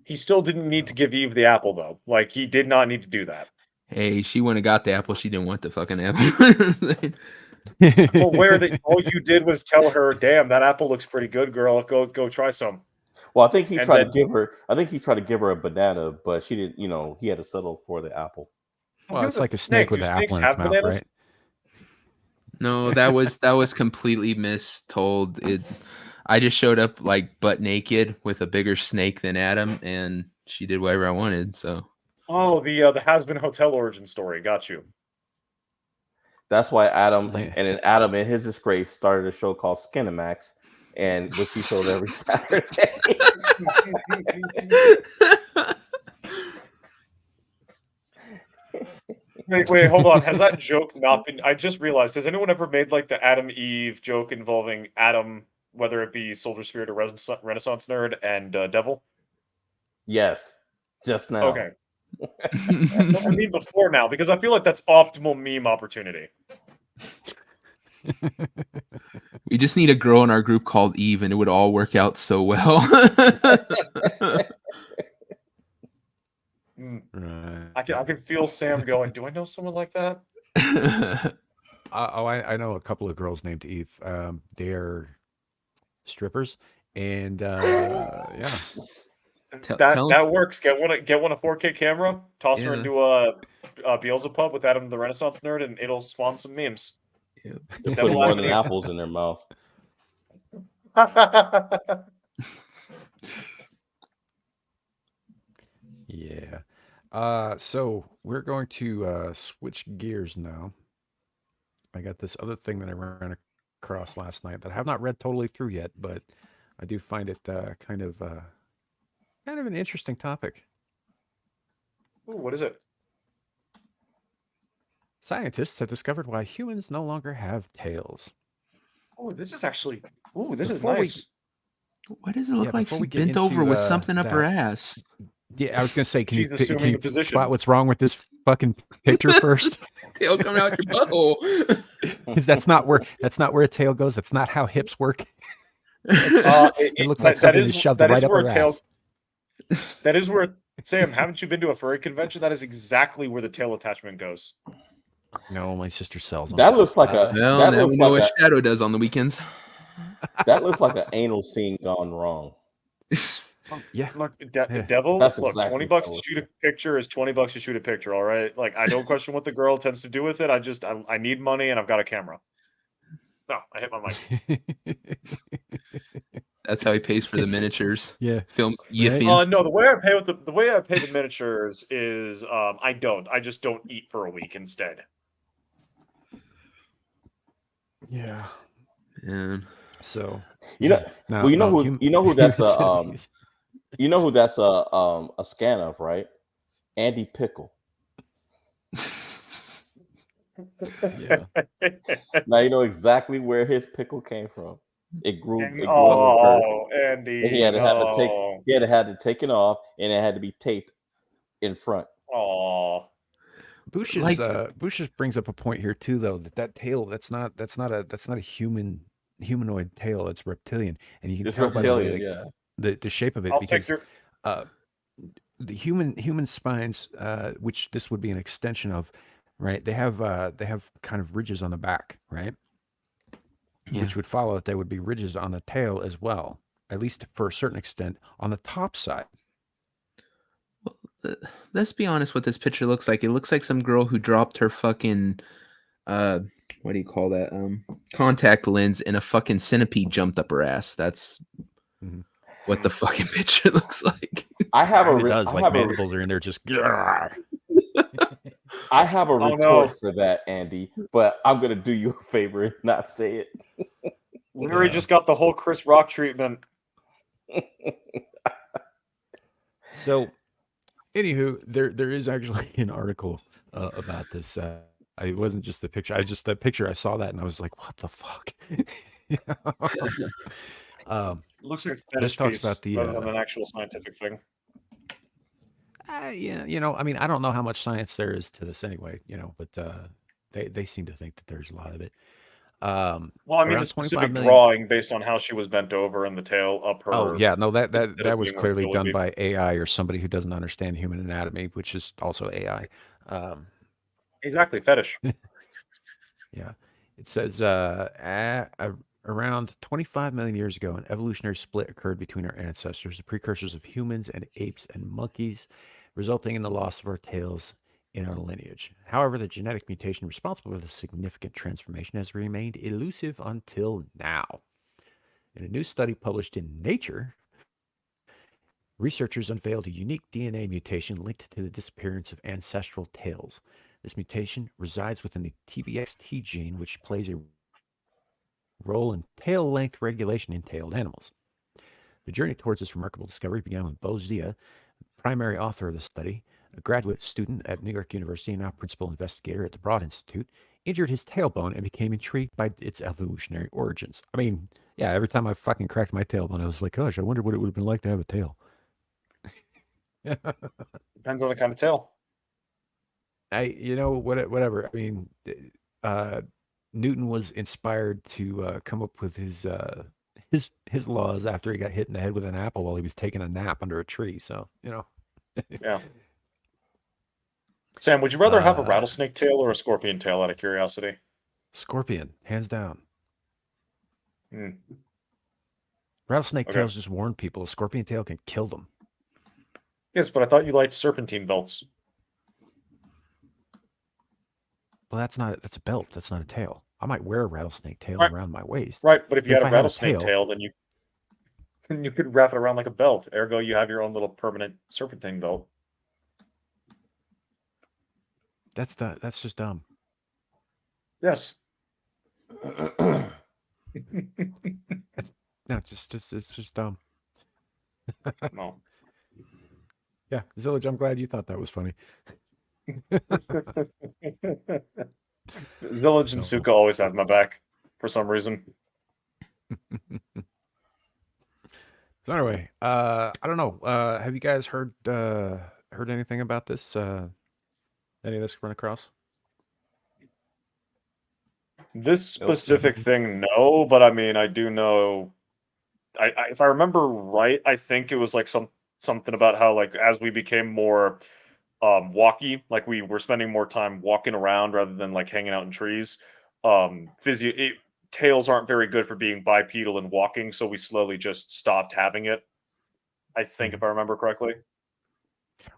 S5: He still didn't need to give Eve the apple, though. Like, he did not need to do that.
S4: Hey, she went and got the apple. She didn't want the fucking apple.
S5: Well, all you did was tell her, "Damn, that apple looks pretty good, girl. Go try some."
S6: Well, I think he
S5: And
S6: tried
S5: then-
S6: to give her a banana, but she didn't. You know, he had to settle for the apple.
S2: Well, it's like a snake with
S5: Do
S2: an
S5: snakes
S2: apple in its
S5: have
S2: mouth,
S5: bananas?
S2: right?
S4: No, that was completely mistold. I just showed up like butt naked with a bigger snake than Adam, and she did whatever I wanted. So
S5: Oh, the Has-Been Hotel origin story. Got you.
S6: That's why Adam
S2: Lan-
S6: and then Adam, in his disgrace, started a show called Skinemax, and which he showed every Saturday.
S5: Wait, hold on. Has that joke not been? I just realized. Has anyone ever made like the Adam Eve joke involving Adam, whether it be Soldier Spirit or Renaissance Nerd, and Devil?
S6: Yes, just now.
S5: Okay. I mean before now, because I feel like that's optimal meme opportunity.
S4: we just need a girl in our group called Eve, and it would all work out so well.
S2: Right.
S5: I can feel Sam going, "Do I know someone like that?"
S2: I know a couple of girls named Eve. They're strippers, and yeah.
S5: That works. Get one a 4K camera, toss her
S4: Yeah.
S5: into a Beelzebub with Adam the Renaissance Nerd, and it'll spawn some memes.
S6: They're
S5: Devil
S6: putting more
S5: Adam
S6: than
S5: and Eve.
S6: apples in their mouth.
S2: Yeah. So we're going to switch gears now. I got this other thing that I ran across last night that I have not read totally through yet, but I do find it kind of an interesting topic.
S5: Ooh, what is it?
S2: Scientists have discovered why humans no longer have tails.
S5: Oh, this is actually. Ooh, this is
S2: Before we-
S5: nice.
S4: Why does it look like
S2: before
S4: she
S2: we get
S4: bent over
S2: into,
S4: with something up her
S2: that-
S4: ass?
S2: Yeah, I was gonna say, can
S5: She's
S2: you
S5: assuming the position.
S2: spot what's wrong with this fucking picture first?
S4: Tail coming out your butthole.
S2: Because that's not where a tail goes. That's not how hips work. It's just, it looks like
S5: that
S2: something
S5: is-
S2: is shoved
S5: that
S2: right
S5: is
S2: up
S5: where
S2: her
S5: a tail-
S2: ass.
S5: That is where Sam. Haven't you been to a furry convention? That is exactly where the tail attachment goes.
S2: No, my sister sells them.
S6: That looks like
S4: Well,
S6: that
S4: now we
S6: looks
S4: know
S6: like
S4: what Shadow does on the weekends.
S6: that looks like an anal scene gone wrong.
S2: Yeah.
S5: Look,
S2: Yeah.
S5: Devil.
S6: That's
S5: Look,
S6: exactly
S5: $20
S6: what I
S5: to
S6: was
S5: shoot a picture is $20 to shoot a picture. All right. Like, I don't question what the girl tends to do with it. I need money and I've got a camera. No, I hit my mic.
S4: That's how he pays for the miniatures.
S2: Yeah.
S4: Films
S2: Right.
S4: yiffing.
S5: No, the way I pay with the way I pay the miniatures is I just don't eat for a week instead.
S2: Yeah.
S4: And
S2: So
S6: You know,
S2: now,
S6: well, you know
S2: now
S6: who you know who that's
S2: human centipedes.
S6: you know who that's a scan of, right? Andy Pickle.
S2: Yeah.
S6: Now you know exactly where his pickle came from. It grew up with dirt.
S5: Oh,
S6: And he
S5: Andy,
S6: had to have to take
S5: no.
S6: he had to have it taken off, and it had to be taped in front.
S5: Oh,
S2: Bush brings up a point here too, though, that tail that's not a humanoid tail. It's reptilian, and you can
S6: It's
S2: tell by the way
S6: reptilian, yeah.
S2: the shape of it
S5: I'll take
S2: because
S5: your.
S2: the human spines, which this would be an extension of, right? They have kind of ridges on the back, right?
S4: yeah.
S2: Which would follow that there would be ridges on the tail as well, at least for a certain extent on the top side.
S4: Let's be honest what this picture looks like. It looks like some girl who dropped her fucking what do you call that? Contact lens and a fucking centipede jumped up her ass. That's
S2: Mhm.
S4: what the fucking picture looks like.
S6: I have
S2: Kind
S6: a
S2: of
S6: re-
S2: does,
S6: I
S2: like
S6: have a
S2: mandibles are in there just.
S6: I have a
S5: Oh,
S6: retort
S5: no.
S6: for that, Andy, but I'm gonna do you a favor and not say it.
S5: Larry
S2: Yeah.
S5: just got the whole Chris Rock treatment.
S2: So, anywho, there is actually an article about this. It wasn't just the picture. I just the picture. I saw that and I was like, "What the fuck?" You know?
S5: It looks like a
S2: This
S5: fetish
S2: talks
S5: piece
S2: about the
S5: rather than an actual scientific thing.
S2: yeah, I mean, I don't know how much science there is to this anyway, but they seem to think that there's a lot of it.
S5: Well, I mean, the
S2: Around 25
S5: specific
S2: million.
S5: drawing based on how she was bent over and the tail up
S2: Oh
S5: her
S2: yeah, no, that
S5: instead of
S2: that was
S5: being where it
S2: clearly
S5: would
S2: done
S5: be.
S2: by AI or somebody who doesn't understand human anatomy, which is also AI. Um,
S5: Exactly, fetish.
S2: yeah, it says around 25 million years ago, an evolutionary split occurred between our ancestors, the precursors of humans and apes and monkeys, resulting in the loss of our tails in our lineage. However, the genetic mutation responsible for the significant transformation has remained elusive until now. In a new study published in Nature, researchers unveiled a unique DNA mutation linked to the disappearance of ancestral tails. This mutation resides within the TBXT gene, which plays a role in tail length regulation in tailed animals. The journey towards this remarkable discovery began with Bo Zia, primary author of the study, a graduate student at New York University and now principal investigator at the Broad Institute, injured his tailbone and became intrigued by its evolutionary origins. I mean, yeah, every time I fucking cracked my tailbone, I was like, gosh, I wonder what it would have been like to have a tail.
S5: Depends on the kind of tail.
S2: Whatever. I mean, Newton was inspired to come up with his laws after he got hit in the head with an apple while he was taking a nap under a tree. So
S5: Yeah. Sam, would you rather have a
S2: Uh,
S5: rattlesnake tail or a scorpion tail out of curiosity?
S2: Scorpion, hands down.
S5: Hmm.
S2: Rattlesnake
S5: Okay.
S2: tails just warn people. A scorpion tail can kill them.
S5: Yes, but I thought you liked serpentine belts.
S2: Well, that's a belt. That's not a tail. I might wear a rattlesnake tail
S5: Right.
S2: around my waist.
S5: Right, but if you
S2: But
S5: had
S2: if
S5: a
S2: I had a
S5: rattlesnake
S2: tail,
S5: tail, then you could wrap it around like a belt. Ergo, you have your own little permanent serpentine belt.
S2: that's just dumb.
S5: Yes.
S2: It's no, it's just dumb.
S5: No.
S2: Yeah, Zillage, I'm glad you thought that was funny.
S5: Village and
S2: So-
S5: Suka always have my back for some reason.
S2: So anyway, I don't know. Have you guys heard anything about this? Any of this run across?
S5: This specific thing, no, but I mean, I do know. If I remember right, I think it was like something about how like as we became more walky, like we were spending more time walking around rather than like hanging out in trees. Tails aren't very good for being bipedal and walking, so we slowly just stopped having it. I think, if I remember correctly.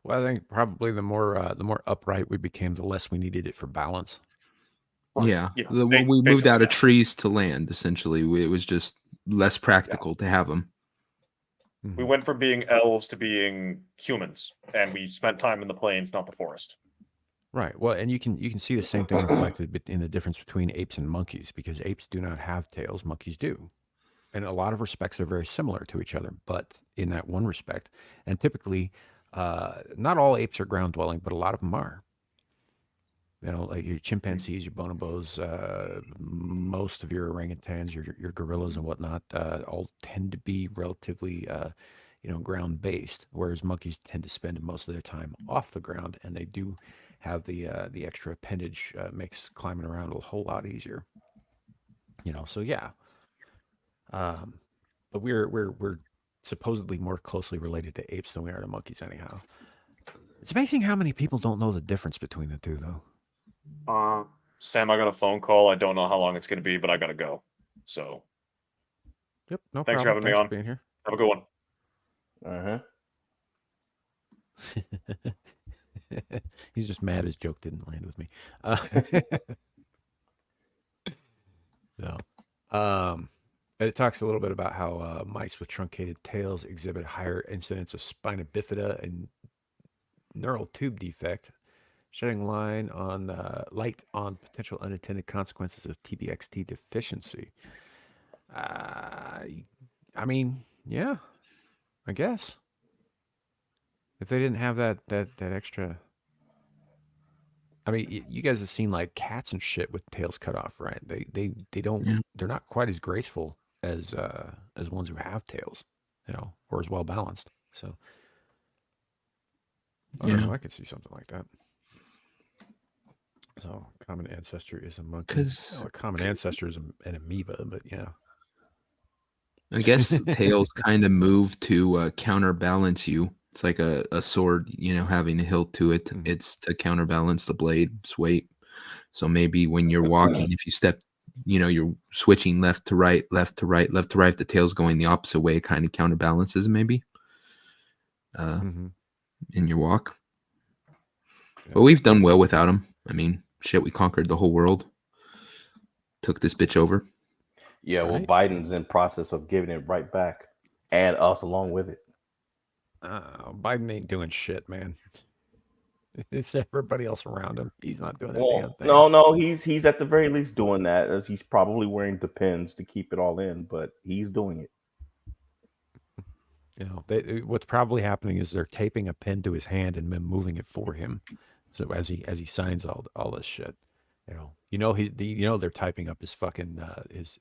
S2: Well, I think probably the more upright we became, the less we needed it for balance.
S4: Yeah,
S5: Yeah,
S4: we moved
S5: basically,
S4: out of
S5: yeah.
S4: trees to land. Essentially, it was just less practical to have them.
S5: We went from being elves to being humans, and we spent time in the plains, not the forest.
S2: Right. Well, and you can see the same thing reflected in the difference between apes and monkeys, because apes do not have tails, monkeys do. In a lot of respects, they're very similar to each other, but in that one respect, and typically, not all apes are ground dwelling, but a lot of them are. You know, like your chimpanzees, your bonobos, most of your orangutans, your gorillas and whatnot, all tend to be relatively, ground based, whereas monkeys tend to spend most of their time off the ground, and they do have the extra appendage, makes climbing around a whole lot easier. So yeah, um, but we're supposedly more closely related to apes than we are to monkeys, anyhow. It's amazing how many people don't know the difference between the two, though.
S5: Sam, I got a phone call. I don't know how long it's going to be, but I got to go. So
S2: Yep, no
S5: thanks for
S2: problem.
S5: having me
S2: Thanks for
S5: on.
S2: being here.
S5: Have a good one.
S6: Uh-huh.
S2: He's just mad his joke didn't land with me. No. But it talks a little bit about how mice with truncated tails exhibit higher incidence of spina bifida and neural tube defect, shedding light on potential unintended consequences of TBXT deficiency. I mean, yeah, I guess if they didn't have that extra. I mean, you guys have seen like cats and shit with tails cut off, right? They don't
S4: Yeah.
S2: they're not quite as graceful as ones who have tails, or as well balanced. So I don't know. I could see something like that. So common ancestor is a monkey.
S4: Because
S2: A common ancestor is an amoeba, but yeah.
S4: I guess tails kind of move to counterbalance you. It's like a sword, having a hilt to it.
S2: Mhm.
S4: It's to counterbalance the blade's weight. So maybe when you're walking, if you step, you're switching left to right, left to right, left to right, the tail's going the opposite way, kind of counterbalances maybe
S2: Mhm.
S4: in your walk.
S2: Yeah.
S4: But we've done well without them. I mean, shit, we conquered the whole world. Took this bitch over.
S6: Yeah, well,
S2: Right.
S6: Biden's in process of giving it right back, and us along with it.
S2: Biden ain't doing shit, man. It's everybody else around him. He's not doing a damn
S6: Well,
S2: thing.
S6: no, he's at the very least doing that, as he's probably wearing Depends to keep it all in, but he's doing it.
S2: What's probably happening is they're taping a pen to his hand and then moving it for him. So as he signs all this shit, they're typing up his fucking his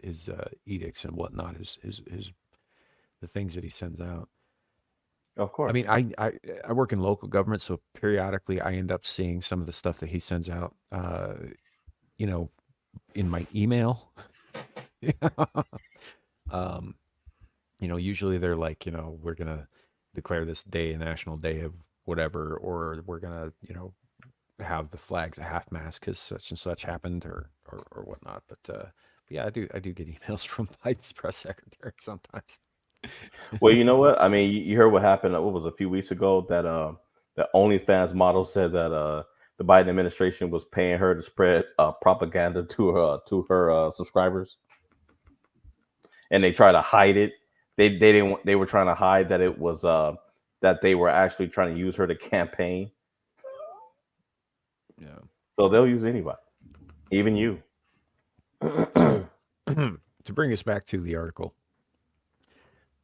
S2: edicts and whatnot, his the things that he sends out.
S6: Of course.
S2: I mean, I work in local government, so periodically I end up seeing some of the stuff that he sends out, in my email. um, usually they're like, we're gonna declare this day a national day of whatever, or we're gonna, have the flags at half mast because such and such happened, or whatnot. But yeah, I do get emails from Biden's press secretary sometimes.
S6: Well, you know what? I mean, you heard what happened. What was it, a few weeks ago that OnlyFans model said that the Biden administration was paying her to spread propaganda to her subscribers, and they try to hide it. They didn't. They were trying to hide that it was that they were actually trying to use her to campaign.
S2: Yeah.
S6: So they'll use anybody, even you.
S2: So to bring us back to the article,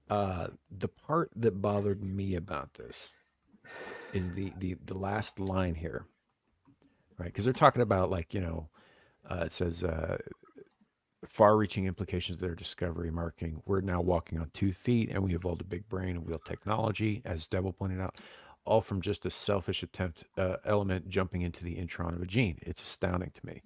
S2: the part that bothered me about this is the last line here, right? Because they're talking about, like, it says far-reaching implications of their discovery, marking we're now walking on 2 feet and we evolved a big brain and wheel technology, as Devil pointed out, all from just a selfish attempt element jumping into the intron of a gene. It's astounding to me.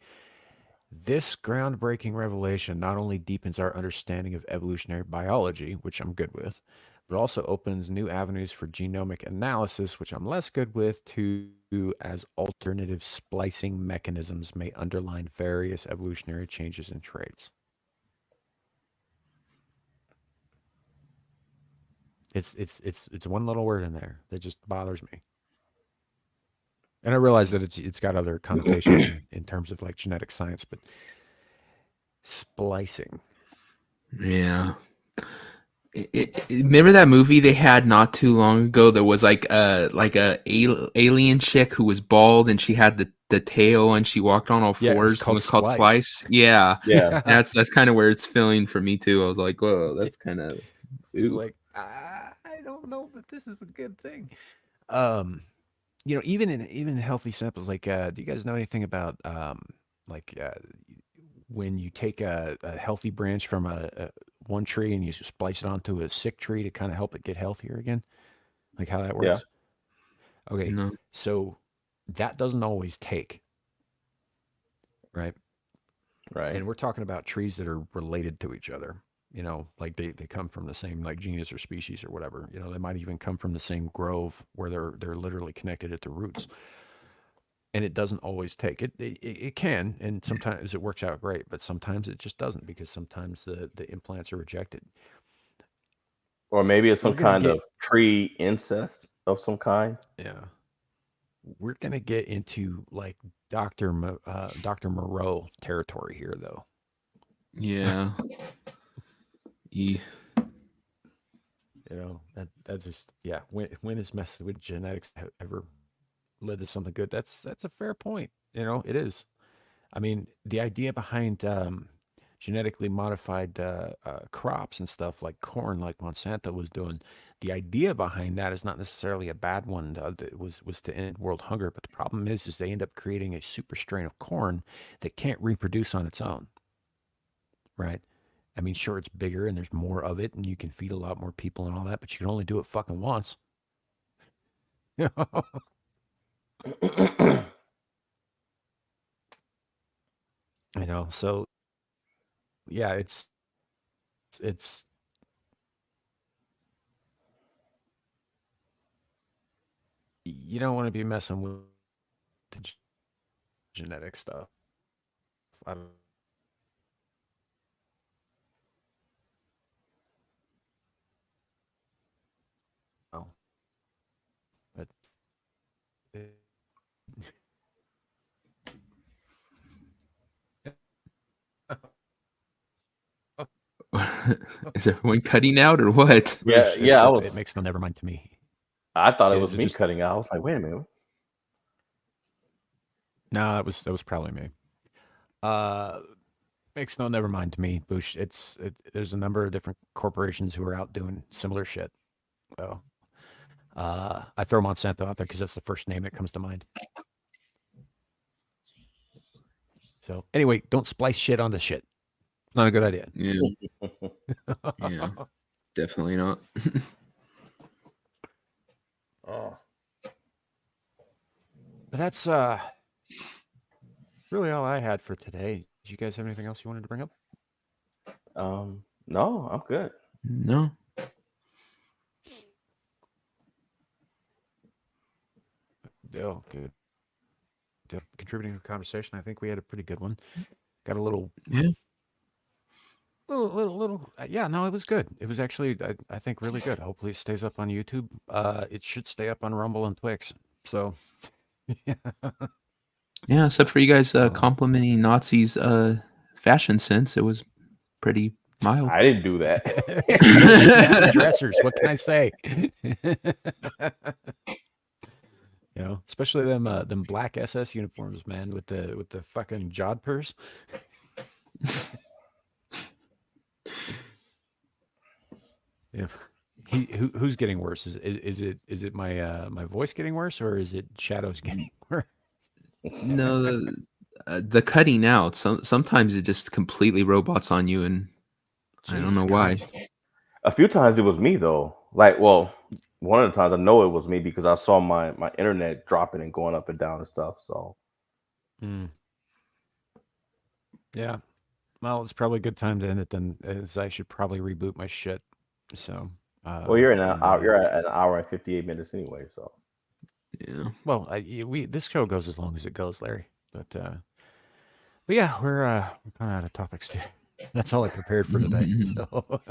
S2: This groundbreaking revelation not only deepens our understanding of evolutionary biology, which I'm good with, but also opens new avenues for genomic analysis, which I'm less good with, as alternative splicing mechanisms may underline various evolutionary changes and traits. It's one little word in there that just bothers me. And I realize that it's got other connotations in terms of like genetic science, but splicing.
S4: Yeah. Remember that movie they had not too long ago? There was like a alien chick who was bald and she had the tail and she walked on all
S2: Yeah, it was
S4: fours. It
S2: called
S4: was called
S2: Splice.
S4: Splice. Yeah,
S6: Yeah.
S4: that's kind of where it's feeling for me too. I was like, whoa, that's kind of.
S2: It's like I don't know that this is a good thing. Um, even in healthy samples, like, do you guys know anything about like when you take a healthy branch from a one tree and you splice it onto a sick tree to kind of help it get healthier again? Like how that
S6: Yeah.
S2: works? Okay,
S4: No.
S2: so that doesn't always take, right?
S6: Right.
S2: And we're talking about trees that are related to each other. Like they come from the same like genus or species or whatever. They might even come from the same grove where they're literally connected at the roots. And it doesn't always take it can, and sometimes it works out great, but sometimes it just doesn't, because sometimes the implants are rejected.
S6: Or maybe it's some
S2: We're gonna
S6: kind
S2: get
S6: of tree incest of some kind.
S2: Yeah, we're gonna get into like Dr. Moreau territory here, though.
S4: Yeah.
S2: That's just, yeah. When is messing with genetics ever led to something good? That's a fair point. It is. I mean, the idea behind genetically modified crops and stuff like corn, like Monsanto was doing, the idea behind that is not necessarily a bad one. That was to end world hunger, but the problem is they end up creating a super strain of corn that can't reproduce on its own, right? I mean, sure, it's bigger and there's more of it, and you can feed a lot more people and all that, but you can only do it fucking once. So yeah, it's you don't want to be messing with the genetic stuff. I don't know, but
S4: Is everyone cutting out or what?
S6: Yeah,
S2: Boosh,
S6: yeah.
S2: it makes no never mind to me.
S6: I thought it
S2: Is
S6: was
S2: it
S6: me
S2: just
S6: cutting out. I was like, wait a minute.
S2: no? That was probably me. Uh, Makes no never mind to me, Boosh. There's a number of different corporations who are out doing similar shit. So I throw Monsanto out there because that's the first name that comes to mind. So anyway, don't splice shit onto shit. It's not a good idea.
S4: Yeah. Yeah. Definitely not.
S2: Oh. But that's really all I had for today. Did you guys have anything else you wanted to bring up?
S6: No, I'm good.
S4: No.
S2: Oh, good. Contributing to the conversation. I think we had a pretty good one. Got a little,
S4: Yeah.
S2: little. Yeah, no, it was good. It was actually, I think, really good. Hopefully, it stays up on YouTube. It should stay up on Rumble and Twix. So, yeah.
S4: Yeah, except for you guys complimenting Nazis' fashion sense, it was pretty mild.
S6: I didn't do that.
S2: Snappy dressers. What can I say? Especially them black SS uniforms, man, with the fucking jodhpurs. Yeah. Who's getting worse? Is it my voice getting worse, or is it Shadows getting worse?
S4: No, the cutting out. Sometimes it just completely robots on you, and I don't know why.
S6: A few times it was me though. Like, well, one of the times I know it was me because I saw my internet dropping and going up and down and stuff. So,
S2: Yeah. Well, it's probably a good time to end it then, as I should probably reboot my shit. So,
S6: well, you're you're at an hour and 58 minutes anyway. So,
S4: Yeah.
S2: well, this show goes as long as it goes, Larry. But yeah, we're kind of out of topics too. That's all I prepared for today. So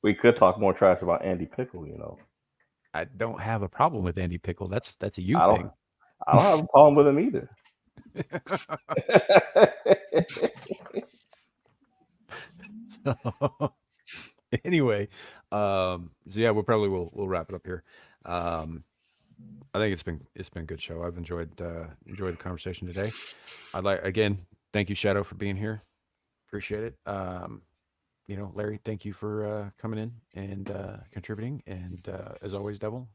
S6: we could talk more trash about Andy Pickle.
S2: I don't have a problem with Andy Pickle. That's a you thing.
S6: I don't have a problem with him either.
S2: So Anyway, so yeah, we'll wrap it up here. I think it's been a good show. I've enjoyed the conversation today. I'd like again thank you Shadow for being here. Appreciate it. Larry, thank you for coming in and contributing. And as always, Devil,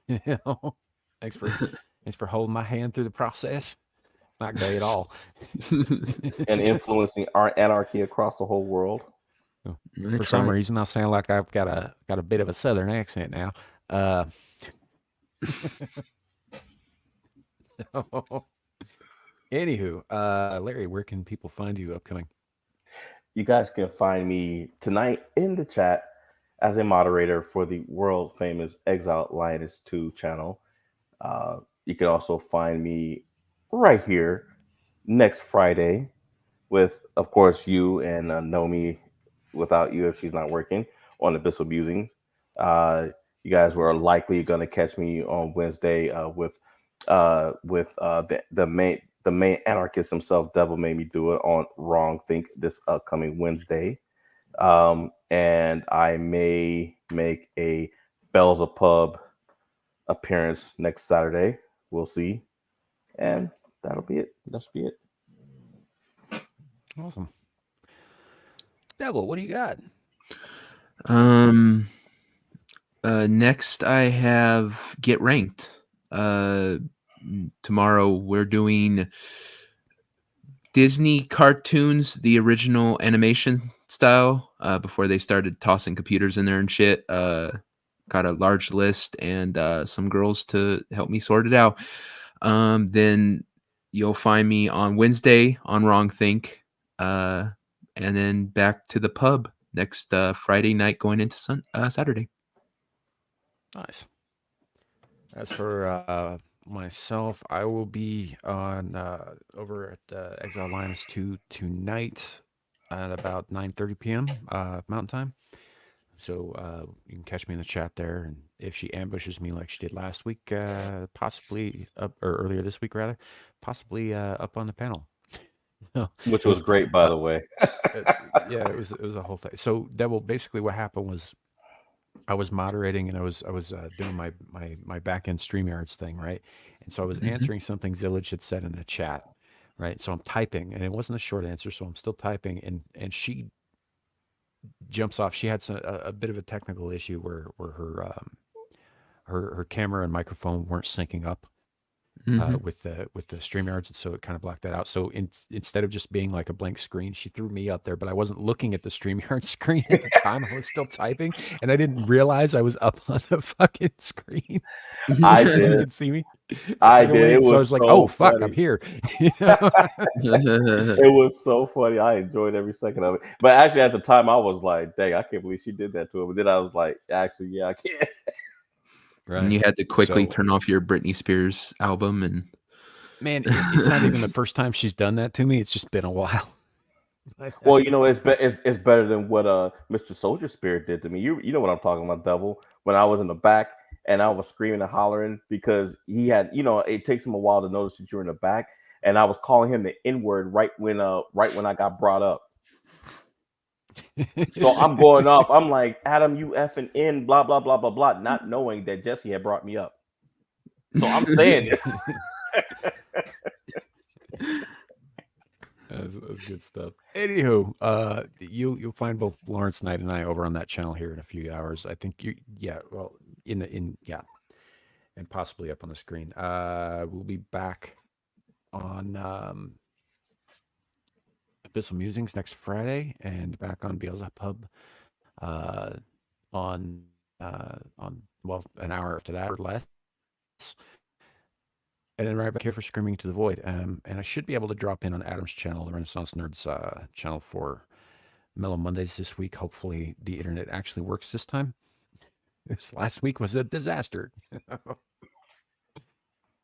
S2: thanks for holding my hand through the process. It's not gay at all.
S6: And influencing our anarchy across the whole world.
S2: For some reason, I sound like I've got a bit of a southern accent now. Anywho, Larry, where can people find you upcoming?
S6: You guys can find me tonight in the chat as a moderator for the world famous Exile Linus 2 channel. You can also find me right here next Friday with, of course, you and Nomi without you if she's not working on Abyssal Musings. You guys were likely going to catch me on Wednesday with the main anarchist himself, Devil Made Me Do It on Wrong Think this upcoming Wednesday. And I may make a Beelzebub appearance next Saturday. We'll see. And that'll be it. That should be it.
S2: Awesome. Devil, what do you got?
S4: Next I have Get Ranked. Tomorrow we're doing Disney cartoons, the original animation style, before they started tossing computers in there and shit. Got a large list and some girls to help me sort it out. Then you'll find me on Wednesday on Wrong Think, and then back to the pub next Friday night going into Saturday.
S2: Nice. As for myself, I will be on over at Exile Linus 2 tonight at about 9:30 p.m. Mountain Time. So you can catch me in the chat there, and if she ambushes me like she did last week, possibly up or earlier this week rather, possibly up on the panel. So,
S6: which was great, by the way.
S2: Yeah, it was a whole thing. So Devil, basically what happened was I was moderating and I was doing my back end StreamYards thing, right? And so I was answering something Zillage had said in the chat, right? So I'm typing, and it wasn't a short answer, so I'm still typing, and she jumps off. She had a bit of a technical issue where her camera and microphone weren't syncing up with the StreamYards, and so it kind of blocked that out. So instead of just being like a blank screen, she threw me up there, but I wasn't looking at the StreamYard screen at the time. I was still typing, and I didn't realize I was up on the fucking screen.
S6: I did.
S2: You could see me.
S6: I did.
S2: So I was like, "Oh fuck, I'm here."
S6: It was so funny. I enjoyed every second of it. But actually, at the time, I was like, "Dang, I can't believe she did that to him." But then I was like, "Actually, yeah, I can."
S4: Right. And you had to quickly turn off your Britney Spears album, and
S2: man, it's not even the first time she's done that to me. It's just been a while.
S6: Well, it's better than what Mr. Soldier Spirit did to me. You know what I'm talking about, Devil. When I was in the back and I was screaming and hollering because he had, it takes him a while to notice that you're in the back, and I was calling him the N-word right when I got brought up. So I'm going up. I'm like, Adam, you effing N, blah blah blah blah blah, not knowing that Jesse had brought me up. So I'm saying this.
S2: That's good stuff. Anywho, you'll find both Lawrence Knight and I over on that channel here in a few hours. I think and possibly up on the screen. We'll be back on Abyssal Musings next Friday, and back on Beelzebub on an hour after that or less. And then right back here for Screaming to the Void. And I should be able to drop in on Adam's channel, the Renaissance Nerds channel, for Mellow Mondays this week. Hopefully the internet actually works this time. This last week was a disaster.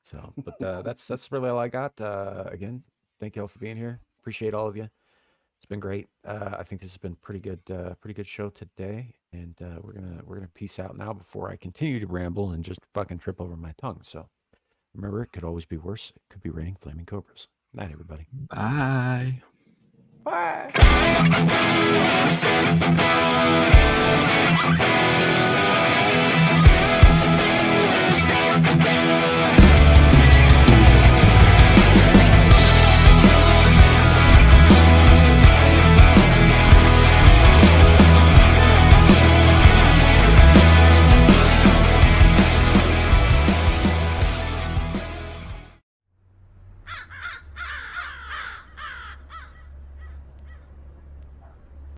S2: So, but that's really all I got. Again, thank you all for being here. Appreciate all of you. It's been great. I think this has been pretty good show today. And we're gonna peace out now before I continue to ramble and just fucking trip over my tongue. So. Remember, it could always be worse. It could be raining flaming cobras. Night, everybody.
S4: Bye.
S6: Bye.